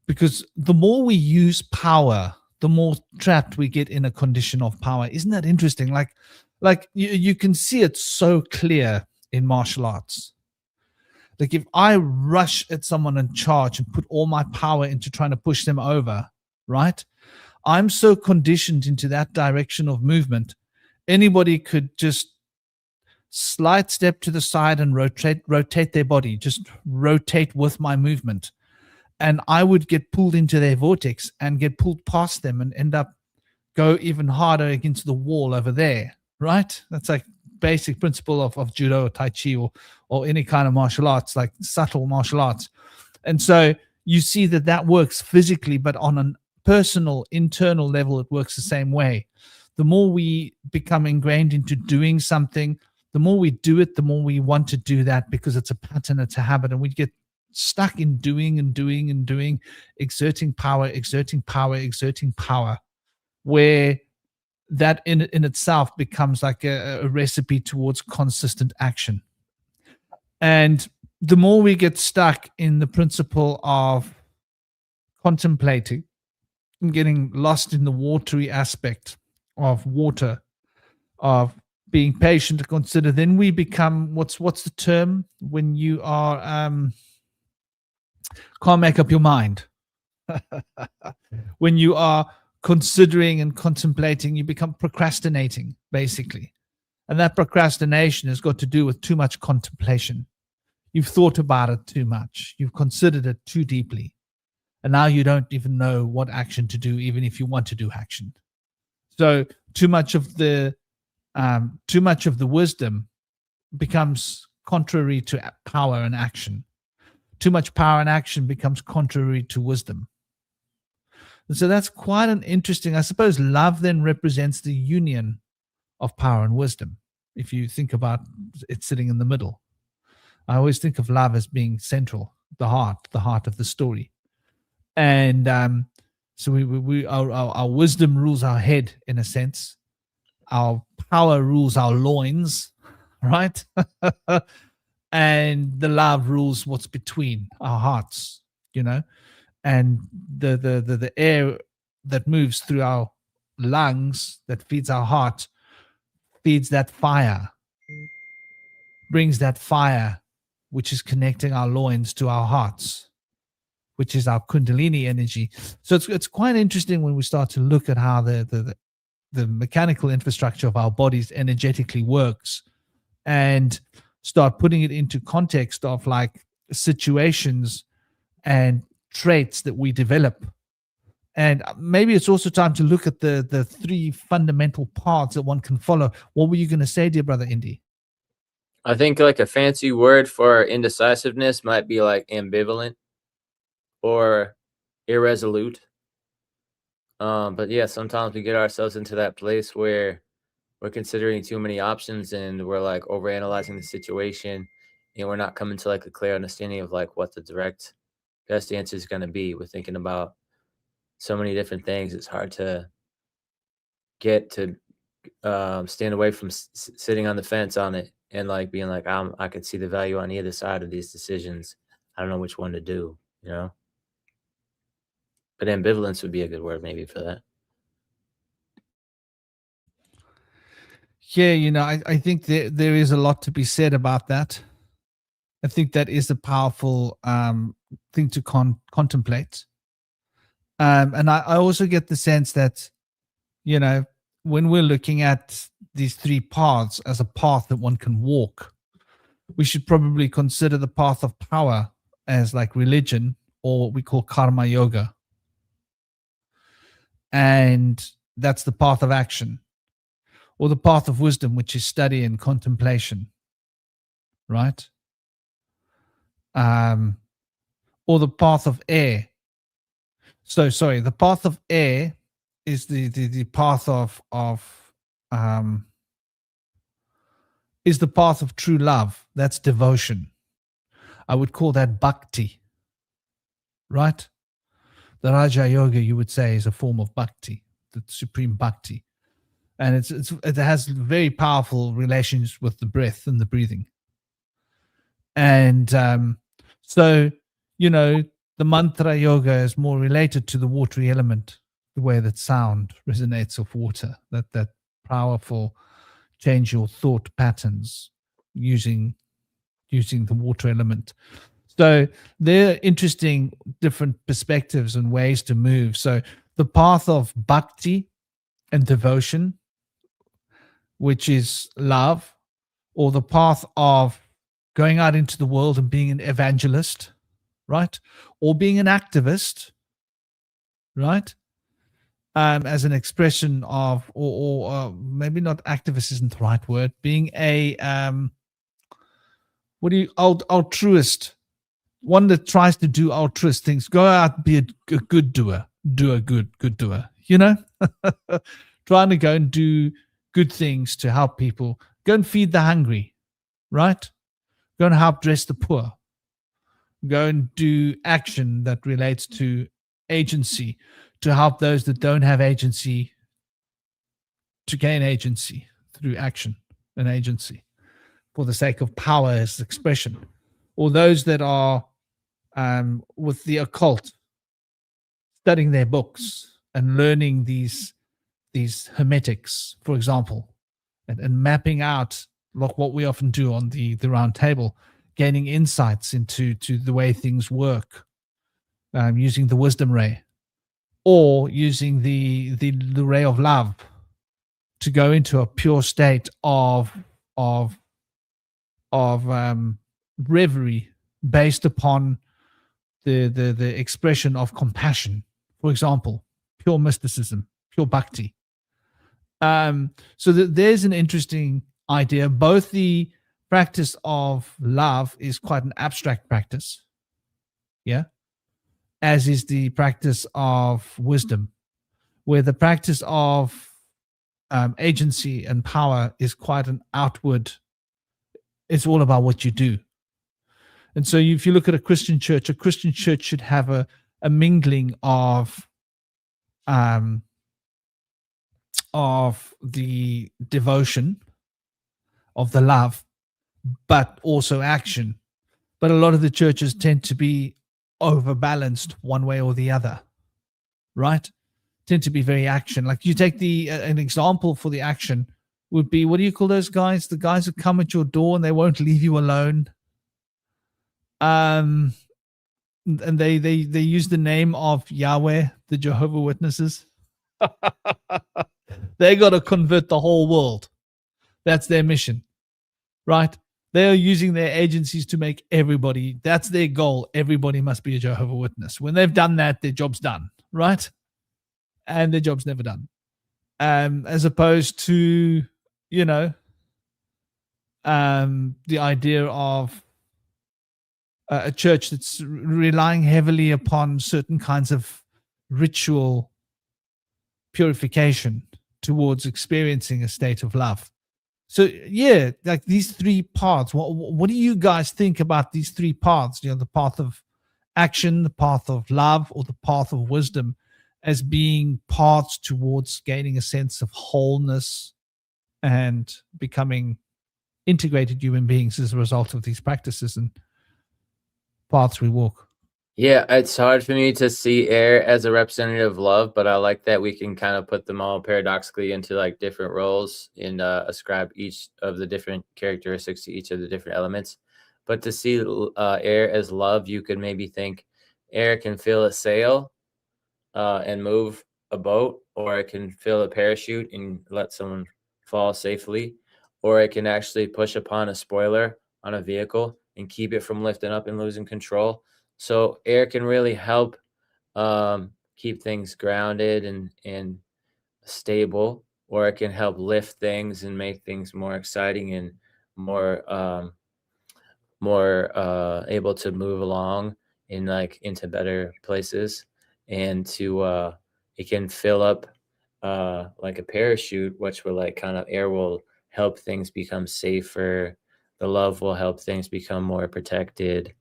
because the more we use power, the more trapped we get in a condition of power. Isn't that interesting? Like you can see it so clear in martial arts. Like if I rush at someone and charge and put all my power into trying to push them over, right? I'm so conditioned into that direction of movement. Anybody could just slight step to the side and rotate their body, just rotate with my movement. And I would get pulled into their vortex and get pulled past them and end up go even harder against the wall over there, right? That's like basic principle of judo or tai chi or any kind of martial arts, like subtle martial arts. And so you see that works physically, but on personal, internal level, it works the same way. The more we become ingrained into doing something, the more we do it, the more we want to do that because it's a pattern, it's a habit, and we get stuck in doing and doing and doing, exerting power, where that in itself becomes like a recipe towards consistent action. And the more we get stuck in the principle of contemplating and getting lost in the watery aspect of water, of being patient to consider, then we become, what's the term when you are can't make up your mind? When you are considering and contemplating, you become procrastinating, basically. And that procrastination has got to do with too much contemplation. You've thought about it too much. You've considered it too deeply. And now you don't even know what action to do, even if you want to do action. So too much of the wisdom becomes contrary to power and action. Too much power and action becomes contrary to wisdom. And so that's quite an interesting, I suppose love then represents the union of power and wisdom. If you think about it sitting in the middle, I always think of love as being central, the heart of the story. And so our wisdom rules our head in a sense. Our power rules our loins, right? And the love rules what's between our hearts, and the air that moves through our lungs that feeds our heart feeds that fire, brings that fire, which is connecting our loins to our hearts, which is our kundalini energy. So it's quite interesting when we start to look at how the mechanical infrastructure of our bodies energetically works, and start putting it into context of like situations and traits that we develop. And maybe it's also time to look at the three fundamental paths that one can follow. What were you going to say, dear brother Indy? I think like a fancy word for indecisiveness might be like ambivalent or irresolute. But yeah, sometimes we get ourselves into that place where we're considering too many options and we're like overanalyzing the situation, and we're not coming to like a clear understanding of like what the direct best answer is going to be. We're thinking about so many different things. It's hard to get to stand away from sitting on the fence on it and like being like, I could see the value on either side of these decisions. I don't know which one to do, But ambivalence would be a good word maybe for that. Yeah, I think there is a lot to be said about that. I think that is a powerful thing to contemplate. And I also get the sense that, when we're looking at these three paths as a path that one can walk, we should probably consider the path of power as like religion, or what we call karma yoga. And that's the path of action. Or the path of wisdom, which is study and contemplation, right? Or the path of air. So, sorry, the path of air is the path is the path of true love. That's devotion. I would call that bhakti, right? The Raja Yoga, you would say, is a form of bhakti, the supreme bhakti. And it has very powerful relations with the breath and the breathing. And so, the mantra yoga is more related to the watery element, the way that sound resonates with water, that powerful change your thought patterns using the water element. So there are interesting different perspectives and ways to move. So the path of bhakti and devotion, which is love, or the path of going out into the world and being an evangelist, right? Or being an activist, right? As an expression of, or maybe not activist isn't the right word, being a, altruist, one that tries to do altruist things. Go out, be a good doer, doer, good doer, you know? Trying to go and do good things to help people. Go and feed the hungry, right? Go and help dress the poor. Go and do action that relates to agency, to help those that don't have agency to gain agency through action and agency for the sake of power as expression. Or those that are with the occult, studying their books and learning these hermetics, for example, and mapping out like what we often do on the round table, gaining insights into the way things work, using the wisdom ray, or using the ray of love to go into a pure state of reverie based upon the expression of compassion, for example, pure mysticism, pure bhakti. So there's an interesting idea. Both the practice of love is quite an abstract practice, yeah, as is the practice of wisdom, where the practice of agency and power is quite an outward. It's all about what you do. And so if you look at a Christian church should have a mingling of the devotion, of the love, but also action. But a lot of the churches tend to be overbalanced one way or the other, right? Tend to be very action. Like you take an example for the action would be, what do you call those guys? The guys who come at your door and they won't leave you alone. And they use the name of Yahweh, the Jehovah Witnesses. They got to convert the whole world. That's their mission, right? They are using their agencies to make everybody, that's their goal. Everybody must be a Jehovah Witness. When they've done that, their job's done, right? And their job's never done. As opposed to, you know, the idea of a church that's relying heavily upon certain kinds of ritual purification towards experiencing a state of love. So yeah, like these three paths. What do you guys think about these three paths? You know, the path of action, the path of love, or the path of wisdom, as being paths towards gaining a sense of wholeness and becoming integrated human beings as a result of these practices and paths we walk. Yeah, it's hard for me to see air as a representative of love, but I like that we can kind of put them all paradoxically into like different roles and ascribe each of the different characteristics to each of the different elements. But to see air as love, you could maybe think air can fill a sail and move a boat, or it can fill a parachute and let someone fall safely, or it can actually push upon a spoiler on a vehicle and keep it from lifting up and losing control. So air can really help keep things grounded and stable, or it can help lift things and make things more exciting and more able to move along in like into better places. And to it can fill up like a parachute, which will like kind of air will help things become safer. The love will help things become more protected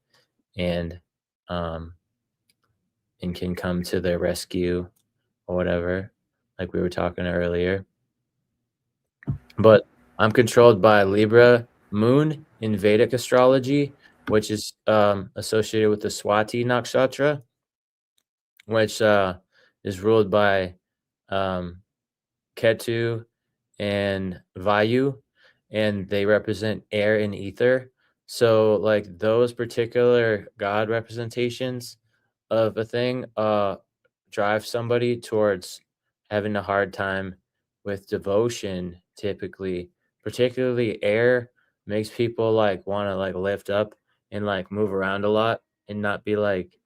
and can come to their rescue or whatever, like we were talking earlier. But I'm controlled by Libra moon in Vedic astrology, which is associated with the Swati nakshatra, which is ruled by Ketu and Vayu, and they represent air and ether. So like those particular god representations of a thing drive somebody towards having a hard time with devotion. Typically, particularly air makes people like want to like lift up and like move around a lot and not be like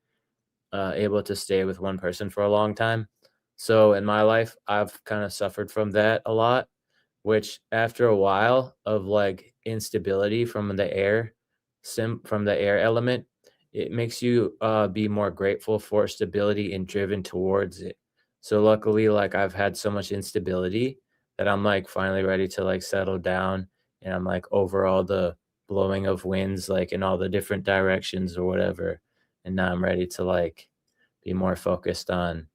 able to stay with one person for a long time. So in my life, I've kind of suffered from that a lot, which after a while of like instability from the air element, it makes you be more grateful for stability and driven towards it. So luckily, like I've had so much instability that I'm like finally ready to like settle down, and I'm like over all the blowing of winds, like in all the different directions or whatever. And now I'm ready to like be more focused on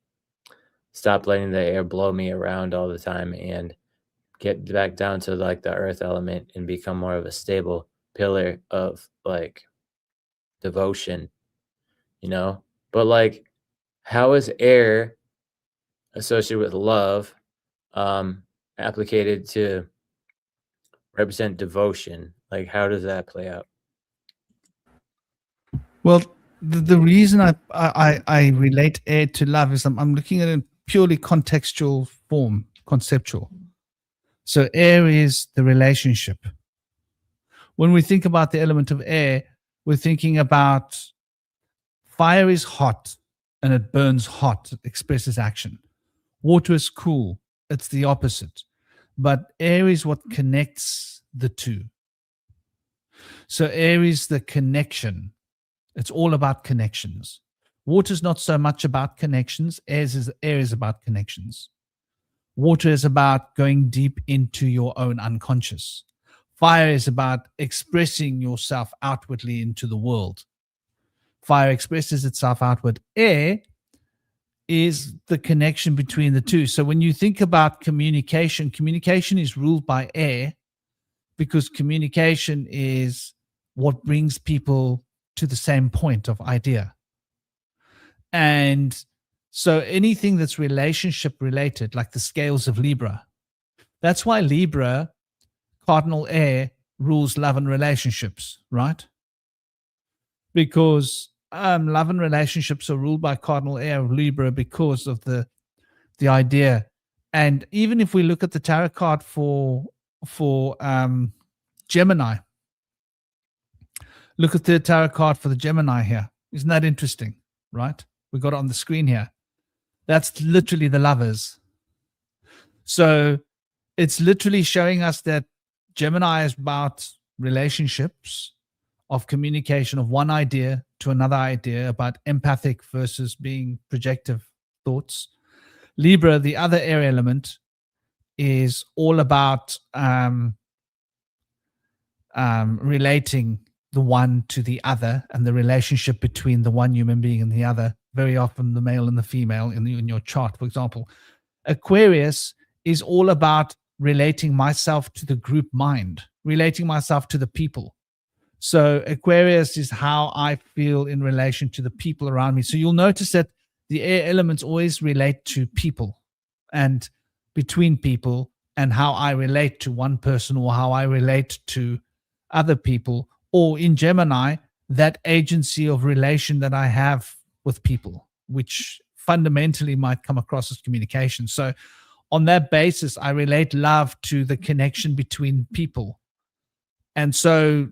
stop letting the air blow me around all the time and get back down to like the earth element and become more of a stable pillar of like devotion, you know? But like, how is air associated with love um applicated to represent devotion? Like, how does that play out? Well, the reason I relate air to love is I'm looking at it in purely contextual form, conceptual. So air is the relationship. When we think about the element of air, we're thinking about fire is hot and it burns hot, it expresses action. Water is cool, it's the opposite. But air is what connects the two. So air is the connection. It's all about connections. Water is not so much about connections. Air is about connections. Water is about going deep into your own unconscious. Fire is about expressing yourself outwardly into the world. Fire expresses itself outward. Air is the connection between the two. So when you think about communication, communication is ruled by air because communication is what brings people to the same point of idea. And so anything that's relationship related, like the scales of Libra, that's why Libra, cardinal air, rules love and relationships, right? Because love and relationships are ruled by cardinal air of Libra because of the idea. And even if we look at the tarot card for Gemini, look at the tarot card for the Gemini here. Isn't that interesting, right? We got it on the screen here. That's literally the lovers. So it's literally showing us that Gemini is about relationships, of communication of one idea to another idea, about empathic versus being projective thoughts. Libra, the other air element, is all about relating the one to the other and the relationship between the one human being and the other, very often the male and the female in your chart, for example. Aquarius is all about relating myself to the group mind, relating myself to the people. So Aquarius is how I feel in relation to the people around me. So you'll notice that the air elements always relate to people and between people and how I relate to one person or how I relate to other people, or in Gemini, that agency of relation that I have with people, which fundamentally might come across as communication. So on that basis, I relate love to the connection between people. And so,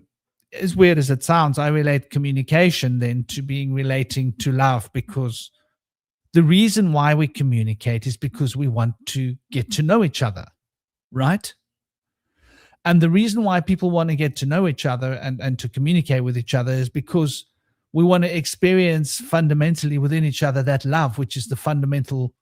as weird as it sounds, I relate communication then to being relating to love, because the reason why we communicate is because we want to get to know each other, right? And the reason why people want to get to know each other and to communicate with each other is because we want to experience fundamentally within each other that love, which is the fundamental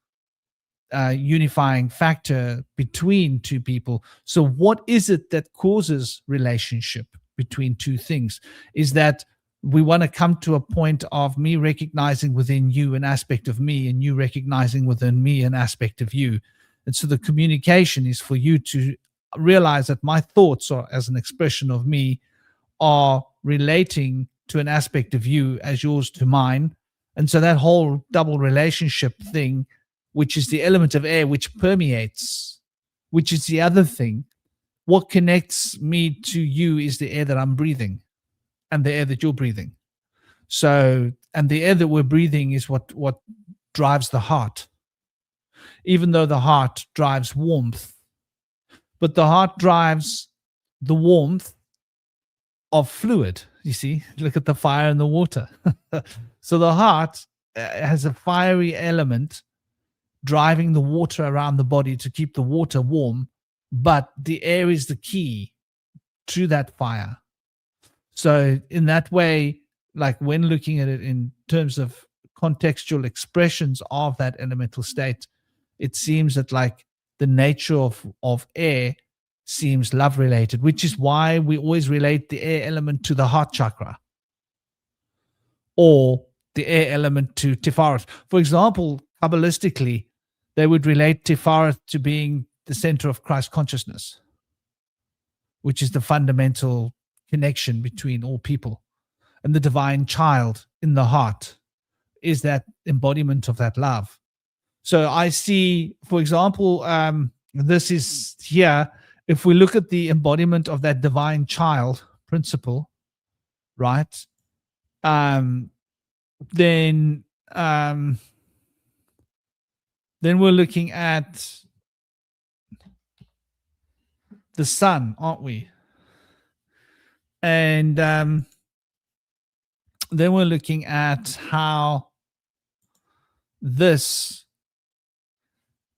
unifying factor between two people. So what is it that causes relationship between two things? Is that we want to come to a point of me recognizing within you an aspect of me and you recognizing within me an aspect of you. And so the communication is for you to realize that my thoughts are as an expression of me are relating to an aspect of you as yours to mine. And so that whole double relationship thing, which is the element of air, which permeates, which is the other thing. What connects me to you is the air that I'm breathing and the air that you're breathing. So, and the air that we're breathing is what drives the heart, even though the heart drives warmth. But the heart drives the warmth of fluid. You see, look at the fire and the water. So the heart has a fiery element driving the water around the body to keep the water warm, but the air is the key to that fire. So in that way, like when looking at it in terms of contextual expressions of that elemental state, it seems that like the nature of air seems love related, which is why we always relate the air element to the heart chakra or the air element to Tiferet. For example, Kabbalistically, they would relate Tiferet to being the center of Christ consciousness, which is the fundamental connection between all people. And the divine child in the heart is that embodiment of that love. So I see, for example, this is here. If we look at the embodiment of that divine child principle, right? Then we're looking at the sun, aren't we? And then we're looking at how this,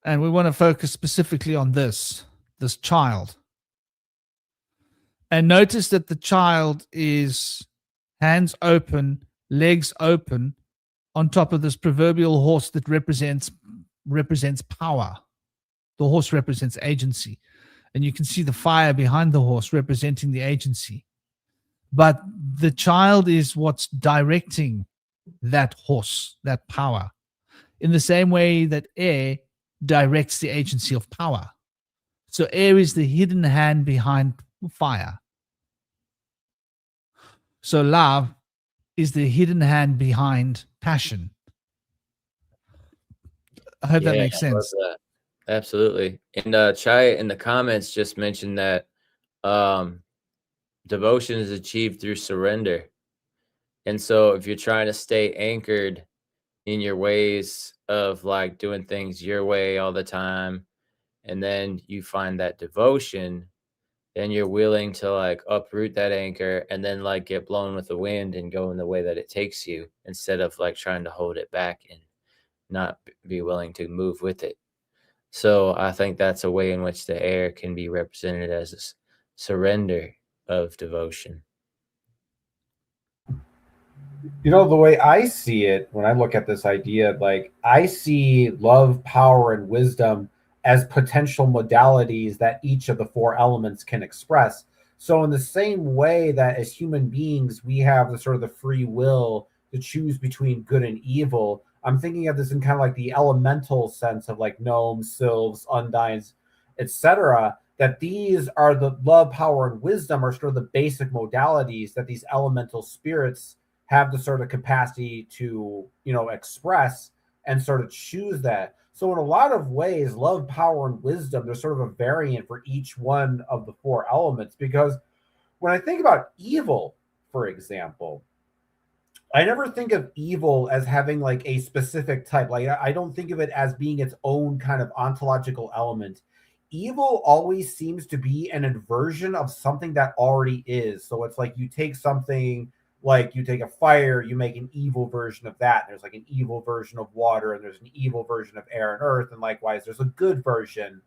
and we want to focus specifically on this child. And notice that the child is hands open, legs open, on top of this proverbial horse that represents power. The horse represents agency. And you can see the fire behind the horse representing the agency. But the child is what's directing that horse, that power, in the same way that air directs the agency of power. So air is the hidden hand behind fire. So love is the hidden hand behind passion. I hope that makes sense. I love that. Absolutely. And Chai in the comments just mentioned that devotion is achieved through surrender. And so if you're trying to stay anchored in your ways of like doing things your way all the time, and then you find that devotion, then you're willing to like uproot that anchor and then like get blown with the wind and go in the way that it takes you, instead of like trying to hold it back and not be willing to move with it. So I think that's a way in which the air can be represented as a surrender of devotion. You know, the way I see it when I look at this idea, like I see love, power, and wisdom as potential modalities that each of the four elements can express. So in the same way that as human beings, we have the sort of the free will to choose between good and evil, I'm thinking of this in kind of like the elemental sense of like gnomes, sylphs, undines, etc. That these are the love, power, and wisdom are sort of the basic modalities that these elemental spirits have the sort of capacity to, express and sort of choose that. So in a lot of ways, love, power, and wisdom, there's sort of a variant for each one of the four elements. Because when I think about evil, for example, I never think of evil as having like a specific type. Like I don't think of it as being its own kind of ontological element. Evil always seems to be an inversion of something that already is. So it's like you take something, like you take a fire, you make an evil version of that. There's like an evil version of water, and there's an evil version of air and earth. And likewise, there's a good version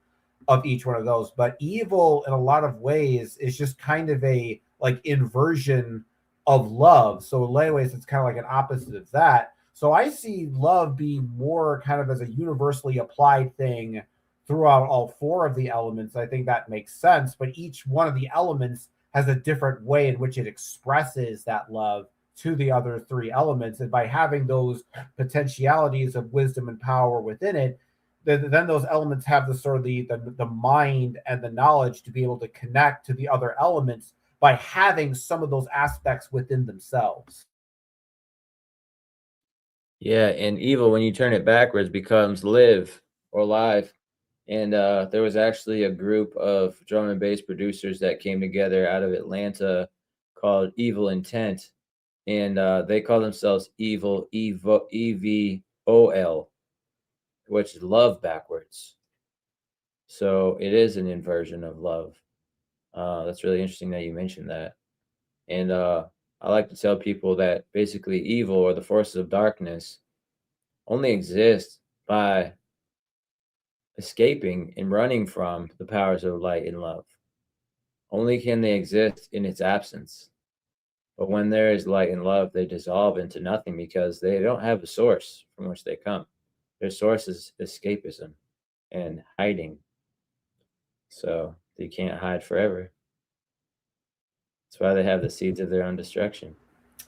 of each one of those. But evil in a lot of ways is just kind of a like inversion of love. So in many ways, it's kind of like an opposite of that. So I see love being more kind of as a universally applied thing throughout all four of the elements. I think that makes sense. But each one of the elements has a different way in which it expresses that love to the other three elements. And by having those potentialities of wisdom and power within it, then those elements have the sort of the mind and the knowledge to be able to connect to the other elements by having some of those aspects within themselves. Yeah, and evil, when you turn it backwards, becomes live or live. And there was actually a group of drum and bass producers that came together out of Atlanta called Evil Intent. And they call themselves Evil, EVOL, which is love backwards. So it is an inversion of love. That's really interesting that you mentioned that. And I like to tell people that basically evil, or the forces of darkness, only exist by escaping and running from the powers of light and love. Only can they exist in its absence. But when there is light and love, they dissolve into nothing because they don't have a source from which they come. Their source is escapism and hiding. So they can't hide forever. That's why they have the seeds of their own destruction.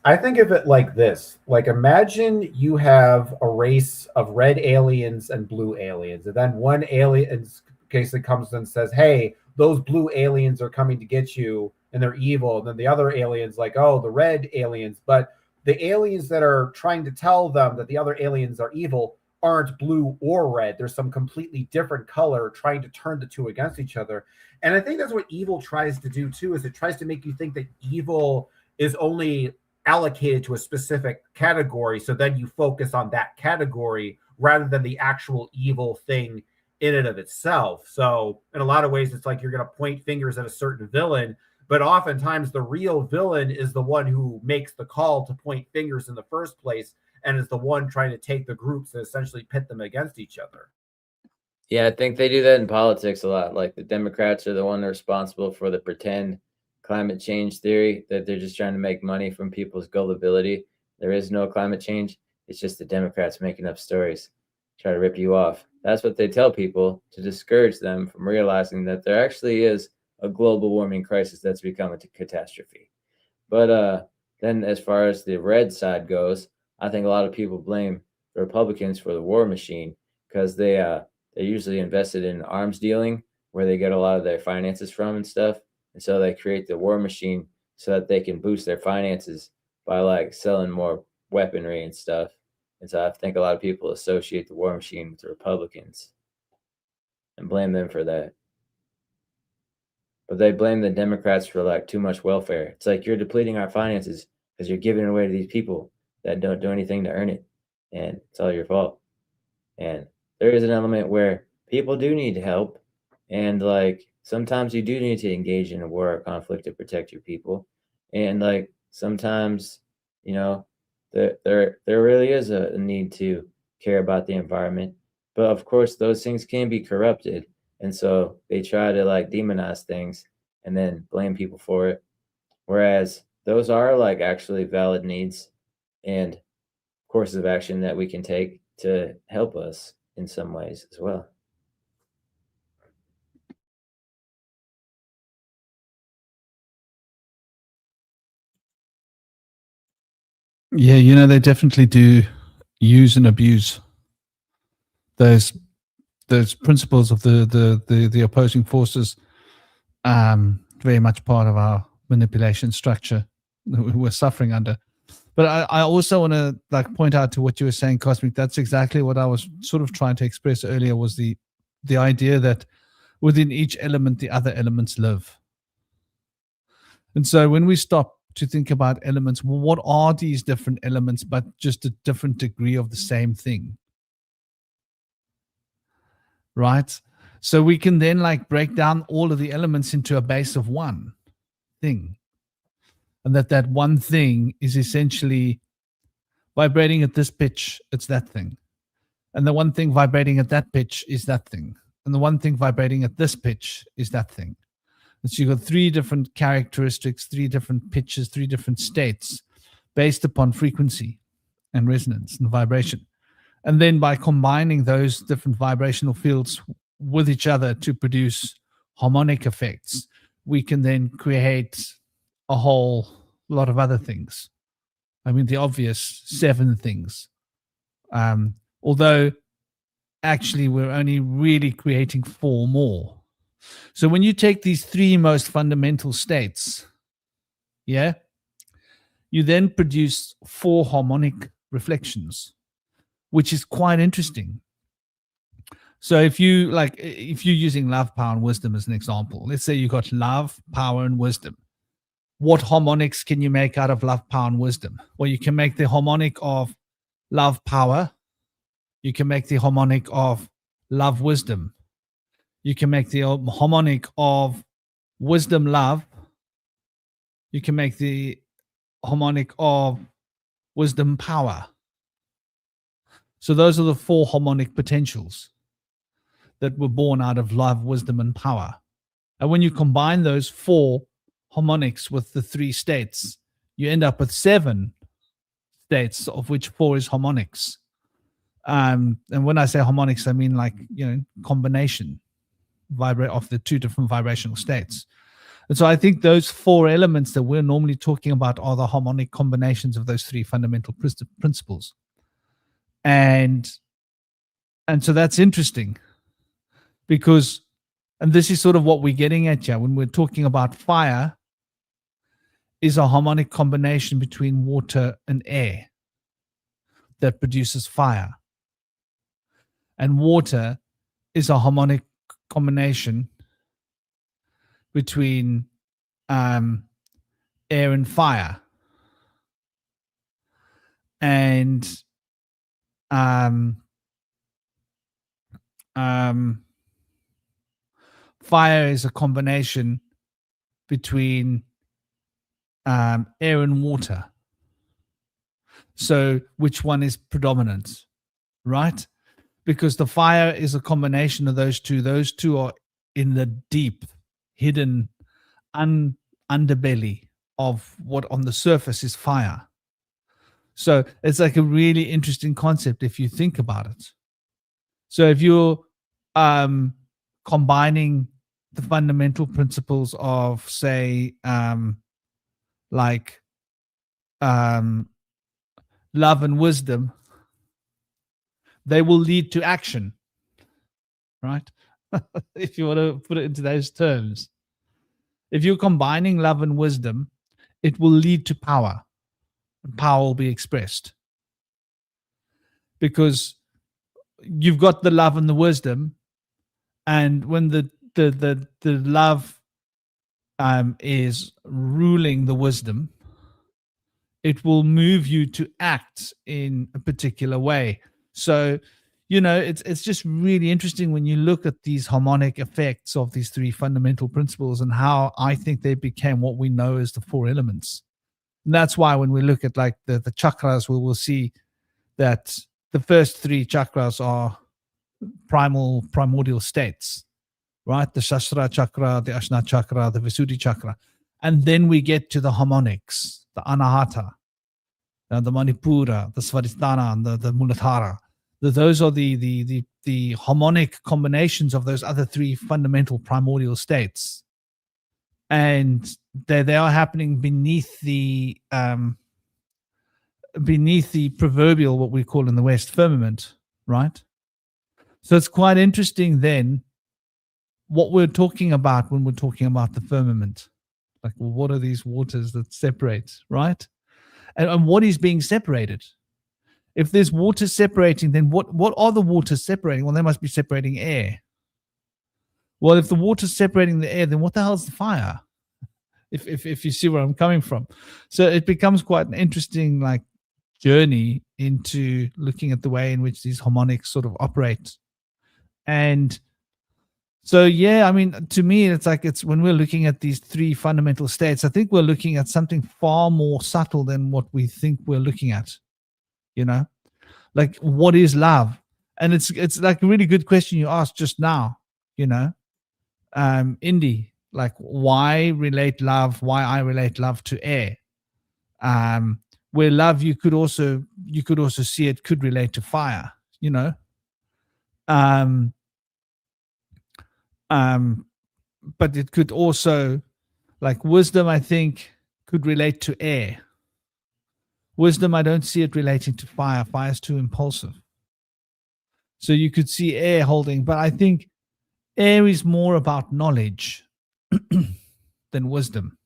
I think of it like this. Like, imagine you have a race of red aliens and blue aliens, and then one alien, in case it comes and says, hey, those blue aliens are coming to get you, and they're evil. And then the other aliens like, oh, the red aliens. But the aliens that are trying to tell them that the other aliens are evil aren't blue or red. There's some completely different color trying to turn the two against each other. And I think that's what evil tries to do too, is it tries to make you think that evil is only allocated to a specific category, so then you focus on that category rather than the actual evil thing in and of itself. So in a lot of ways, it's like you're going to point fingers at a certain villain, but oftentimes the real villain is the one who makes the call to point fingers in the first place, and is the one trying to take the groups and essentially pit them against each other. Yeah, I think they do that in politics a lot. Like the Democrats are the one responsible for the pretend climate change theory that they're just trying to make money from people's gullibility. There is no climate change. It's just the Democrats making up stories, try to rip you off. That's what they tell people to discourage them from realizing that there actually is a global warming crisis that's become a catastrophe. But then as far as the red side goes, I think a lot of people blame the Republicans for the war machine because they're usually invested in arms dealing where they get a lot of their finances from and stuff. And so they create the war machine so that they can boost their finances by like selling more weaponry and stuff. And so I think a lot of people associate the war machine with the Republicans and blame them for that. But they blame the Democrats for like too much welfare. It's like, you're depleting our finances because you're giving it away to these people that don't do anything to earn it. And it's all your fault. And there is an element where people do need help. And like, sometimes you do need to engage in a war or conflict to protect your people. And like, sometimes, you know, there really is a need to care about the environment. But of course, those things can be corrupted. And so they try to like demonize things and then blame people for it. Whereas those are like actually valid needs and courses of action that we can take to help us in some ways as well. Yeah, you know, they definitely do use and abuse those principles of the opposing forces. Very much part of our manipulation structure that we're suffering under. But I also want to like point out to what you were saying, Cosmic. That's exactly what I was sort of trying to express earlier, was the idea that within each element, the other elements live. And so when we stop to think about elements, well, what are these different elements, but just a different degree of the same thing? Right? So we can then like break down all of the elements into a base of one thing. And that one thing is essentially vibrating at this pitch, it's that thing. And the one thing vibrating at that pitch is that thing. And the one thing vibrating at this pitch is that thing. And so you've got three different characteristics, three different pitches, three different states based upon frequency and resonance and vibration. And then by combining those different vibrational fields with each other to produce harmonic effects, we can then create a whole lot of other things. I mean, the obvious 7 things. Although actually we're only really creating 4 more. So when you take these 3 most fundamental states, yeah, you then produce 4 harmonic reflections, which is quite interesting. So if you're using love, power, and wisdom as an example, let's say you got love, power, and wisdom. What harmonics can you make out of love, power, and wisdom? Well, you can make the harmonic of love, power. You can make the harmonic of love, wisdom. You can make the harmonic of wisdom, love. You can make the harmonic of wisdom, power. So those are the 4 harmonic potentials that were born out of love, wisdom, and power. And when you combine those 4 harmonics with the 3 states, you end up with 7 states, of which 4 is harmonics. And when I say harmonics, I mean like, combination of the 2 different vibrational states. And so I think those 4 elements that we're normally talking about are the harmonic combinations of those 3 fundamental principles. And so that's interesting because, and this is sort of what we're getting at here when we're talking about fire, is a harmonic combination between water and air that produces fire. And water is a harmonic combination between air and fire. And fire is a combination between air and water. So which one is predominant, right? Because the fire is a combination of those two. Those two are in the deep, hidden underbelly of what on the surface is fire. So it's like a really interesting concept if you think about it. So if you're combining the fundamental principles of, say, love and wisdom, they will lead to action, right? If you want to put it into those terms. If you're combining love and wisdom, it will lead to power. And power will be expressed. Because you've got the love and the wisdom, and when the love is ruling the wisdom, it will move you to act in a particular way. So, it's just really interesting when you look at these harmonic effects of these 3 fundamental principles and how I think they became what we know as the 4 elements. And that's why when we look at like the chakras, we will see that the first 3 chakras are primordial states, right? The Sahasrara chakra, the Ajna chakra, the Visuddhi chakra. And then we get to the harmonics, the Anahata, the Manipura, the Svadhisthana, and the Muladhara. Those are the harmonic combinations of those other 3 fundamental primordial states. And they are happening beneath the proverbial, what we call in the West, firmament, right? So it's quite interesting then what we're talking about when we're talking about the firmament. Like, well, what are these waters that separate, right? And what is being separated? If there's water separating, then what are the waters separating? Well, they must be separating air. Well, if the water's separating the air, then what the hell's the fire? If you see where I'm coming from. So it becomes quite an interesting like journey into looking at the way in which these harmonics sort of operate. And so, yeah, I mean, to me, it's when we're looking at these 3 fundamental states, I think we're looking at something far more subtle than what we think we're looking at, like what is love? And it's like a really good question you asked just now, Indy, like why I relate love to air, where love you could also see it could relate to fire, but it could also, like wisdom, I think could relate to air. Wisdom, I don't see it relating to fire. Fire is too impulsive. So you could see air holding, but I think air is more about knowledge than wisdom.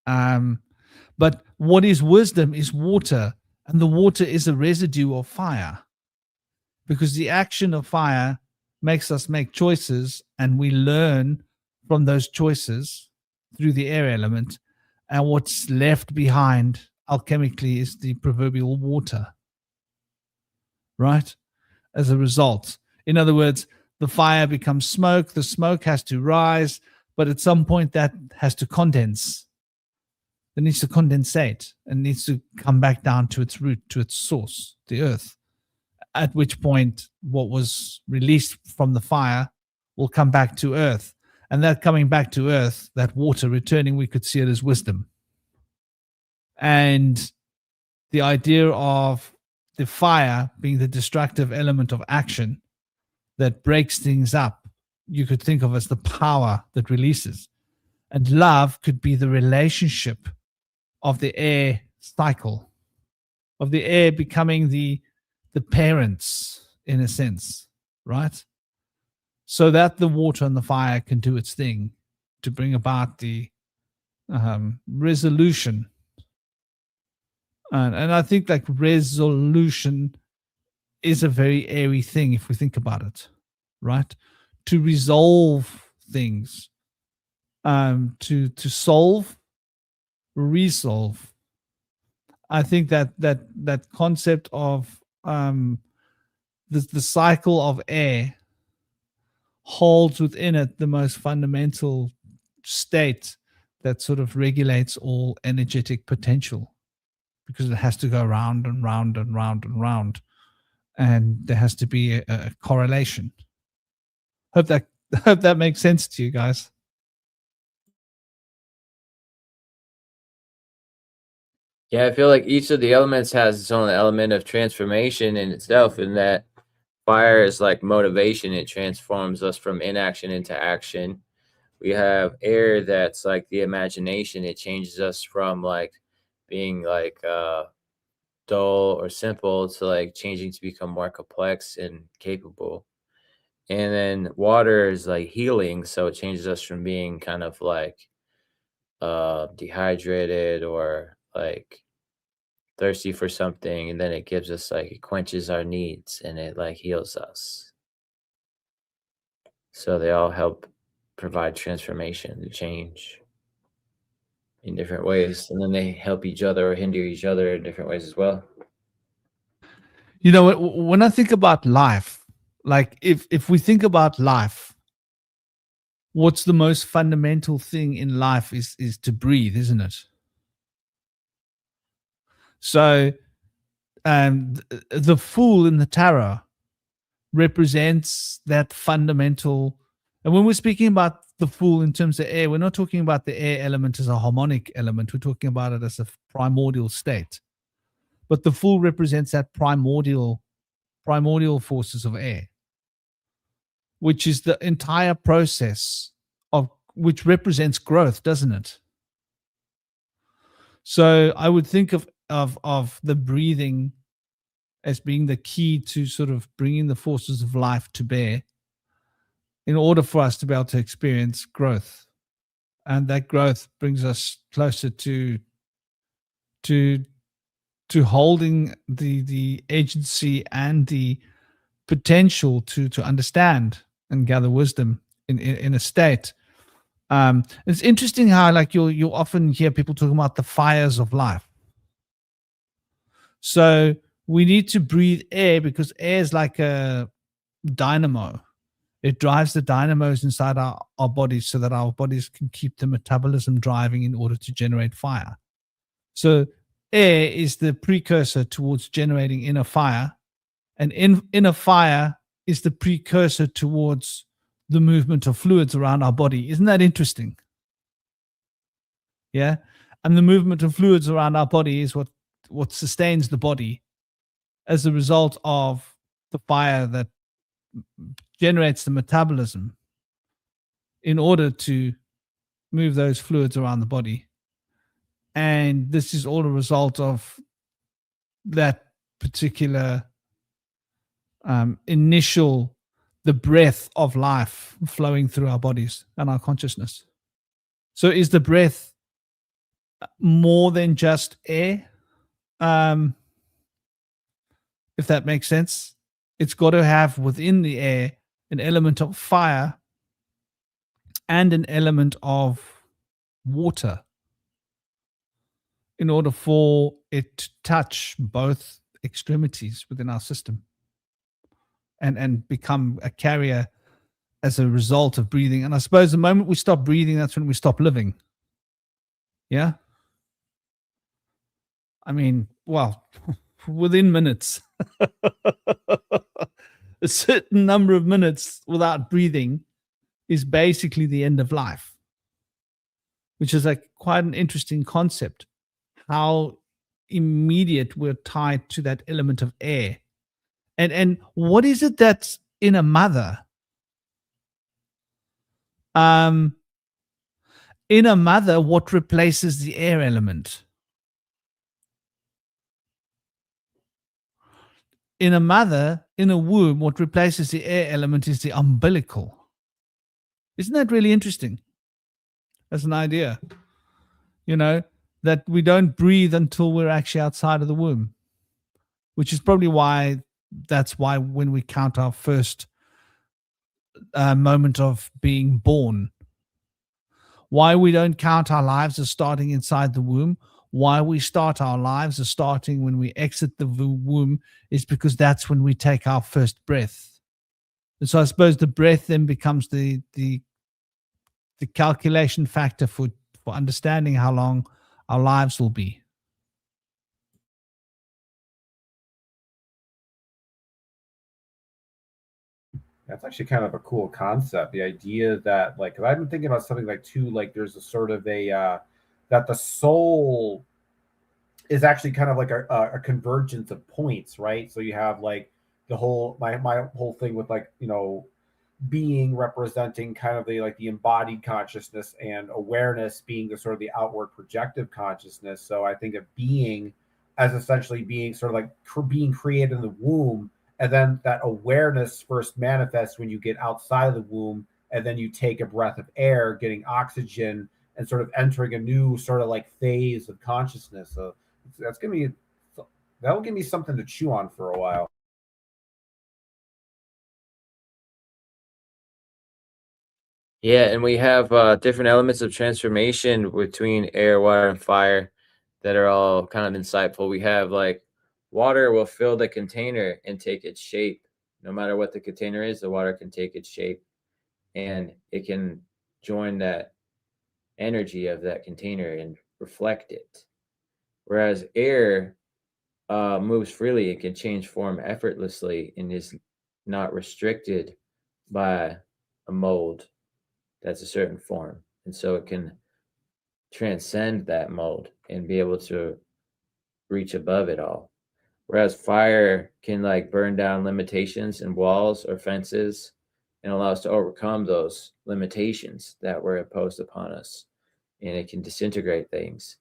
But what is wisdom is water, and the water is a residue of fire, because the action of fire makes us make choices, and we learn from those choices through the air element. And what's left behind alchemically is the proverbial water, right? As a result. In other words, the fire becomes smoke. The smoke has to rise, but at some point that has to condense. It needs to condensate and needs to come back down to its root, to its source, the earth. At which point what was released from the fire will come back to earth. And that coming back to earth, that water returning, we could see it as wisdom. And the idea of the fire being the destructive element of action that breaks things up, you could think of as the power that releases. And love could be the relationship of the air cycle, of the air becoming the parents, in a sense, right? So that the water and the fire can do its thing to bring about the resolution. And I think like resolution is a very airy thing if we think about it, right? To resolve things, to solve, resolve. I think that concept of the cycle of air holds within it the most fundamental state that sort of regulates all energetic potential, because it has to go round and round and round and round, and there has to be a correlation. Hope that makes sense to you guys. Yeah, I feel like each of the elements has its own element of transformation in itself, in that fire is like motivation. It transforms us from inaction into action. We have air that's like the imagination. It changes us from like being like dull or simple to like changing to become more complex and capable. And then water is like healing, so it changes us from being kind of like dehydrated or like thirsty for something, and then it gives us like, it quenches our needs and it like heals us. So they all help provide transformation and change in different ways, and then they help each other or hinder each other in different ways as well. You know, when I think about life, like if we think about life, what's the most fundamental thing in life is to breathe, isn't it? So the fool in the tarot represents that fundamental. And when we're speaking about the fool in terms of air, we're not talking about the air element as a harmonic element. We're talking about it as a primordial state. But the fool represents that primordial forces of air, which is the entire process of which represents growth, doesn't it? So I would think of the breathing as being the key to sort of bringing the forces of life to bear in order for us to be able to experience growth. And that growth brings us closer to holding the agency and the potential to understand and gather wisdom in a state. It's interesting how like you'll often hear people talking about the fires of life. So we need to breathe air because air is like a dynamo. It drives the dynamos inside our bodies so that our bodies can keep the metabolism driving in order to generate fire. So air is the precursor towards generating inner fire, and inner fire is the precursor towards the movement of fluids around our body. Isn't that interesting? Yeah. And the movement of fluids around our body is what sustains the body as a result of the fire that generates the metabolism in order to move those fluids around the body. And this is all a result of that particular initial, the breath of life flowing through our bodies and our consciousness. So is the breath more than just air? If that makes sense. It's got to have within the air an element of fire and an element of water in order for it to touch both extremities within our system and become a carrier as a result of breathing. And I suppose the moment we stop breathing, that's when we stop living. Yeah. I mean, well, within minutes, a certain number of minutes without breathing is basically the end of life, which is like quite an interesting concept. how immediate we're tied to that element of air. And what is it that's in a mother? In a mother, what replaces the air element? In a mother, in a womb, what replaces the air element is the umbilical. Isn't that really interesting? As an idea, that we don't breathe until we're actually outside of the womb, which is probably why when we count our first moment of being born, why we don't count our lives as starting inside the womb, why we start our lives as starting when we exit the womb, is because that's when we take our first breath. And so I suppose the breath then becomes the calculation factor for understanding how long our lives will be. That's actually kind of a cool concept. The idea that, like, 'cause I've been thinking about something like too, like there's a sort of a that the soul is actually kind of like a convergence of points, right? So you have like the whole my whole thing with, like, being representing kind of the embodied consciousness, and awareness being the sort of the outward projective consciousness. So I think of being as essentially being sort of like being created in the womb, and then that awareness first manifests when you get outside of the womb, and then you take a breath of air, getting oxygen, and sort of entering a new sort of like phase of consciousness. So that'll give me something to chew on for a while. Yeah, and we have different elements of transformation between air, water, and fire that are all kind of insightful. We have like water will fill the container and take its shape. No matter what the container is, the water can take its shape and it can join that energy of that container and reflect it. Whereas air moves freely, it can change form effortlessly and is not restricted by a mold that's a certain form. And so it can transcend that mold and be able to reach above it all. Whereas fire can like burn down limitations and walls or fences and allow us to overcome those limitations that were imposed upon us. And it can disintegrate things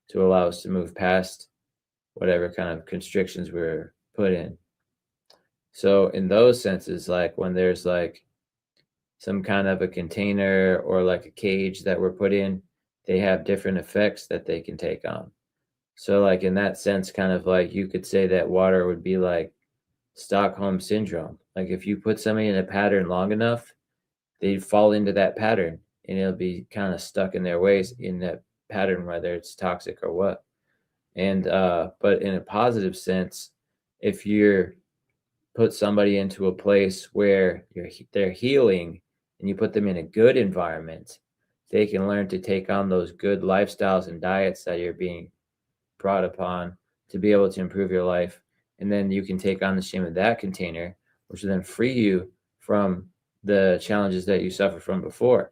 to allow us to move past whatever kind of constrictions we were put in. So in those senses, like when there's like some kind of a container or like a cage that we're put in, they have different effects that they can take on. So like in that sense, kind of like you could say that water would be like Stockholm syndrome. Like if you put somebody in a pattern long enough, they'd fall into that pattern and it'll be kind of stuck in their ways in that pattern, whether it's toxic or what. And but in a positive sense, if you're put somebody into a place where they're healing and you put them in a good environment, they can learn to take on those good lifestyles and diets that you're being brought upon to be able to improve your life. And then you can take on the shame of that container, which will then free you from the challenges that you suffered from before.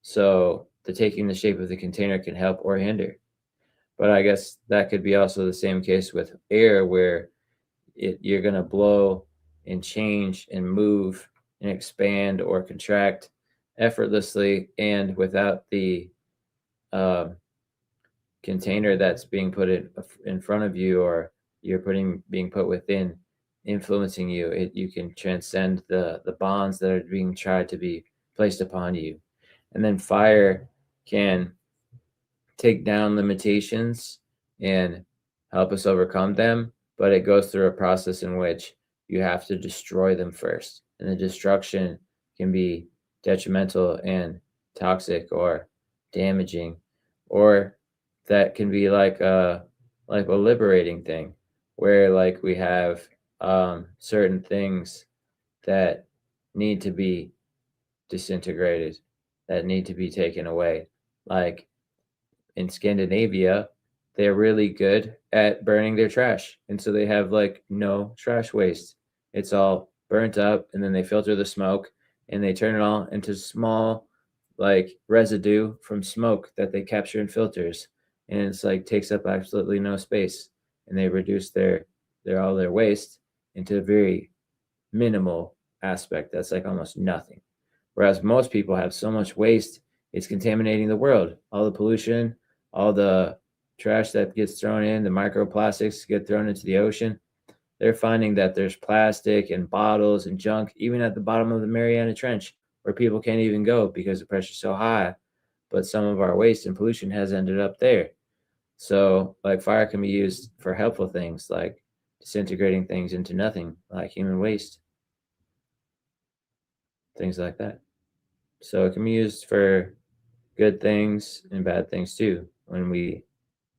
So the taking the shape of the container can help or hinder. But I guess that could be also the same case with air, where you're going to blow and change and move and expand or contract effortlessly and without the container that's being put in front of you, or you're being put within, influencing you. You can transcend the bonds that are being tried to be placed upon you. And then fire can take down limitations and help us overcome them, but it goes through a process in which you have to destroy them first. And the destruction can be detrimental and toxic or damaging, or that can be like a liberating thing, where like we have certain things that need to be disintegrated, that need to be taken away. Like in Scandinavia, they're really good at burning their trash. And so they have like no trash waste. It's all burnt up, and then they filter the smoke and they turn it all into small like residue from smoke that they capture in filters. and it's like takes up absolutely no space, and they reduce their all their waste into a very minimal aspect that's like almost nothing. Whereas most people have so much waste, it's contaminating the world. All the pollution, all the trash that gets thrown in, the microplastics get thrown into the ocean. They're finding that there's plastic and bottles and junk even at the bottom of the Mariana Trench, where people can't even go because the pressure's so high. But some of our waste and pollution has ended up there. So like fire can be used for helpful things, like disintegrating things into nothing, like human waste, things like that. So it can be used for good things and bad things too. When we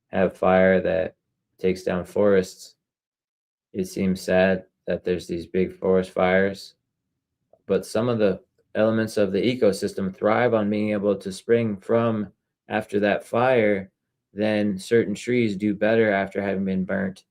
have fire that takes down forests, it seems sad that there's these big forest fires, but some of the elements of the ecosystem thrive on being able to spring from after that fire. Then certain trees do better after having been burnt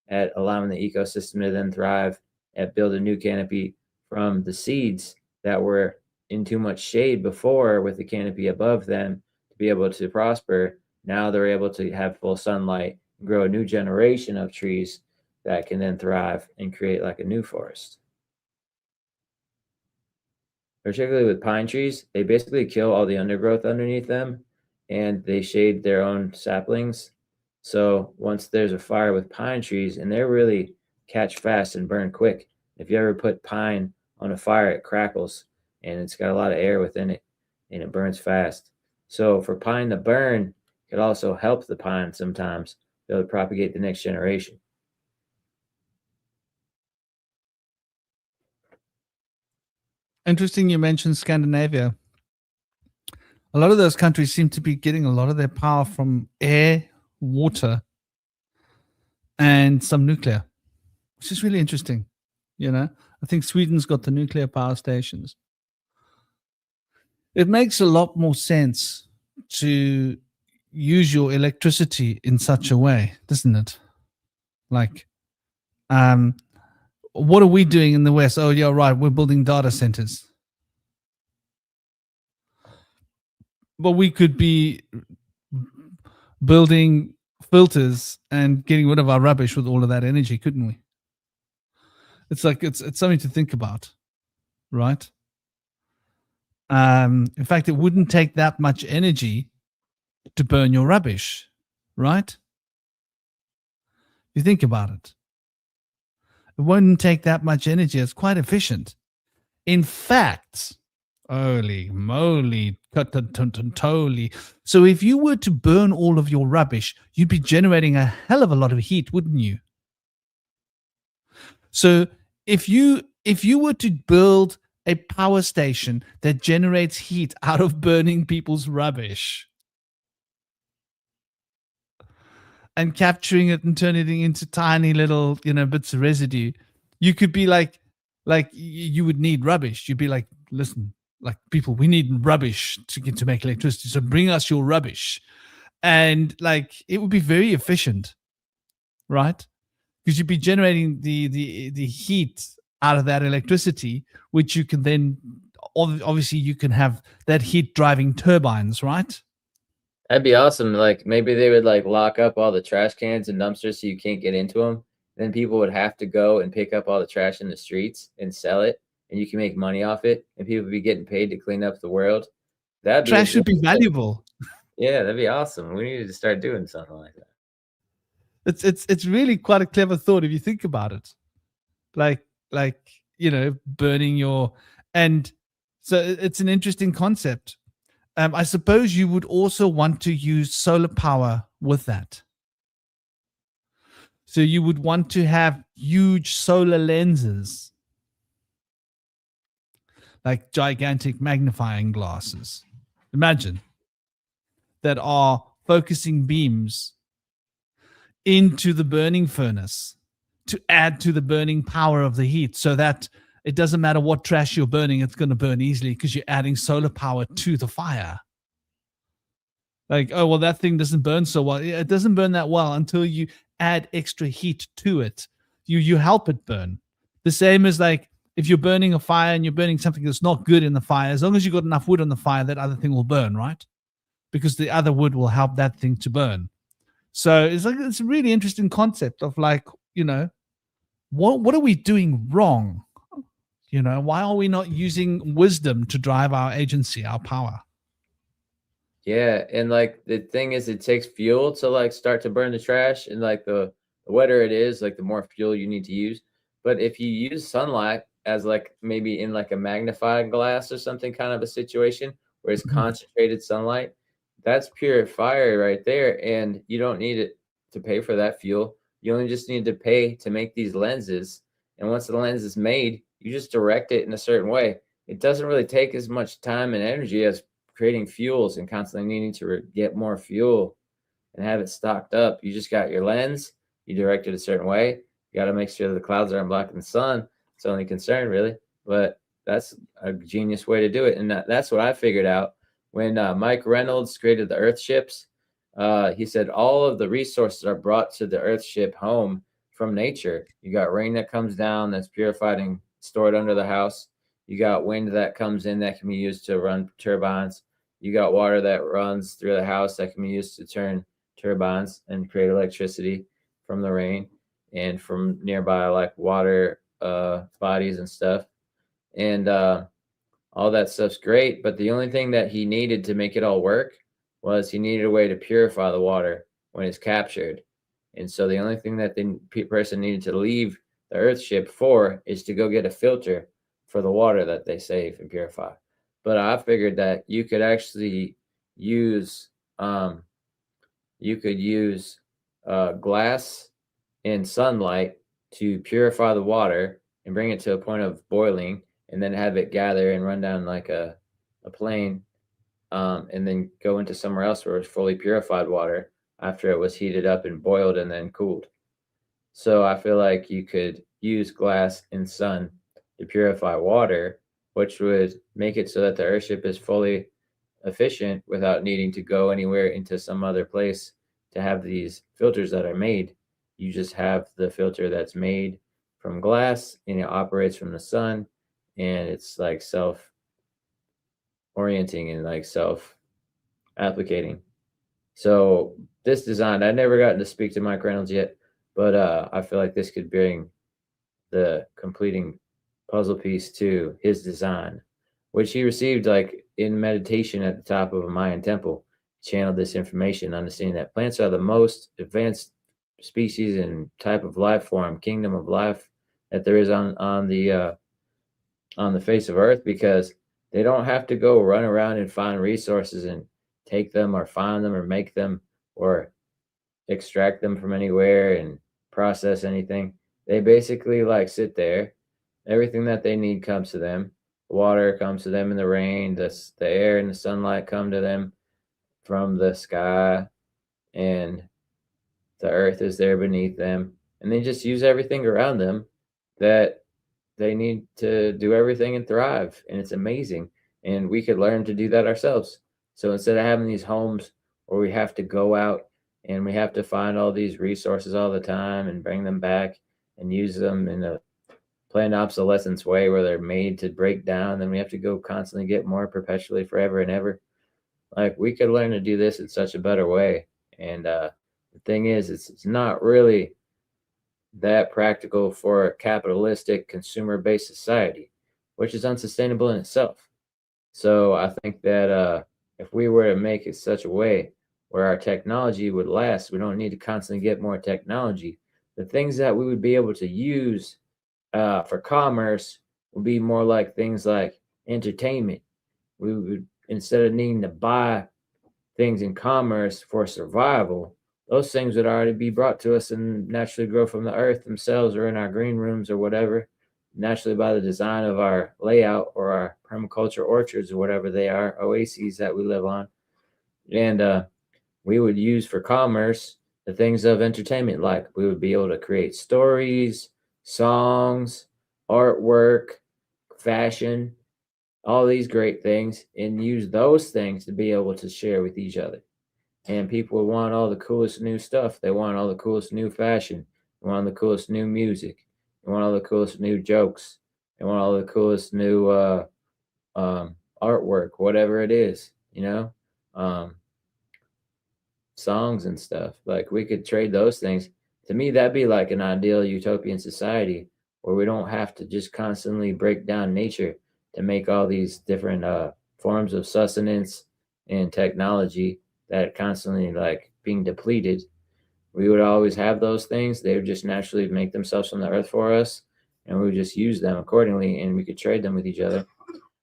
at allowing the ecosystem to then thrive, at build a new canopy from the seeds that were in too much shade before with the canopy above them to be able to prosper. Now they're able to have full sunlight and grow a new generation of trees that can then thrive and create like a new forest. Particularly with pine trees, they basically kill all the undergrowth underneath them, and they shade their own saplings. So once there's a fire with pine trees, and they really catch fast and burn quick. If you ever put pine on a fire, it crackles, and it's got a lot of air within it, and it burns fast. So for pine to burn, it also helps the pine sometimes be able to propagate the next generation. Interesting you mentioned Scandinavia. A lot of those countries seem to be getting a lot of their power from air, water, and some nuclear, which is really interesting. You know, I think Sweden's got the nuclear power stations. It makes a lot more sense to use your electricity in such a way, doesn't it? Like, what are we doing in the West? Oh, yeah, right. We're building data centers. But we could be building filters and getting rid of our rubbish with all of that energy, couldn't we? It's like it's something to think about, right? In fact, it wouldn't take that much energy to burn your rubbish, right? If you think about it. It wouldn't take that much energy. It's quite efficient. In fact, holy moly, totally. So if you were to burn all of your rubbish, you'd be generating a hell of a lot of heat, wouldn't you? So if you were to build a power station that generates heat out of burning people's rubbish and capturing it and turning it into tiny little, bits of residue, you could be like you would need rubbish. You'd be like, listen, like people, we need rubbish to make electricity. So bring us your rubbish. And like, it would be very efficient, right? Because you'd be generating the heat out of that electricity, which you can then, obviously you can have that heat driving turbines, right? That'd be awesome. Like maybe they would like lock up all the trash cans and dumpsters so you can't get into them. Then people would have to go and pick up all the trash in the streets and sell it, and you can make money off it, and people would be getting paid to clean up the world. That trash should be valuable. Yeah, that'd be awesome. We need to start doing something like that. It's really quite a clever thought if you think about it. Like burning your, and so it's an interesting concept. I suppose you would also want to use solar power with that. So you would want to have huge solar lenses, like gigantic magnifying glasses. Imagine that are focusing beams into the burning furnace to add to the burning power of the heat, so that it doesn't matter what trash you're burning, it's going to burn easily because you're adding solar power to the fire. Like, oh, well, that thing doesn't burn so well. It doesn't burn that well until you add extra heat to it. You help it burn. The same as like if you're burning a fire and you're burning something that's not good in the fire, as long as you've got enough wood on the fire, that other thing will burn, right? Because the other wood will help that thing to burn. So it's like, it's a really interesting concept of like, you know, what are we doing wrong? You know, why are we not using wisdom to drive our agency, our power? Yeah, and like the thing is, it takes fuel to like start to burn the trash, and like the wetter it is, like the more fuel you need to use. But if you use sunlight as like maybe in like a magnifying glass or something kind of a situation where it's Mhm. concentrated sunlight, that's pure fire right there, and you don't need it to pay for that fuel. You only just need to pay to make these lenses, and once the lens is made, you just direct it in a certain way. It doesn't really take as much time and energy as creating fuels and constantly needing to get more fuel and have it stocked up. You just got your lens, you direct it a certain way. You got to make sure the clouds aren't blocking the sun. It's the only concern, really. But that's a genius way to do it. And that's what I figured out when Mike Reynolds created the Earth ships. He said all of the resources are brought to the Earth ship home from nature. You got rain that comes down that's purified and stored under the house. You got wind that comes in that can be used to run turbines. You got water that runs through the house that can be used to turn turbines and create electricity from the rain and from nearby like water bodies and stuff. And all that stuff's great, but the only thing that he needed to make it all work was he needed a way to purify the water when it's captured. And so the only thing that the person needed to leave the Earth ship for is to go get a filter for the water that they save and purify. But I figured that you could actually use um, glass and sunlight to purify the water and bring it to a point of boiling, and then have it gather and run down like a plane, and then go into somewhere else where it's fully purified water after it was heated up and boiled and then cooled. So I feel like you could use glass and sun to purify water, which would make it so that the airship is fully efficient without needing to go anywhere into some other place to have these filters that are made. You just have the filter that's made from glass and it operates from the sun, and it's like self orienting and like self applicating. So this design, I never gotten to speak to Mike Reynolds yet, but I feel like this could bring the completing puzzle piece to his design, which he received like in meditation at the top of a Mayan temple. He channeled this information, understanding that plants are the most advanced species and type of life form, kingdom of life that there is on the face of Earth, because they don't have to go run around and find resources and take them or find them or make them or extract them from anywhere and process anything. They basically like sit there. Everything that they need comes to them. The water comes to them in the rain. The air and the sunlight come to them from the sky, and the earth is there beneath them. And they just use everything around them that they need to do everything and thrive. And it's amazing. And we could learn to do that ourselves. So instead of having these homes where we have to go out and we have to find all these resources all the time and bring them back and use them in a planned obsolescence way where they're made to break down, then we have to go constantly get more perpetually forever and ever. Like we could learn to do this in such a better way. And the thing is, it's not really that practical for a capitalistic consumer-based society, which is unsustainable in itself. So I think that if we were to make it such a way where our technology would last, we don't need to constantly get more technology. The things that we would be able to use for commerce would be more like things like entertainment. We would, instead of needing to buy things in commerce for survival, those things would already be brought to us and naturally grow from the earth themselves or in our green rooms or whatever, naturally by the design of our layout or our permaculture orchards or whatever they are, oases that we live on. And we would use for commerce the things of entertainment, like we would be able to create stories, songs, artwork, fashion, all these great things, and use those things to be able to share with each other. And people want all the coolest new stuff. They want all the coolest new fashion. They want the coolest new music. They want all the coolest new jokes. They want all the coolest new artwork, whatever it is, you know? Um, songs and stuff. Like we could trade those things. To me, that'd be like an ideal utopian society where we don't have to just constantly break down nature to make all these different forms of sustenance and technology that constantly like being depleted. We would always have those things. They would just naturally make themselves from the earth for us, and we would just use them accordingly, and we could trade them with each other.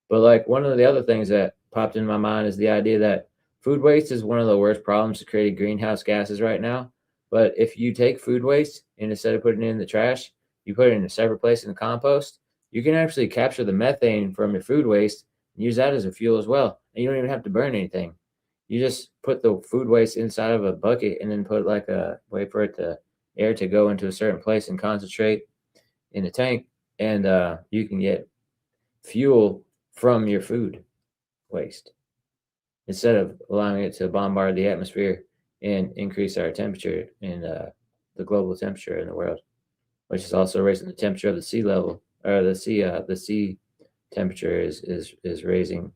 But like one of the other things that popped in my mind is the idea that food waste is one of the worst problems to create greenhouse gases right now. But if you take food waste and instead of putting it in the trash, you put it in a separate place in the compost, you can actually capture the methane from your food waste and use that as a fuel as well. And you don't even have to burn anything. You just put the food waste inside of a bucket and then put like a wait for it to air to go into a certain place and concentrate in a tank, and you can get fuel from your food waste instead of allowing it to bombard the atmosphere and increase our temperature in the global temperature in the world, which is also raising the temperature of the sea level, or the sea temperature is raising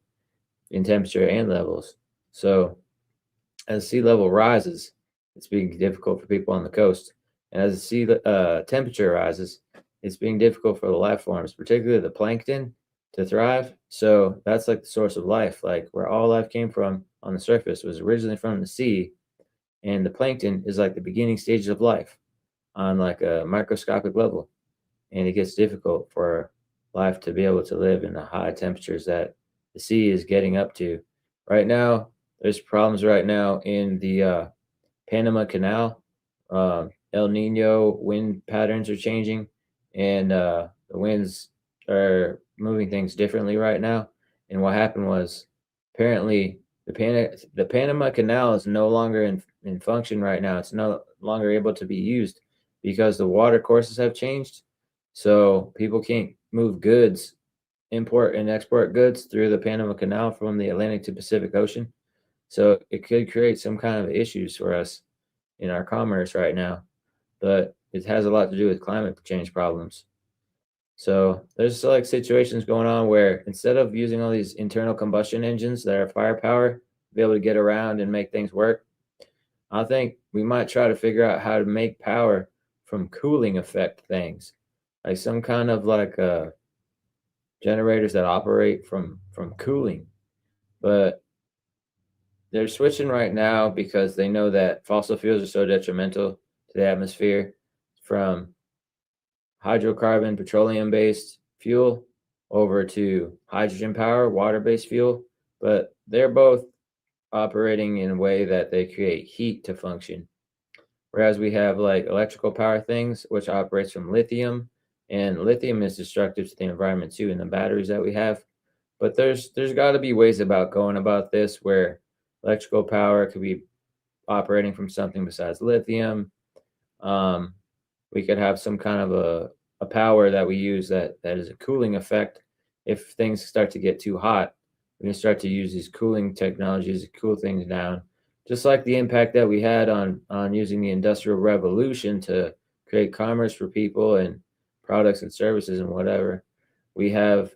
in temperature and levels. So as sea level rises, it's being difficult for people on the coast, and as the sea temperature rises, it's being difficult for the life forms, particularly the plankton, to thrive. So that's like the source of life, like where all life came from on the surface was originally from the sea, and the plankton is like the beginning stages of life on like a microscopic level, and it gets difficult for life to be able to live in the high temperatures that the sea is getting up to. Right now, there's problems right now in the Panama Canal. El Nino wind patterns are changing, and the winds are moving things differently right now. And what happened was apparently the Panama Canal is no longer in function right now. It's no longer able to be used because the water courses have changed. So people can't move goods, import and export goods through the Panama Canal from the Atlantic to Pacific Ocean. So it could create some kind of issues for us in our commerce right now, but it has a lot to do with climate change problems. So there's like situations going on where instead of using all these internal combustion engines that are firepower to be able to get around and make things work, I think we might try to figure out how to make power from cooling effect things, like some kind of like generators that operate from cooling. But they're switching right now because they know that fossil fuels are so detrimental to the atmosphere, from hydrocarbon, petroleum-based fuel over to hydrogen power, water-based fuel. But they're both operating in a way that they create heat to function. Whereas we have like electrical power things, which operates from lithium, and lithium is destructive to the environment too in the batteries that we have. But there's got to be ways about going about this where electrical power could be operating from something besides lithium. We could have some kind of a power that we use that is a cooling effect. If things start to get too hot, we can start to use these cooling technologies to cool things down. Just like the impact that we had on using the Industrial Revolution to create commerce for people and products and services and whatever, we have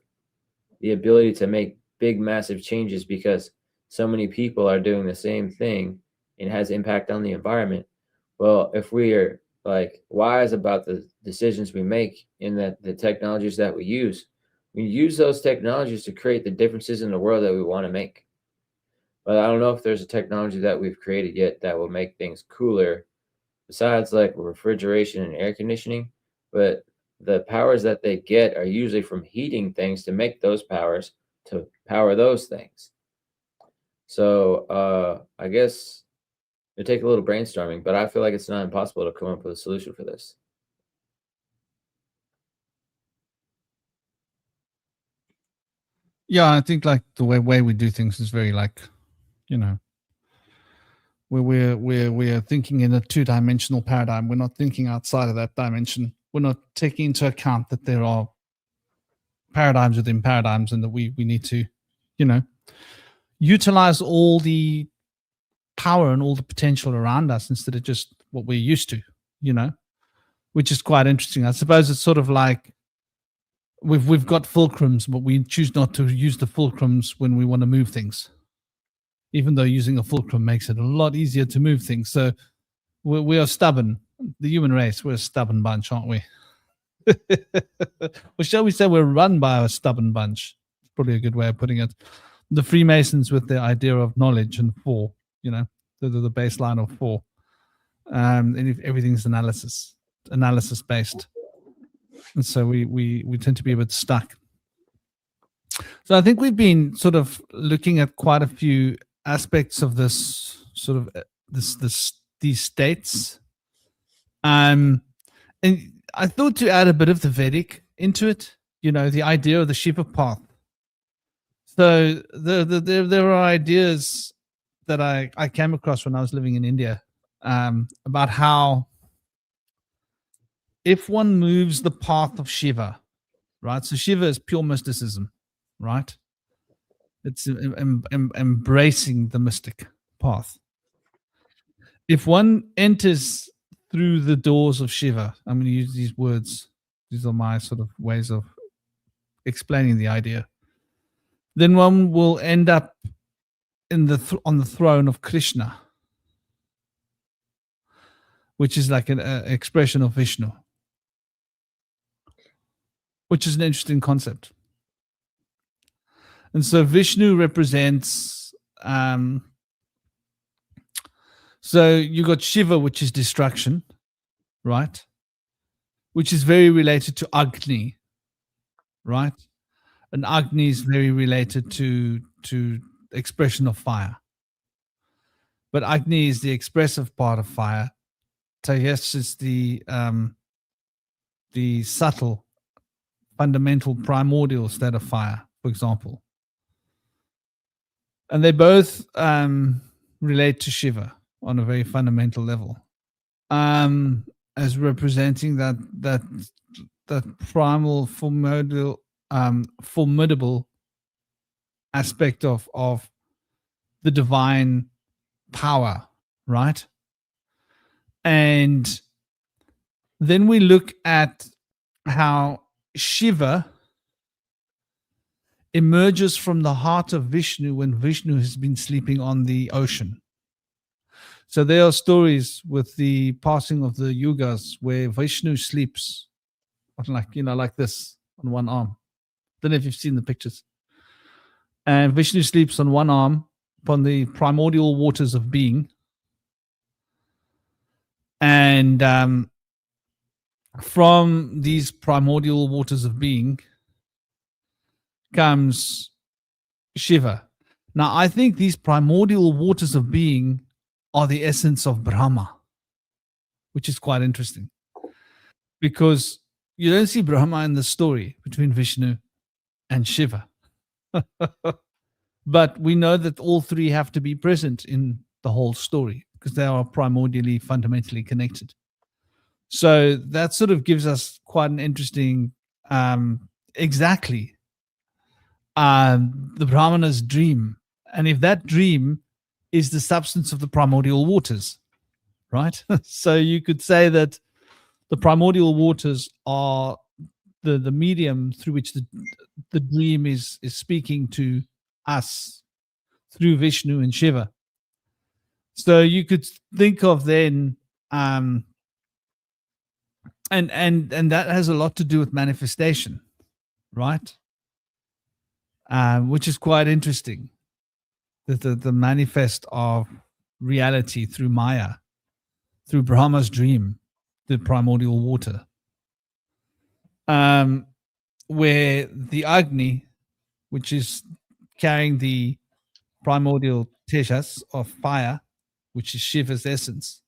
the ability to make big, massive changes because so many people are doing the same thing and has impact on the environment. Well, if we are like wise about the decisions we make in the technologies that we use those technologies to create the differences in the world that we want to make. But I don't know if there's a technology that we've created yet that will make things cooler besides like refrigeration and air conditioning. But the powers that they get are usually from heating things to make those powers to power those things. So I guess it'd take a little brainstorming, but I feel like it's not impossible to come up with a solution for this. Yeah, I think like the way we do things is very like, you know, we're thinking in a two-dimensional paradigm. We're not thinking outside of that dimension. We're not taking into account that there are paradigms within paradigms, and that we need to, you know, utilize all the power and all the potential around us instead of just what we're used to, you know, which is quite interesting. I suppose it's sort of like we've got fulcrums, but we choose not to use the fulcrums when we want to move things. even though using a fulcrum makes it a lot easier to move things. So we are stubborn. The human race, we're a stubborn bunch, aren't we? Or shall we say we're run by a stubborn bunch? Probably a good way of putting it. The Freemasons with their idea of knowledge and four, the baseline of four. And if everything's analysis based. And so we tend to be a bit stuck. So I think we've been sort of looking at quite a few aspects of this sort of these states. And I thought to add a bit of the Vedic into it, the idea of the Shiva path. So there are ideas that I came across when I was living in India about how if one moves the path of Shiva, right? So Shiva is pure mysticism, right? It's embracing the mystic path. If one enters through the doors of Shiva, I'm going to use these words. These are my sort of ways of explaining the idea. Then one will end up on the throne of Krishna, which is like an expression of Vishnu, which is an interesting concept. And so Vishnu represents, so you got Shiva, which is destruction, right? Which is very related to Agni, right? And Agni is very related to expression of fire. But Agni is the expressive part of fire. Tejas is the subtle, fundamental, primordial state of fire, for example. And they both relate to Shiva on a very fundamental level, as representing that primal, formidable aspect of the divine power, right? And then we look at how Shiva emerges from the heart of Vishnu when Vishnu has been sleeping on the ocean. So there are stories with the passing of the yugas where Vishnu sleeps like this on one arm. Don't know if you've seen the pictures. And Vishnu sleeps on one arm upon the primordial waters of being. And from these primordial waters of being comes Shiva. Now, I think these primordial waters of being are the essence of Brahma, which is quite interesting. Because you don't see Brahma in the story between Vishnu and Shiva. But we know that all three have to be present in the whole story because they are primordially, fundamentally connected. So that sort of gives us quite an interesting, the Brahmana's dream. And if that dream is the substance of the primordial waters, right? So you could say that the primordial waters are the medium through which the dream is speaking to us through Vishnu and Shiva. So you could think of then, and that has a lot to do with manifestation, right? Which is quite interesting. The manifest of reality through Maya, through Brahma's dream, the primordial water. Where the Agni, which is carrying the primordial tejas of fire, which is Shiva's essence,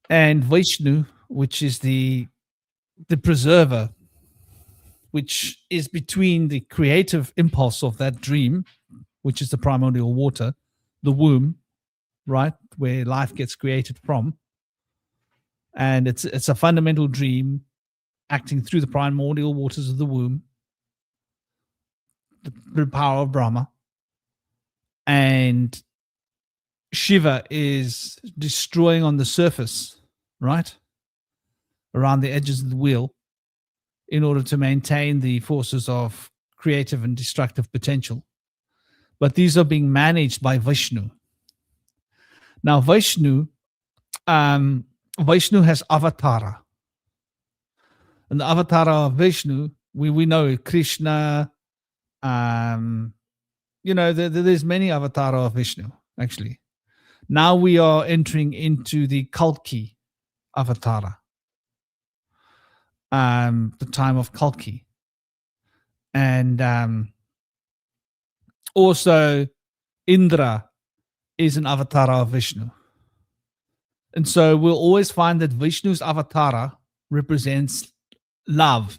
and Vishnu, which is the preserver, which is between the creative impulse of that dream, which is the primordial water, the womb, right, where life gets created from. And it's a fundamental dream acting through the primordial waters of the womb, the power of Brahma. And Shiva is destroying on the surface, right, around the edges of the wheel, in order to maintain the forces of creative and destructive potential. but these are being managed by Vishnu. Now, Vishnu has avatara. And the avatar of Vishnu, we know Krishna, there's many avatars of Vishnu, actually. Now we are entering into the Kalki avatar, the time of Kalki. And also Indra is an avatar of Vishnu. And so we'll always find that Vishnu's avatar represents love.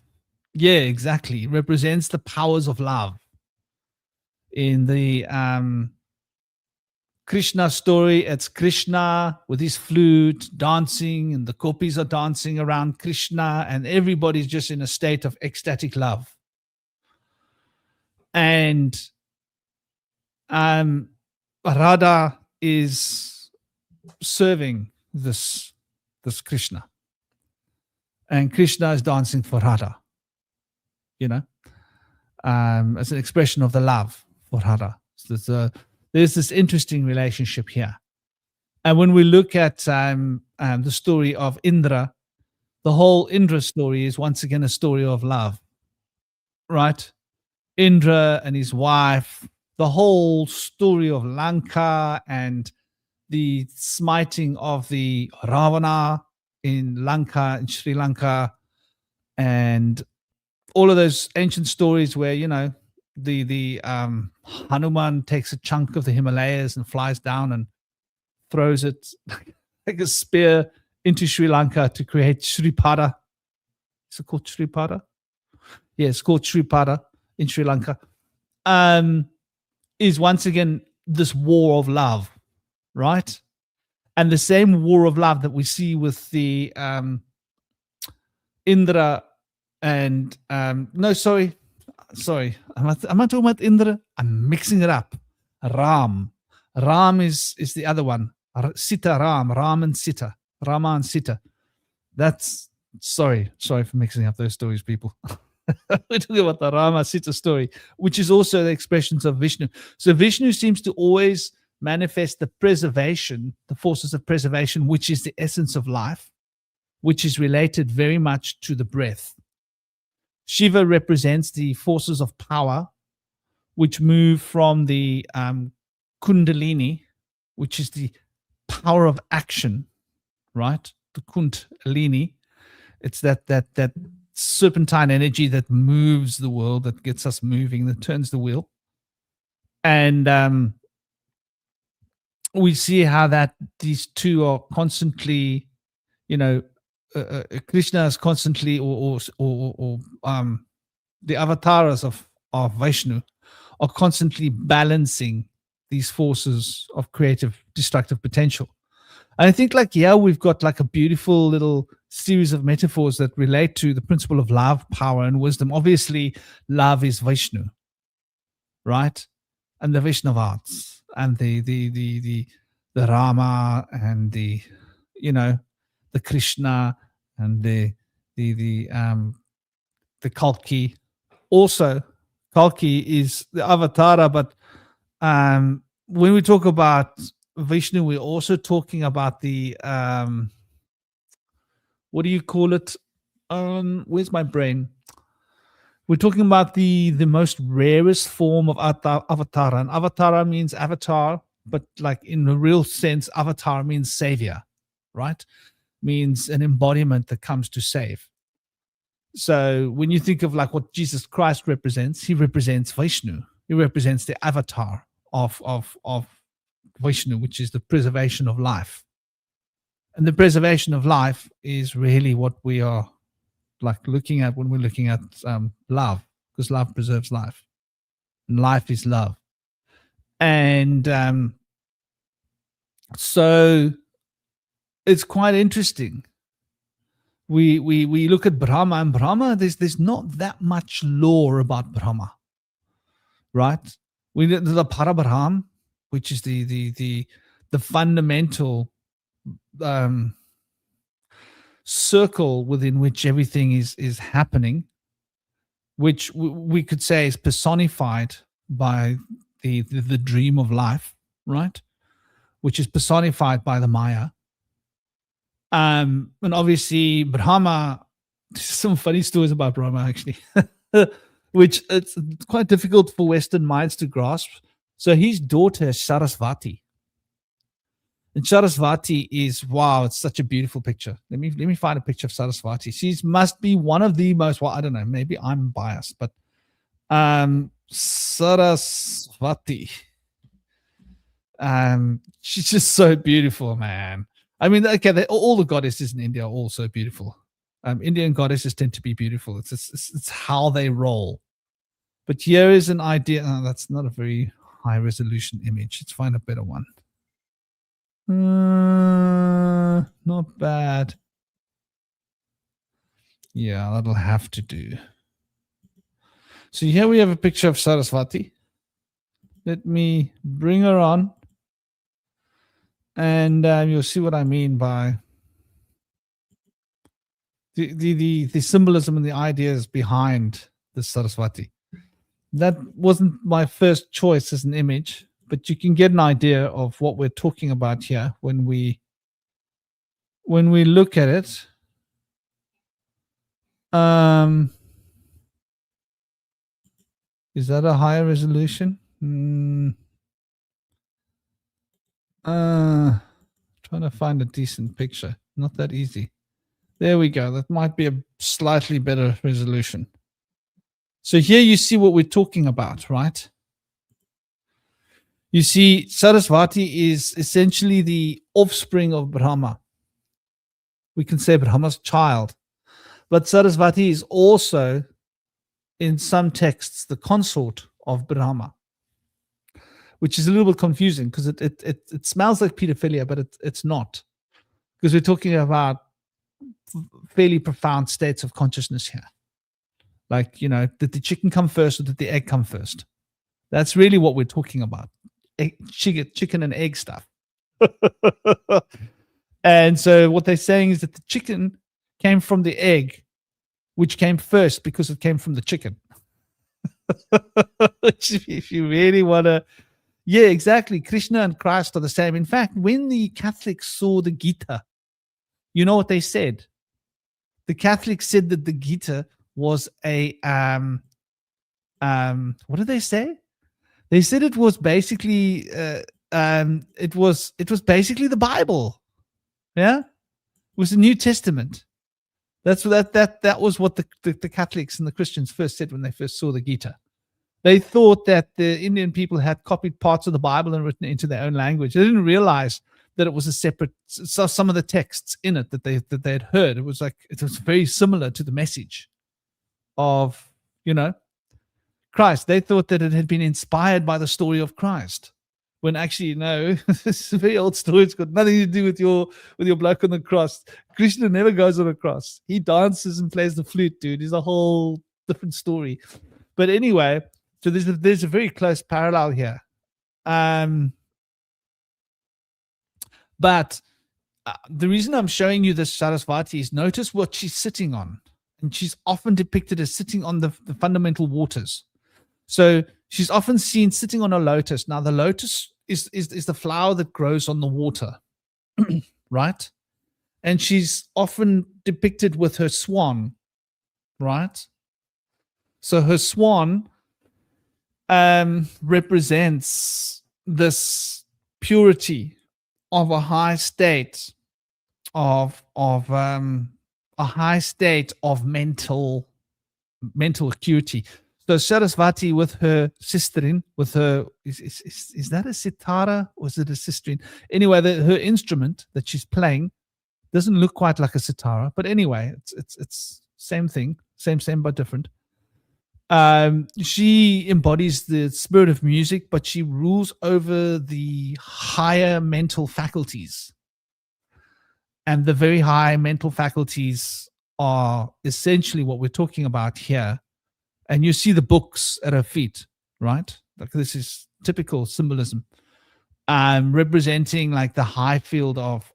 Yeah, exactly. Represents the powers of love. In the Krishna story, it's Krishna with his flute dancing, and the gopis are dancing around Krishna, and everybody's just in a state of ecstatic love. And Radha is serving this Krishna, and Krishna is dancing for Radha, as an expression of the love for Radha. So there's this interesting relationship here. And when we look at the story of Indra, the whole Indra story is once again a story of love, right? Indra and his wife, the whole story of Lanka and the smiting of the Ravana in Lanka, in Sri Lanka, and all of those ancient stories where, the Hanuman takes a chunk of the Himalayas and flies down and throws it like a spear into Sri Lanka to create Sripada. Is it called Sripada? Yeah, it's called Sripada in Sri Lanka. Is once again this war of love, right? And the same war of love that we see with the Indra and sorry, am I talking about Indra? I'm mixing it up. Ram is the other one. Sita, Ram and Sita, Rama and Sita. That's sorry for mixing up those stories, people. We're talking about the Rama Sita story, which is also the expressions of Vishnu. So Vishnu seems to always manifest the preservation, the forces of preservation, which is the essence of life, which is related very much to the breath. Shiva represents the forces of power, which move from the Kundalini, which is the power of action, right? The Kundalini. It's that serpentine energy that moves the world, that gets us moving, that turns the wheel. And we see how that these two are constantly, Krishna is constantly, or the avatars of Vishnu are constantly balancing these forces of creative, destructive potential. And I think we've got like a beautiful little series of metaphors that relate to the principle of love, power, and wisdom. Obviously, love is Vishnu, right? And the Vaishnavas and the Rama and the Krishna and the Kalki. Also, Kalki is the avatar, but when we talk about Vishnu, we're also talking about the what do you call it? Where's my brain? We're talking about the most rarest form of avatar. And avatar means avatar, but like in the real sense, avatar means savior, right? Means an embodiment that comes to save. So when you think of like what Jesus Christ represents, he represents Vishnu. He represents the avatar of Vishnu, which is the preservation of life. And the preservation of life is really what we are like looking at when we're looking at love, because love preserves life. And life is love. And so it's quite interesting. We look at Brahma, and Brahma, there's not that much lore about Brahma, right? We look at the Parabrahm, which is the fundamental circle within which everything is happening, which we could say is personified by the dream of life, right? Which is personified by the Maya. And obviously Brahma, some funny stories about Brahma actually, which it's quite difficult for Western minds to grasp. So his daughter is Sarasvati. And Sarasvati is, wow, it's such a beautiful picture. Let me find a picture of Sarasvati. She must be one of the most, well, I don't know, maybe I'm biased, but Sarasvati. She's just so beautiful, man. I mean, okay, all the goddesses in India are all so beautiful. Indian goddesses tend to be beautiful. It's how they roll. But here is an idea. Oh, that's not a very high resolution image. Let's find a better one. Not bad. Yeah, that'll have to do. So here we have a picture of Sarasvati. Let me bring her on. And you'll see what I mean by the symbolism and the ideas behind the Sarasvati. That wasn't my first choice as an image, but you can get an idea of what we're talking about here when we look at it. Is that a higher resolution? Trying to find a decent picture. Not that easy. There we go. That might be a slightly better resolution. So here you see what we're talking about, right? You see, Sarasvati is essentially the offspring of Brahma. We can say Brahma's child. But Sarasvati is also, in some texts, the consort of Brahma, which is a little bit confusing because it smells like pedophilia, but it's not. Because we're talking about fairly profound states of consciousness here. Like, you know, did the chicken come first or did the egg come first? That's really what we're talking about. Chicken and egg stuff. And so what they're saying is that the chicken came from the egg, which came first because it came from the chicken. If you really want to... Yeah, exactly. Krishna and Christ are the same. In fact, when the Catholics saw the Gita, you know what they said? The Catholics said that the Gita was a what did they say? They said it was basically it was basically the Bible. Yeah, it was the New Testament. That's that was what the Catholics and the Christians first said when they first saw the Gita. They thought that the Indian people had copied parts of the Bible and written it into their own language. They didn't realize that it was a separate. So some of the texts in it that they had heard, it was very similar to the message of, you know, Christ. They thought that it had been inspired by the story of Christ, when actually, no, this is a very old story. It's got nothing to do with your bloke on the cross. Krishna never goes on a cross. He dances and plays the flute, dude. It's a whole different story. But anyway, so there's a very close parallel here. But the reason I'm showing you this Sarasvati is notice what she's sitting on. And she's often depicted as sitting on the fundamental waters. So she's often seen sitting on a lotus. Now, the lotus is the flower that grows on the water, right? And she's often depicted with her swan, right? So her swan represents this purity of a high state of mental acuity. So Sarasvati with her sisterin, with her is that a sitar or is it a sisterin? Anyway, her instrument that she's playing doesn't look quite like a sitar, but anyway, it's same thing, same but different. She embodies the spirit of music, but she rules over the higher mental faculties. And the very high mental faculties are essentially what we're talking about here. And you see the books at her feet, right? Like, this is typical symbolism, representing like the high field of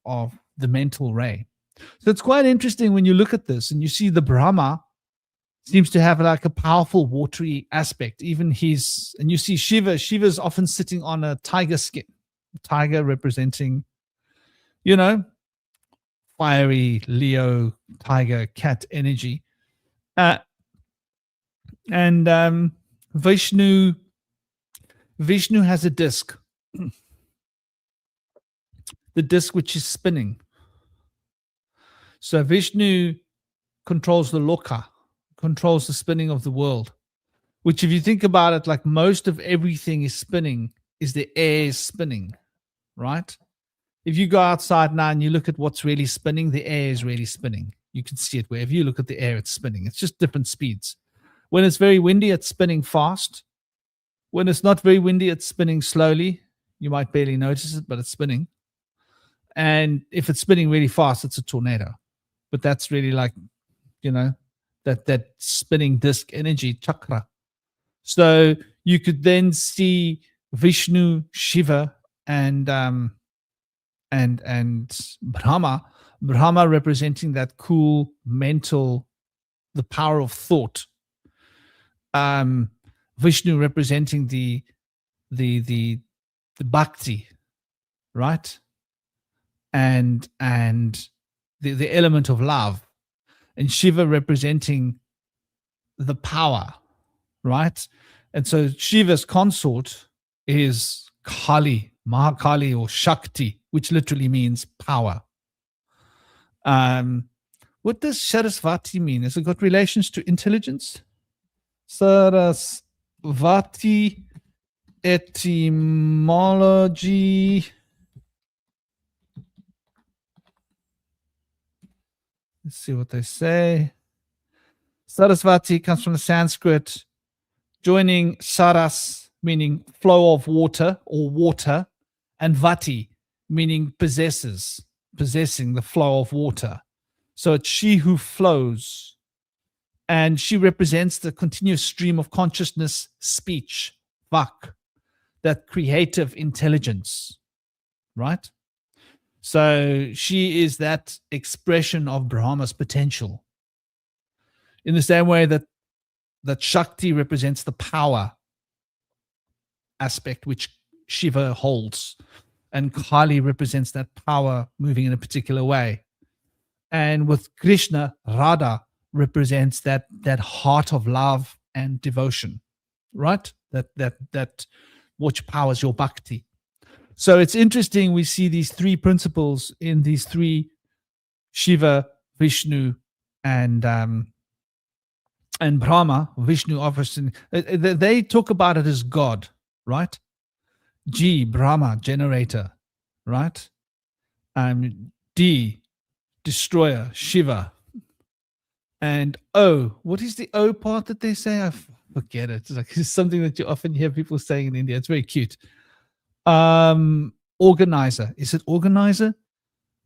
the mental ray. So it's quite interesting when you look at this and you see the Brahma seems to have like a powerful watery aspect. Even and you see Shiva's often sitting on a tiger skin, tiger representing, fiery Leo, tiger, cat energy. And Vishnu has a disc, the disc which is spinning. So Vishnu controls the loka, controls the spinning of the world, which, if you think about it, like most of everything is spinning, is the air is spinning, right? If you go outside now and you look at what's really spinning, the air is really spinning. You can see it wherever you look at the air, it's spinning. It's just different speeds. When it's very windy, it's spinning fast. When it's not very windy, it's spinning slowly. You might barely notice it, but it's spinning. And if it's spinning really fast, it's a tornado. But that's really like, that spinning disc energy, chakra. So you could then see Vishnu, Shiva, and Brahma representing that cool mental, the power of thought. Vishnu representing the bhakti, right? And the element of love, and Shiva representing the power, right? And so Shiva's consort is Kali, Mahakali, or Shakti, which literally means power. What does Sarasvati mean? Has it got relations to intelligence? Sarasvati etymology. Let's see what they say. Sarasvati comes from the Sanskrit, joining saras, meaning flow of water or water, and vati, meaning possessing the flow of water. So it's she who flows. And she represents the continuous stream of consciousness, speech, vak, that creative intelligence, right? So she is that expression of Brahma's potential. In the same way that Shakti represents the power aspect which Shiva holds, and Kali represents that power moving in a particular way. And with Krishna, Radha represents that heart of love and devotion, right? That which powers your bhakti. So it's interesting, we see these three principles in these three, Shiva, Vishnu, and Brahma. Vishnu offers, they talk about it as God, right? G, Brahma, generator, right? D, destroyer, Shiva. And O, what is the O part that they say? I forget it. It's something that you often hear people saying in India. It's very cute. Organizer. Is it organizer?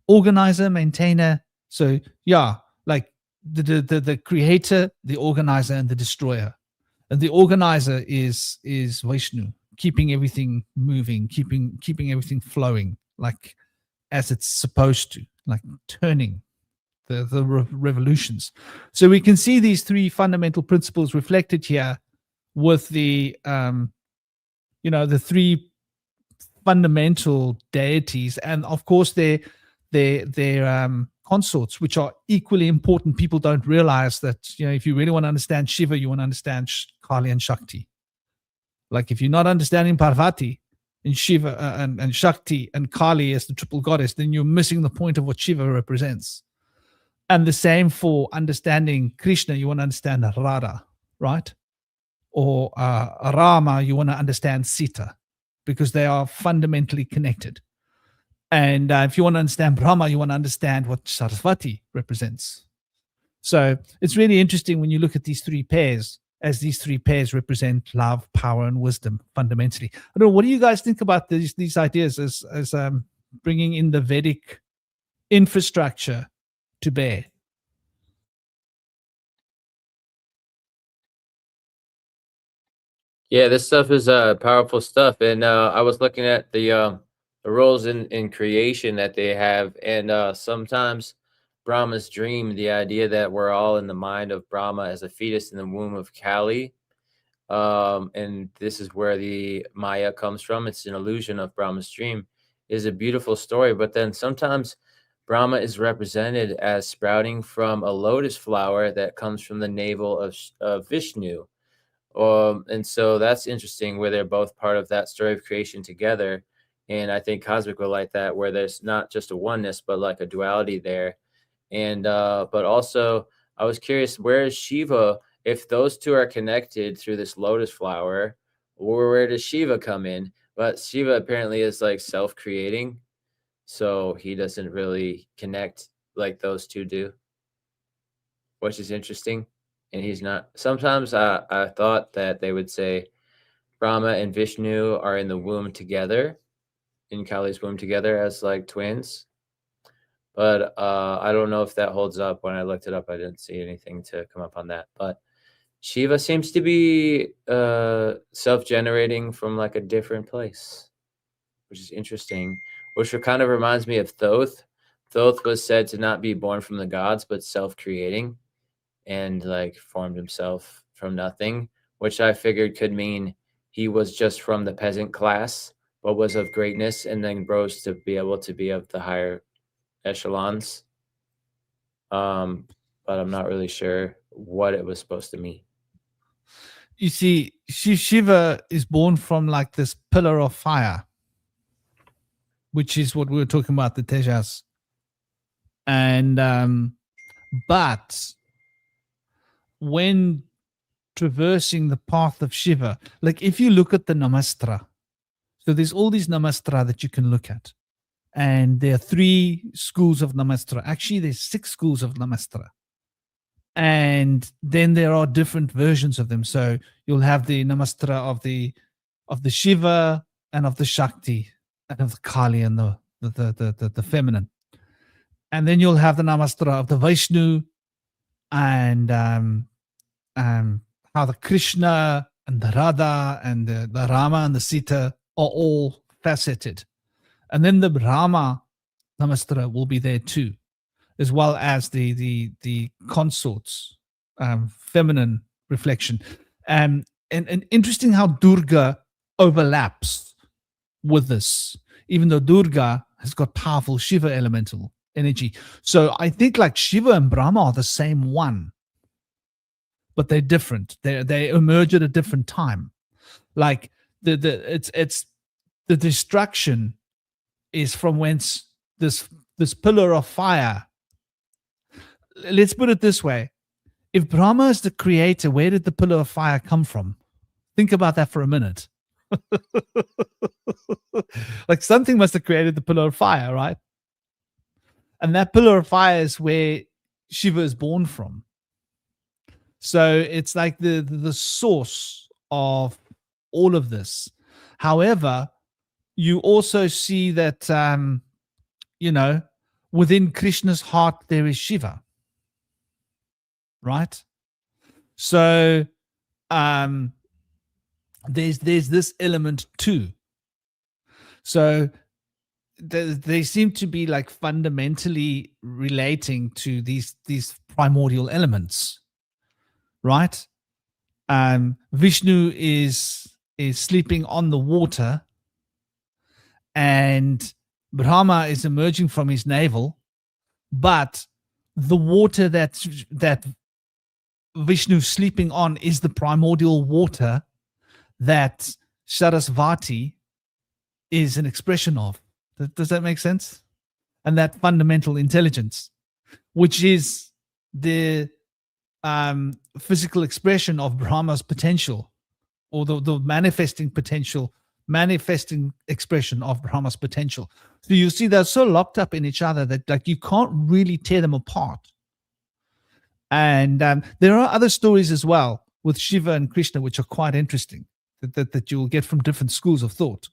Organizer, maintainer. So yeah, like the creator, the organizer, and the destroyer. And the organizer is Vishnu, keeping everything moving, keeping everything flowing, like as it's supposed to, like turning the revolutions. So we can see these three fundamental principles reflected here with the the three fundamental deities, and of course their consorts, which are equally important. People don't realize that, if you really want to understand Shiva, you want to understand Kali and Shakti. Like if you're not understanding Parvati and Shiva and Shakti and Kali as the triple goddess, then you're missing the point of what Shiva represents. And the same for understanding Krishna, you want to understand Radha, right? Or Rama, you want to understand Sita, because they are fundamentally connected. And if you want to understand Brahma, you want to understand what Sarasvati represents. So it's really interesting when you look at these three pairs, as these three pairs represent love, power, and wisdom fundamentally. I don't know, what do you guys think about these ideas as bringing in the Vedic infrastructure to bear? Yeah, this stuff is powerful stuff. And I was looking at the roles in creation that they have, and sometimes Brahma's dream, the idea that we're all in the mind of Brahma as a fetus in the womb of Kali. And this is where the Maya comes from. It's an illusion of Brahma's dream, is a beautiful story. But then sometimes Brahma is represented as sprouting from a lotus flower that comes from the navel of Vishnu. And so that's interesting, where they're both part of that story of creation together. And I think Cosmic will like that, where there's not just a oneness, but like a duality there. And but also, I was curious, where is Shiva? If those two are connected through this lotus flower, where does Shiva come in? But Shiva apparently is like self-creating, so he doesn't really connect like those two do, which is interesting. And he's not. Sometimes I thought that they would say Brahma and Vishnu are in the womb together, in Kali's womb together as like twins. But I don't know if that holds up. When I looked it up, I didn't see anything to come up on that. But Shiva seems to be self-generating from like a different place, which is interesting, which kind of reminds me of Thoth. Thoth was said to not be born from the gods, but self-creating, and like formed himself from nothing, which I figured could mean he was just from the peasant class, but was of greatness, and then rose to be able to be of the higher echelons. But I'm not really sure what it was supposed to mean. You see, Shiva is born from like this pillar of fire, which is what we were talking about, the Tejas. And but when traversing the path of Shiva, like if you look at the Namastra, so there's all these Namastra that you can look at. And there are 3 schools of Namastra. Actually, there's 6 schools of Namastra. And then there are different versions of them. So you'll have the Namastra of the Shiva and of the Shakti and of the Kali and the feminine. And then you'll have the Namastra of the Vishnu and how the Krishna and the Radha and the Rama and the Sita are all faceted. And then the Brahma Namastra will be there too, as well as the consorts, feminine reflection. And interesting how Durga overlaps with this, even though Durga has got powerful Shiva elemental energy. So I think like Shiva and Brahma are the same one, but they're different. They emerge at a different time. Like it's the destruction is from whence this pillar of fire. Let's put it this way. If Brahma is the creator, where did the pillar of fire come from? Think about that for a minute. Like something must have created the pillar of fire, right? And that pillar of fire is where Shiva is born from. So it's like the source of all of this. However, you also see that, within Krishna's heart, there is Shiva. Right? So there's this element too. So they seem to be like fundamentally relating to these primordial elements, right? Vishnu is sleeping on the water, and Brahma is emerging from his navel, but the water that Vishnu's sleeping on is the primordial water that Sarasvati is an expression of. Does that make sense? And that fundamental intelligence, which is the physical expression of Brahma's potential, or the manifesting expression of Brahma's potential. So you see, they're so locked up in each other that like you can't really tear them apart. And there are other stories as well with Shiva and Krishna, which are quite interesting, that you'll get from different schools of thought.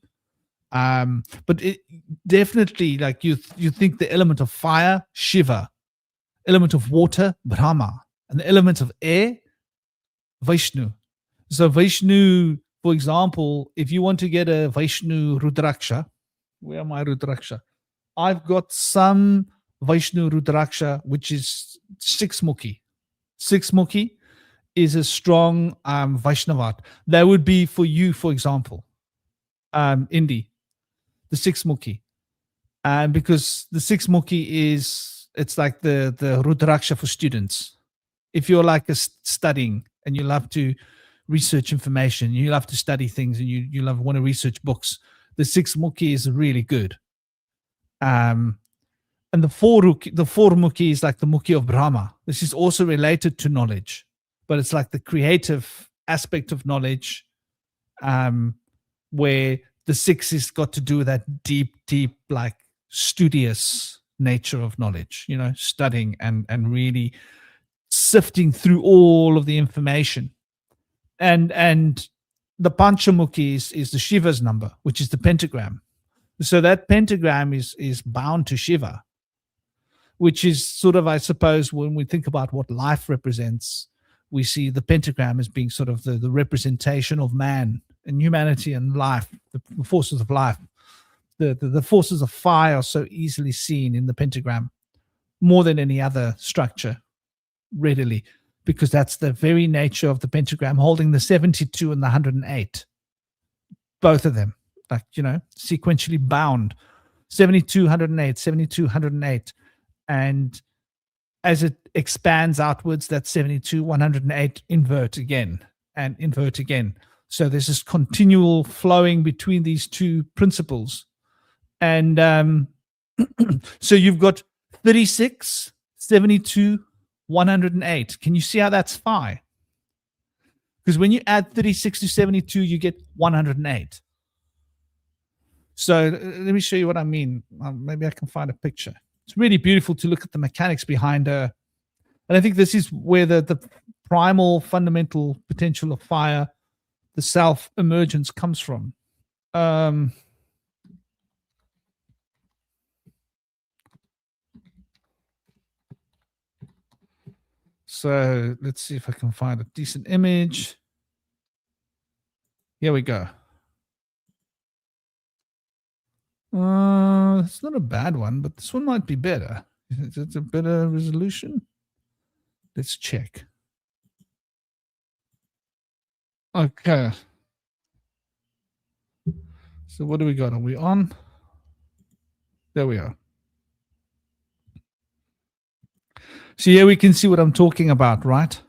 But it definitely, like you think the element of fire, Shiva, element of water, Brahma, and the element of air, Vishnu. So Vishnu, for example, if you want to get a Vishnu Rudraksha, where am I Rudraksha? I've got some Vishnu, Rudraksha, which is 6 Mukhi. 6 Mukhi is a strong Vaishnavat. That would be for you, for example, Indy, the 6 Mukhi. Because the 6 Mukhi it's like the Rudraksha for students. If you're like studying and you love to research information, you love to study things, and you want to research books, the 6 Mukhi is really good. And the 4 Mukhi is like the Mukhi of Brahma. This is also related to knowledge, but it's like the creative aspect of knowledge, where the 6 has got to do with that deep, like studious nature of knowledge, studying and really sifting through all of the information. And the Panchamukhi is the Shiva's number, which is the pentagram. So that pentagram is bound to Shiva, which is sort of, I suppose, when we think about what life represents, we see the pentagram as being sort of the representation of man and humanity and life, the forces of life. The forces of fire are so easily seen in the pentagram more than any other structure, readily, because that's the very nature of the pentagram, holding the 72 and the 108, both of them, like, sequentially bound, 72, 108, 72, 108. And as it expands outwards, that 72, 108 invert again and invert again. So there's this continual flowing between these two principles. And so you've got 36, 72, 108. Can you see how that's phi? Because when you add 36 to 72, you get 108. So let me show you what I mean. Maybe I can find a picture. It's really beautiful to look at the mechanics behind and I think this is where the primal fundamental potential of fire, the self-emergence, comes from. So let's see if I can find a decent image. Here we go. It's not a bad one, but this one might be better. Is it a better resolution? Let's check. Okay. So what do we got? Are we on? There we are. So here we can see what I'm talking about, right?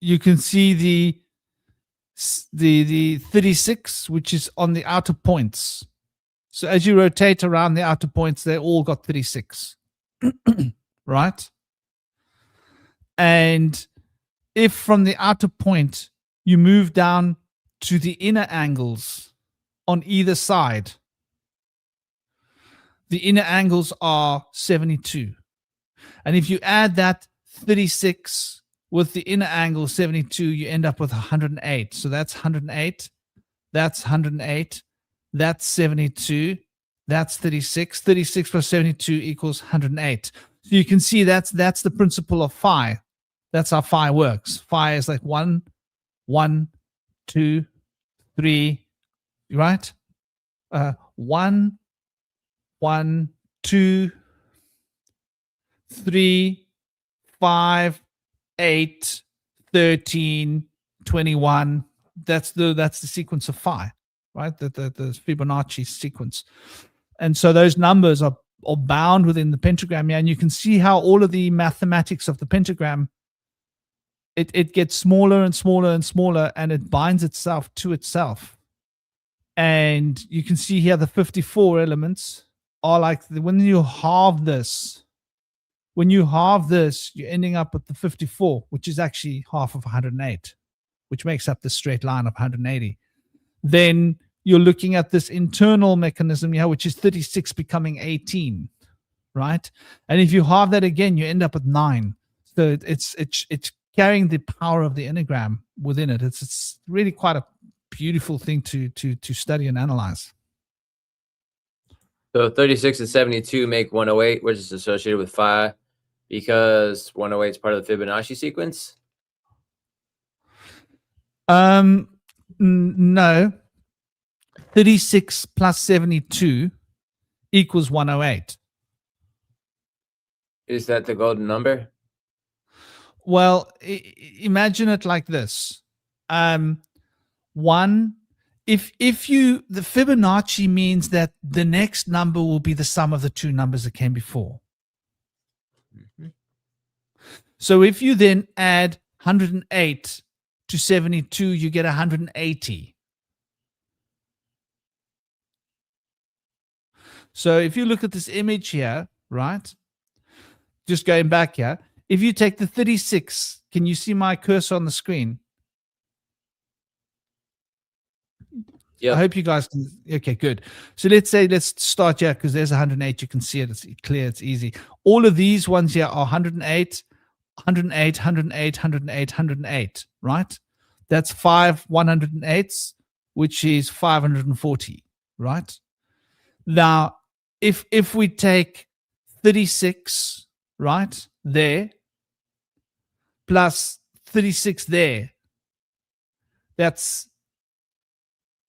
You can see the 36, which is on the outer points. So as you rotate around the outer points, they all got 36, right? And if from the outer point you move down to the inner angles on either side, the inner angles are 72. And if you add that 36 with the inner angle 72, you end up with 108. So that's 108. That's 108. That's 72. That's 36. 36 plus 72 equals 108. So you can see that's the principle of phi. That's how phi works. Phi is like 1, 1, 2, 3, right? 1, 1, 2, 3, 5, 8, 13, 21. That's the sequence of phi, right? The Fibonacci sequence. And so those numbers are bound within the pentagram. Yeah, and you can see how all of the mathematics of the pentagram, it gets smaller and smaller and smaller, and it binds itself to itself. And you can see here the 54 elements are like when you halve this, you're ending up with the 54, which is actually half of 108, which makes up the straight line of 180. Then you're looking at this internal mechanism, which is 36 becoming 18, right? And if you halve that again, you end up with 9. So it's carrying the power of the enneagram within it. It's really quite a beautiful thing to study and analyze. So 36 and 72 make 108, which is associated with fire, because 108 is part of the Fibonacci sequence. No. 36 plus 72 equals 108. Is that the golden number? Well, imagine it like this. One, if you, the Fibonacci means that the next number will be the sum of the two numbers that came before. Mm-hmm. So if you then add 108 to 72, you get 180. So if you look at this image here, right? Just going back here, if you take the 36, can you see my cursor on the screen? Yep. I hope you guys can. Okay, good. So let's start here because there's 108. You can see it. It's clear. It's easy. All of these ones here are 108, 108, 108, 108, 108, right? That's 5 108s, which is 540, right? Now, if we take 36, right, there, plus 36 there, that's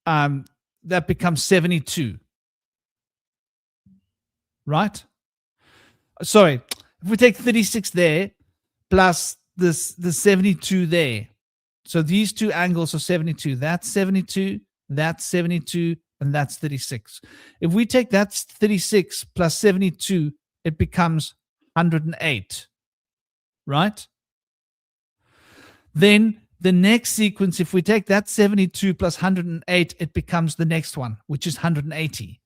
that becomes 72, right? Sorry, if we take 36 there plus the 72 there, so these two angles are 72. That's 72, that's 72, and that's 36. If we take that 36 plus 72, it becomes 108, right? Then the next sequence, if we take that 72 plus 108, it becomes the next one, which is 180.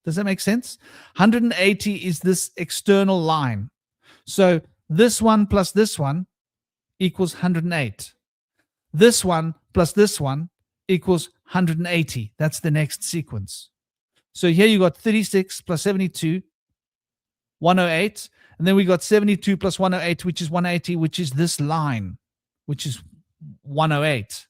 Does that make sense? 180 is this external line. So this one plus this one equals 108. This one plus this one equals 180. That's the next sequence. So here you got 36 plus 72, 108. And then we got 72 plus 108, which is 180, which is this line, which is 108,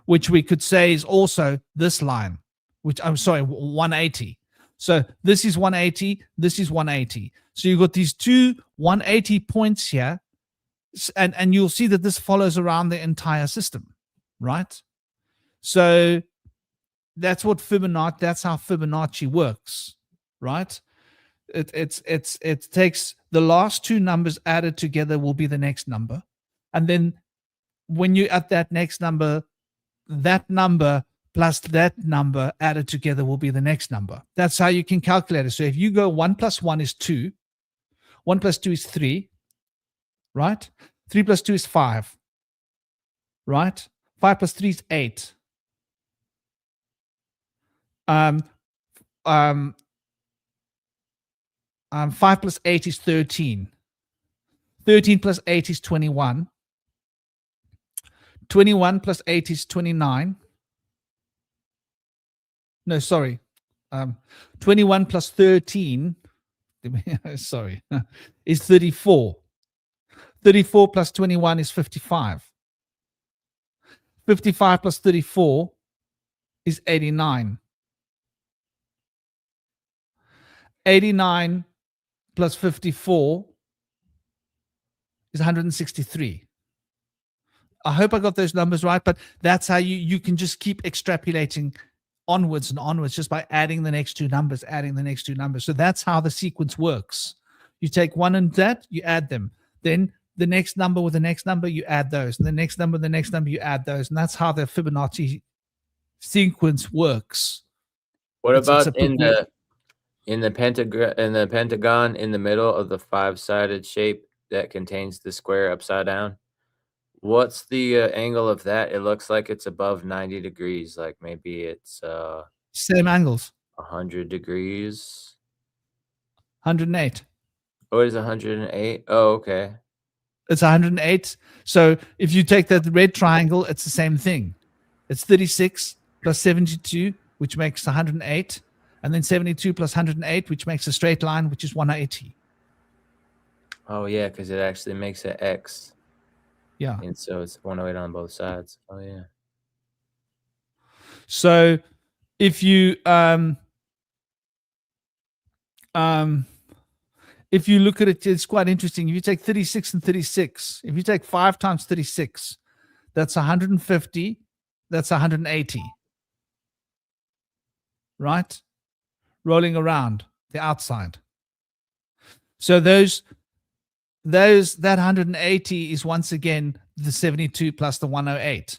which we could say is also this line, which I'm sorry, 180. So this is 180, this is 180. So you've got these two 180 points here, and you'll see that this follows around the entire system, right? So that's what Fibonacci, that's how Fibonacci works, right? It takes the last two numbers added together will be the next number. And then when you add that next number, that number plus that number added together will be the next number. That's how you can calculate it. So if you go 1 plus 1 is 2, 1 plus 2 is 3, right? 3 plus 2 is 5, right? 5 plus 3 is 8. 5 plus 8 is 13. 13 plus 8 is 21. 21 plus 8 is 29. No, sorry. 21 plus 13, sorry, is 34. 34 plus 21 is 55. 55 plus 34 is 89. 89 plus 54 is 163. I hope I got those numbers right, but that's how you can just keep extrapolating onwards and onwards just by adding the next two numbers, adding the next two numbers. So that's how the sequence works. You take one and that, you add them. Then the next number with the next number, you add those. And the next number, the next number, you add those. And that's how the Fibonacci sequence works. What about in the pentagon in the middle of the 5-sided shape that contains the square upside down? What's the angle of that? It looks like it's above 90 degrees. Like maybe it's same angles. 100 degrees. 108. Oh, it is 108. Oh, okay. It's 108. So if you take that red triangle, it's the same thing. It's 36 plus 72, which makes 108. And then 72 plus 108, which makes a straight line, which is 180. Oh, yeah, because it actually makes an X. Yeah. And so it's 108 on both sides. Oh, yeah. So if you if you look at it, it's quite interesting. If you take 36 and 36, if you take 5 times 36, that's 150, that's 180. Right? Rolling around the outside. So that 180 is once again the 72 plus the 108.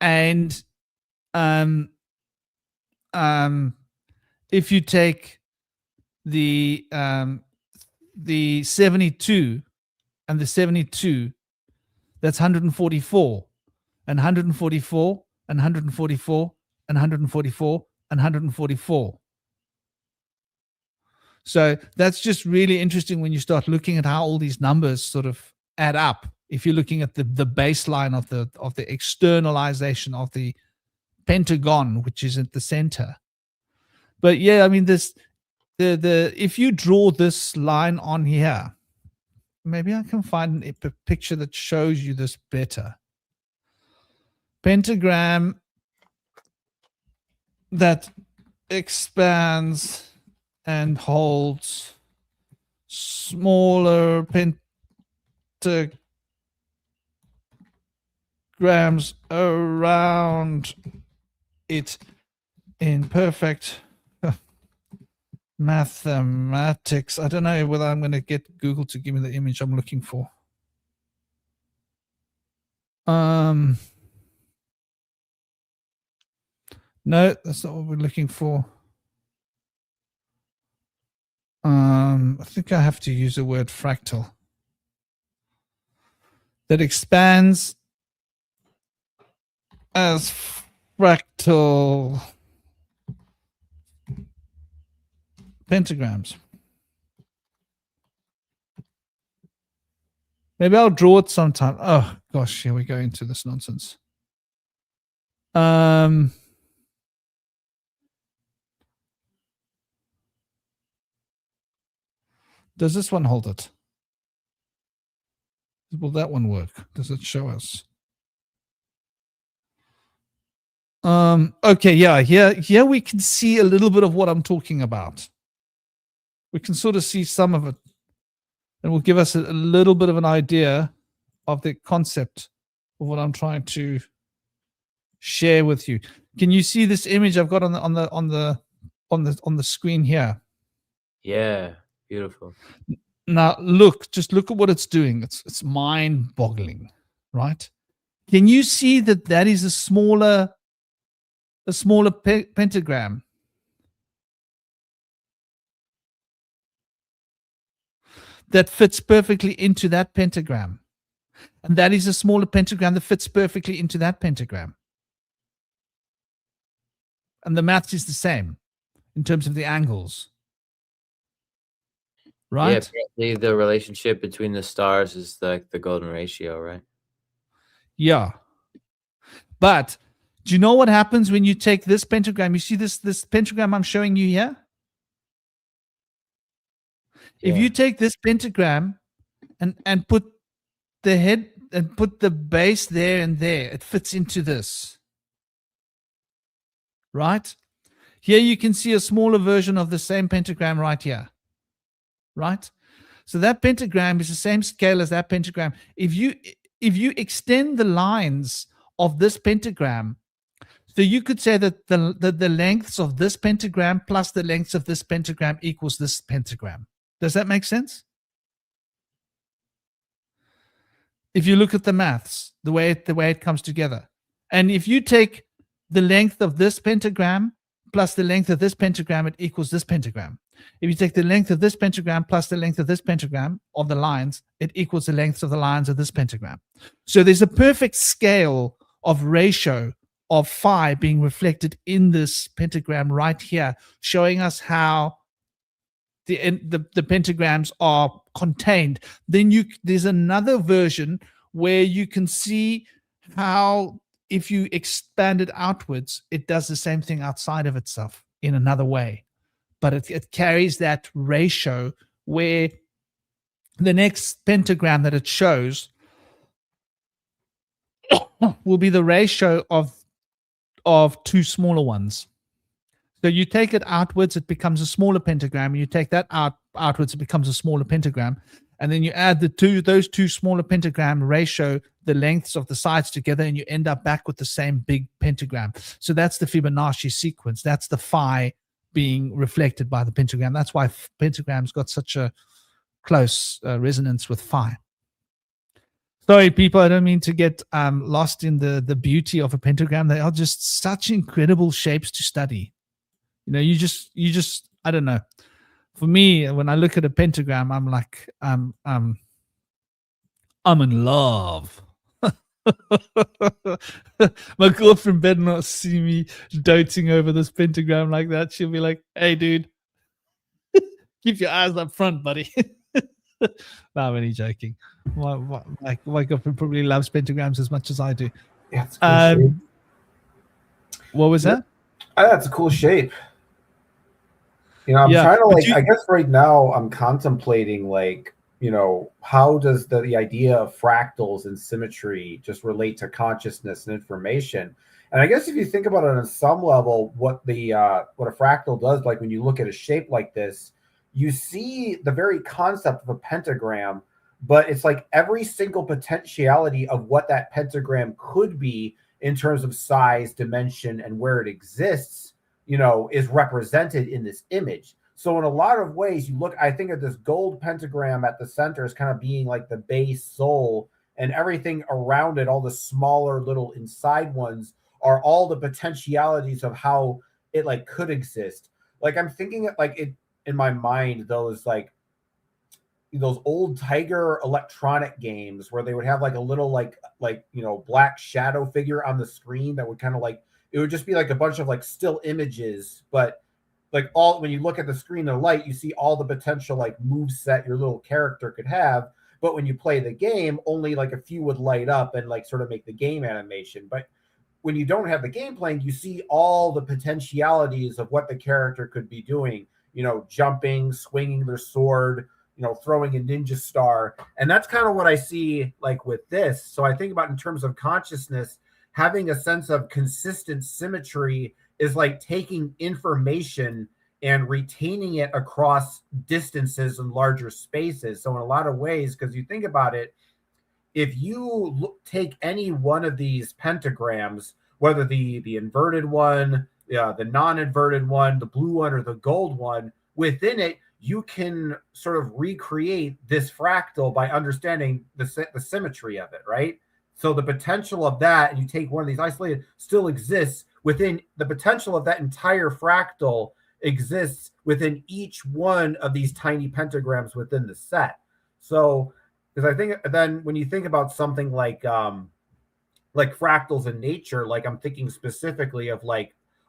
And if you take the 72 and the 72, that's 144 and 144 and 144 and 144 and 144. So that's just really interesting when you start looking at how all these numbers sort of add up. If you're looking at the baseline of the externalization of the pentagon, which is at the center. But yeah, I mean, if you draw this line on here, maybe I can find a picture that shows you this better. Pentagram that expands and holds smaller pentagrams around it in perfect mathematics. I don't know whether I'm going to get Google to give me the image I'm looking for. No, that's not what we're looking for. I think I have to use the word fractal. That expands as fractal pentagrams. Maybe I'll draw it sometime. Oh gosh, here we go into this nonsense. Does this one hold it? Will that one work? Does it show us? Okay, yeah, here we can see a little bit of what I'm talking about. We can sort of see some of it, and will give us a little bit of an idea of the concept of what I'm trying to share with you. Can you see this image I've got on the screen here? Yeah, beautiful. Now just look at what it's doing. It's mind-boggling, right? Can you see that is a smaller pentagram? That fits perfectly into that pentagram. And that is a smaller pentagram that fits perfectly into that pentagram. And the math is the same in terms of the angles. Right? Yeah, apparently the relationship between the stars is like the golden ratio, right? Yeah. But do you know what happens when you take this pentagram? You see this pentagram I'm showing you here? If you take this pentagram and put the head and put the base there and there, it fits into this. Right? Here you can see a smaller version of the same pentagram right here. Right? So that pentagram is the same scale as that pentagram. If you extend the lines of this pentagram, so you could say that the lengths of this pentagram plus the lengths of this pentagram equals this pentagram. Does that make sense? If you look at the maths, the way it comes together. And if you take the length of this pentagram plus the length of this pentagram, it equals this pentagram. If you take the length of this pentagram plus the length of this pentagram of the lines, it equals the length of the lines of this pentagram. So there's a perfect scale of ratio of phi being reflected in this pentagram right here, showing us how the pentagrams are contained. Then there's another version where you can see how if you expand it outwards, it does the same thing outside of itself in another way. But it carries that ratio where the next pentagram that it shows will be the ratio of two smaller ones. So you take it outwards, it becomes a smaller pentagram. You take that outwards, it becomes a smaller pentagram. And then you add those two smaller pentagram ratio the lengths of the sides together, and you end up back with the same big pentagram. So that's the Fibonacci sequence. That's the phi being reflected by the pentagram. That's why pentagrams got such a close resonance with phi. Sorry, people, I don't mean to get lost in the beauty of a pentagram. They are just such incredible shapes to study. You just, I don't know. For me, when I look at a pentagram, I'm like, I'm in love. My girlfriend better not see me doting over this pentagram like that. She'll be like, hey, dude, keep your eyes up front, buddy. No, I'm only joking. My girlfriend probably loves pentagrams as much as I do. Yeah, it's a cool shape. What was that? That's a cool shape. I'm trying to I guess right now I'm contemplating how does the idea of fractals and symmetry just relate to consciousness and information? And I guess if you think about it on some level, what a fractal does, like when you look at a shape like this, you see the very concept of a pentagram, but it's like every single potentiality of what that pentagram could be in terms of size, dimension, and where it exists, is represented in this image. So in a lot of ways, I think of this gold pentagram at the center as kind of being like the base soul, and everything around it, all the smaller little inside ones, are all the potentialities of how it could exist. I'm thinking in my mind, those old Tiger electronic games where they would have a little black shadow figure on the screen that would kind of it would just be a bunch of still images, but when you look at the screen of light, you see all the potential move set your little character could have. But when you play the game, only a few would light up and sort of make the game animation. But when you don't have the game playing, you see all the potentialities of what the character could be doing, jumping, swinging their sword, throwing a ninja star. And that's kind of what I see with this. So I think about in terms of consciousness, having a sense of consistent symmetry is like taking information and retaining it across distances and larger spaces. So in a lot of ways, because you think about it, if you take any one of these pentagrams, whether the inverted one, the non-inverted one, the blue one, or the gold one, within it, you can sort of recreate this fractal by understanding the symmetry of it, right? So the potential of that, and you take one of these isolated, still exists within the potential of that entire fractal exists within each one of these tiny pentagrams within the set. So, because I think then when you think about something like fractals in nature, I'm thinking specifically of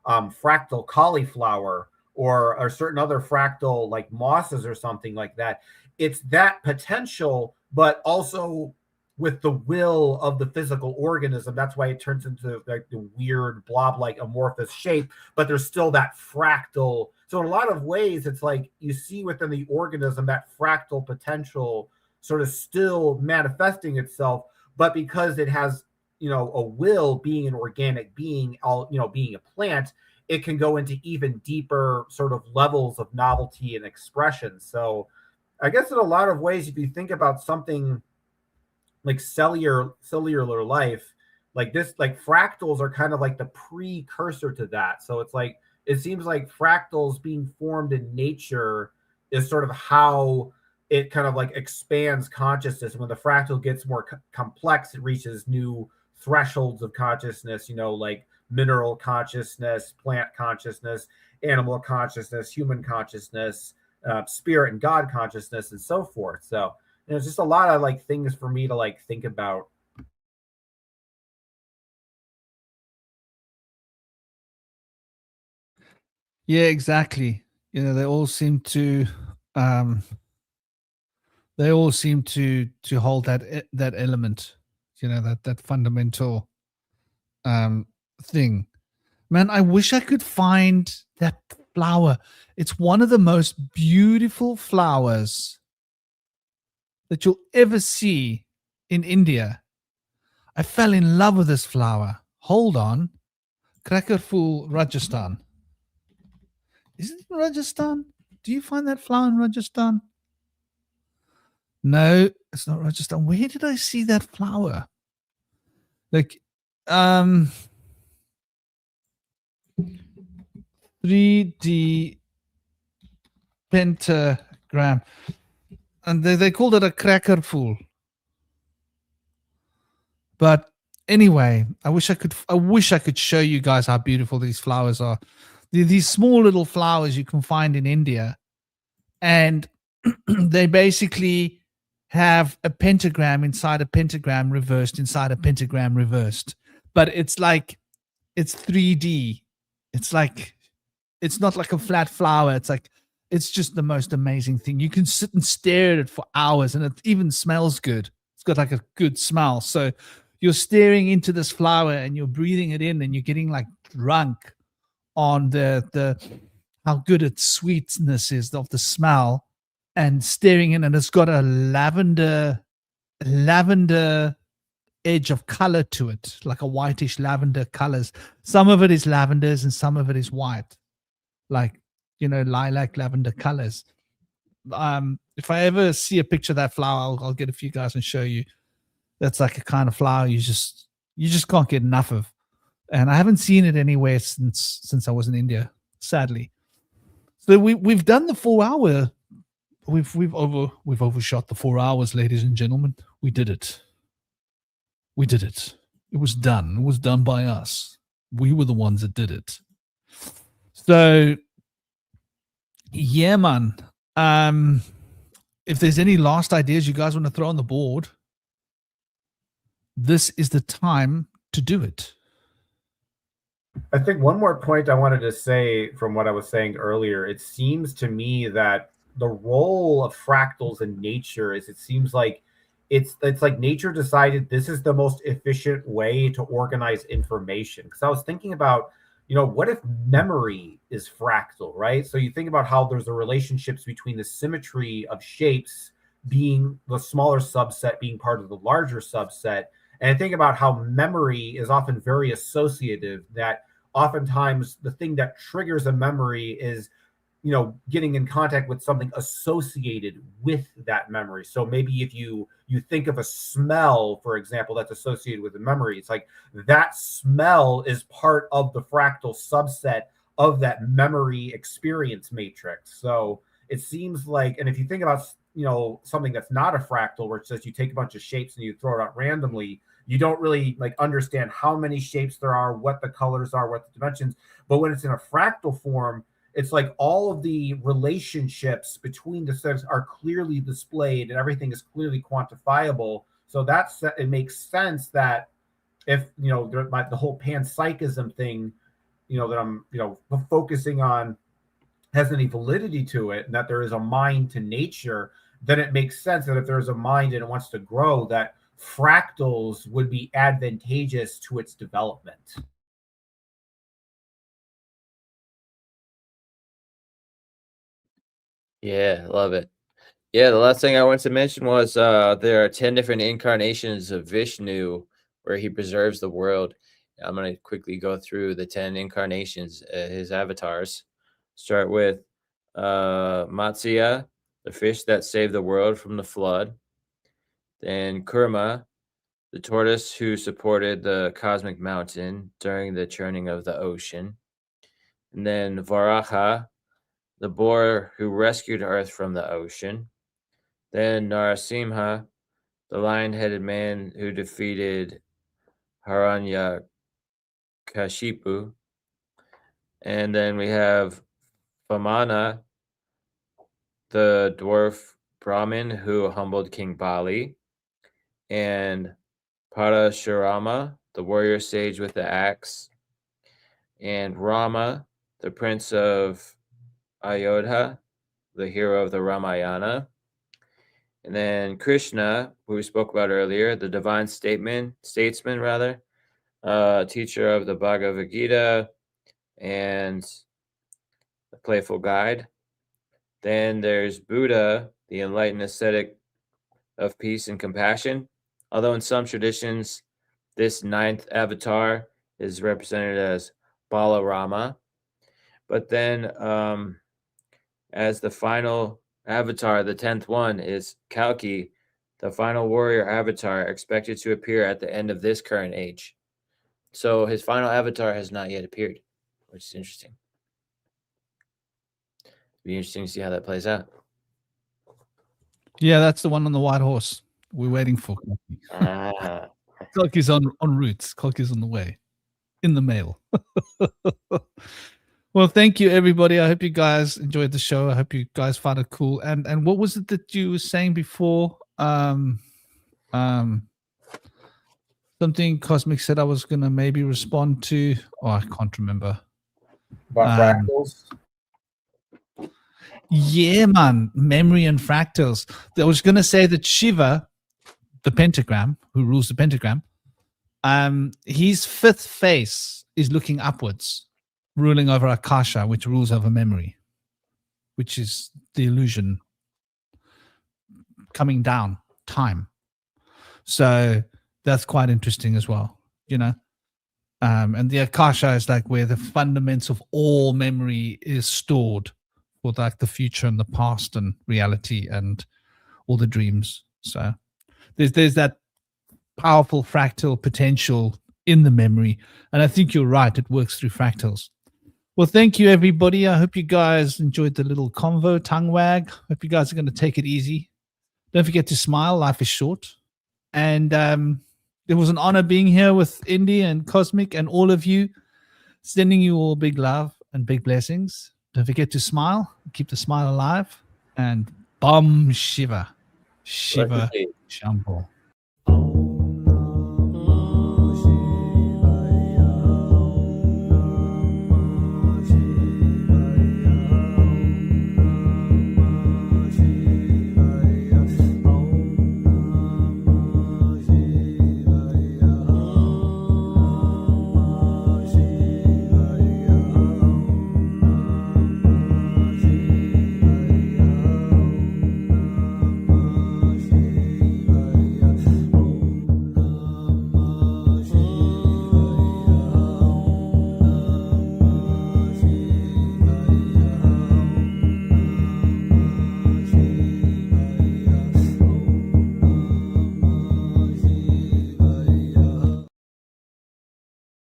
fractal cauliflower or certain other fractal like mosses or something like that. It's that potential, but also with the will of the physical organism. That's why it turns into the weird blob-like amorphous shape, but there's still that fractal. So in a lot of ways, it's you see within the organism that fractal potential sort of still manifesting itself, but because it has, a will, being an organic being, being a plant, it can go into even deeper sort of levels of novelty and expression. So I guess in a lot of ways, if you think about something like cellular life, like this, fractals are kind of like the precursor to that. So it's it seems like fractals being formed in nature is sort of how it kind of expands consciousness. When the fractal gets more complex, it reaches new thresholds of consciousness, like mineral consciousness, plant consciousness, animal consciousness, human consciousness, spirit and God consciousness, and so forth. So there's just a lot of things for me to think about. Yeah, exactly. They all seem to hold that element, that fundamental thing. Man, I wish I could find that flower. It's one of the most beautiful flowers that you'll ever see in India. I fell in love with this flower. Hold on. Cracker Fool, Rajasthan. Is it in Rajasthan? Do you find that flower in Rajasthan? No, it's not Rajasthan. Where did I see that flower? Like, 3D pentagram, and they called it a cracker fool. But anyway, I wish I could show you guys how beautiful these flowers are. These small little flowers you can find in India, and they basically have a pentagram inside a pentagram reversed inside a pentagram reversed. But it's like it's 3D. It's like it's not like a flat flower. It's just the most amazing thing. You can sit and stare at it for hours, and it even smells good. It's got like a good smell. So you're staring into this flower and you're breathing it in, and you're getting like drunk on the how good its sweetness is of the smell, and staring in, and it's got a lavender edge of color to it, like a whitish lavender colors. Some of it is lavenders and some of it is white, like, lilac lavender colors. If I ever see a picture of that flower, I'll get a few guys and show you. That's like a kind of flower you just can't get enough of. And I haven't seen it anywhere since I was in India, sadly. So we've done the 4 hour. We've overshot the 4 hours, ladies and gentlemen. We did it. It was done. It was done by us. We were the ones that did it. So yeah, man. If there's any last ideas you guys want to throw on the board, this is the time to do it. I think one more point I wanted to say from what I was saying earlier, it seems to me that the role of fractals in nature is, it seems like it's like nature decided this is the most efficient way to organize information. Because I was thinking about, what if memory is fractal, right? So you think about how there's the relationships between the symmetry of shapes being the smaller subset being part of the larger subset. And I think about how memory is often very associative, that oftentimes the thing that triggers a memory is, getting in contact with something associated with that memory. So maybe if you think of a smell, for example, that's associated with a memory, it's like that smell is part of the fractal subset of that memory experience matrix. So it seems like, and if you think about, something that's not a fractal, where it says you take a bunch of shapes and you throw it out randomly, you don't really understand how many shapes there are, what the colors are, what the dimensions. But when it's in a fractal form, it's like all of the relationships between the sets are clearly displayed and everything is clearly quantifiable. So it makes sense that if, the whole panpsychism thing, that I'm, focusing on has any validity to it, and that there is a mind to nature, then it makes sense that if there's a mind and it wants to grow, that fractals would be advantageous to its development. Yeah, love it. Yeah, the last thing I wanted to mention was there are 10 different incarnations of Vishnu where he preserves the world. I'm going to quickly go through the 10 incarnations, his avatars. Start with Matsya, the fish that saved the world from the flood. Then Kurma, the tortoise who supported the cosmic mountain during the churning of the ocean. And then Varaha, the boar who rescued Earth from the ocean. Then Narasimha, the lion-headed man who defeated Hiranyakashipu. And then we have Vamana, the dwarf Brahmin who humbled King Bali. And Parashurama, the warrior sage with the axe. And Rama, the prince of Ayodhya, the hero of the Ramayana. And then Krishna, who we spoke about earlier, the divine statesman, teacher of the Bhagavad Gita and the playful guide. Then there's Buddha, the enlightened ascetic of peace and compassion. Although in some traditions, this 9th avatar is represented as Balarama. But then as the final avatar, the 10th one is Kalki, the final warrior avatar, expected to appear at the end of this current age. So his final avatar has not yet appeared, which is interesting. Be interesting to see how that plays out. Yeah, that's the one on the white horse. We're waiting for. Ah, Kalki's on route. Kalki's on the way. In the mail. Well, thank you, everybody. I hope you guys enjoyed the show. I hope you guys found it cool. And what was it that you were saying before? Something Cosmic said I was gonna maybe respond to. Oh, I can't remember. About fractals. Yeah, man, memory and fractals. I was gonna say that Shiva, the pentagram, who rules the pentagram, his fifth face is looking upwards, ruling over Akasha, which rules over memory, which is the illusion coming down, time. So that's quite interesting as well, you know. And the Akasha is like where the fundamentals of all memory is stored for like the future and the past and reality and all the dreams. So there's that powerful fractal potential in the memory. And I think you're right. It works through fractals. Well, thank you, everybody. I hope you guys enjoyed the little convo, tongue wag. Hope you guys are going to take it easy. Don't forget to smile. Life is short. And it was an honor being here with Indy and Cosmic and all of you. Sending you all big love and big blessings. Don't forget to smile. Keep the smile alive. And Bum Shiva. Shiva Shampoo.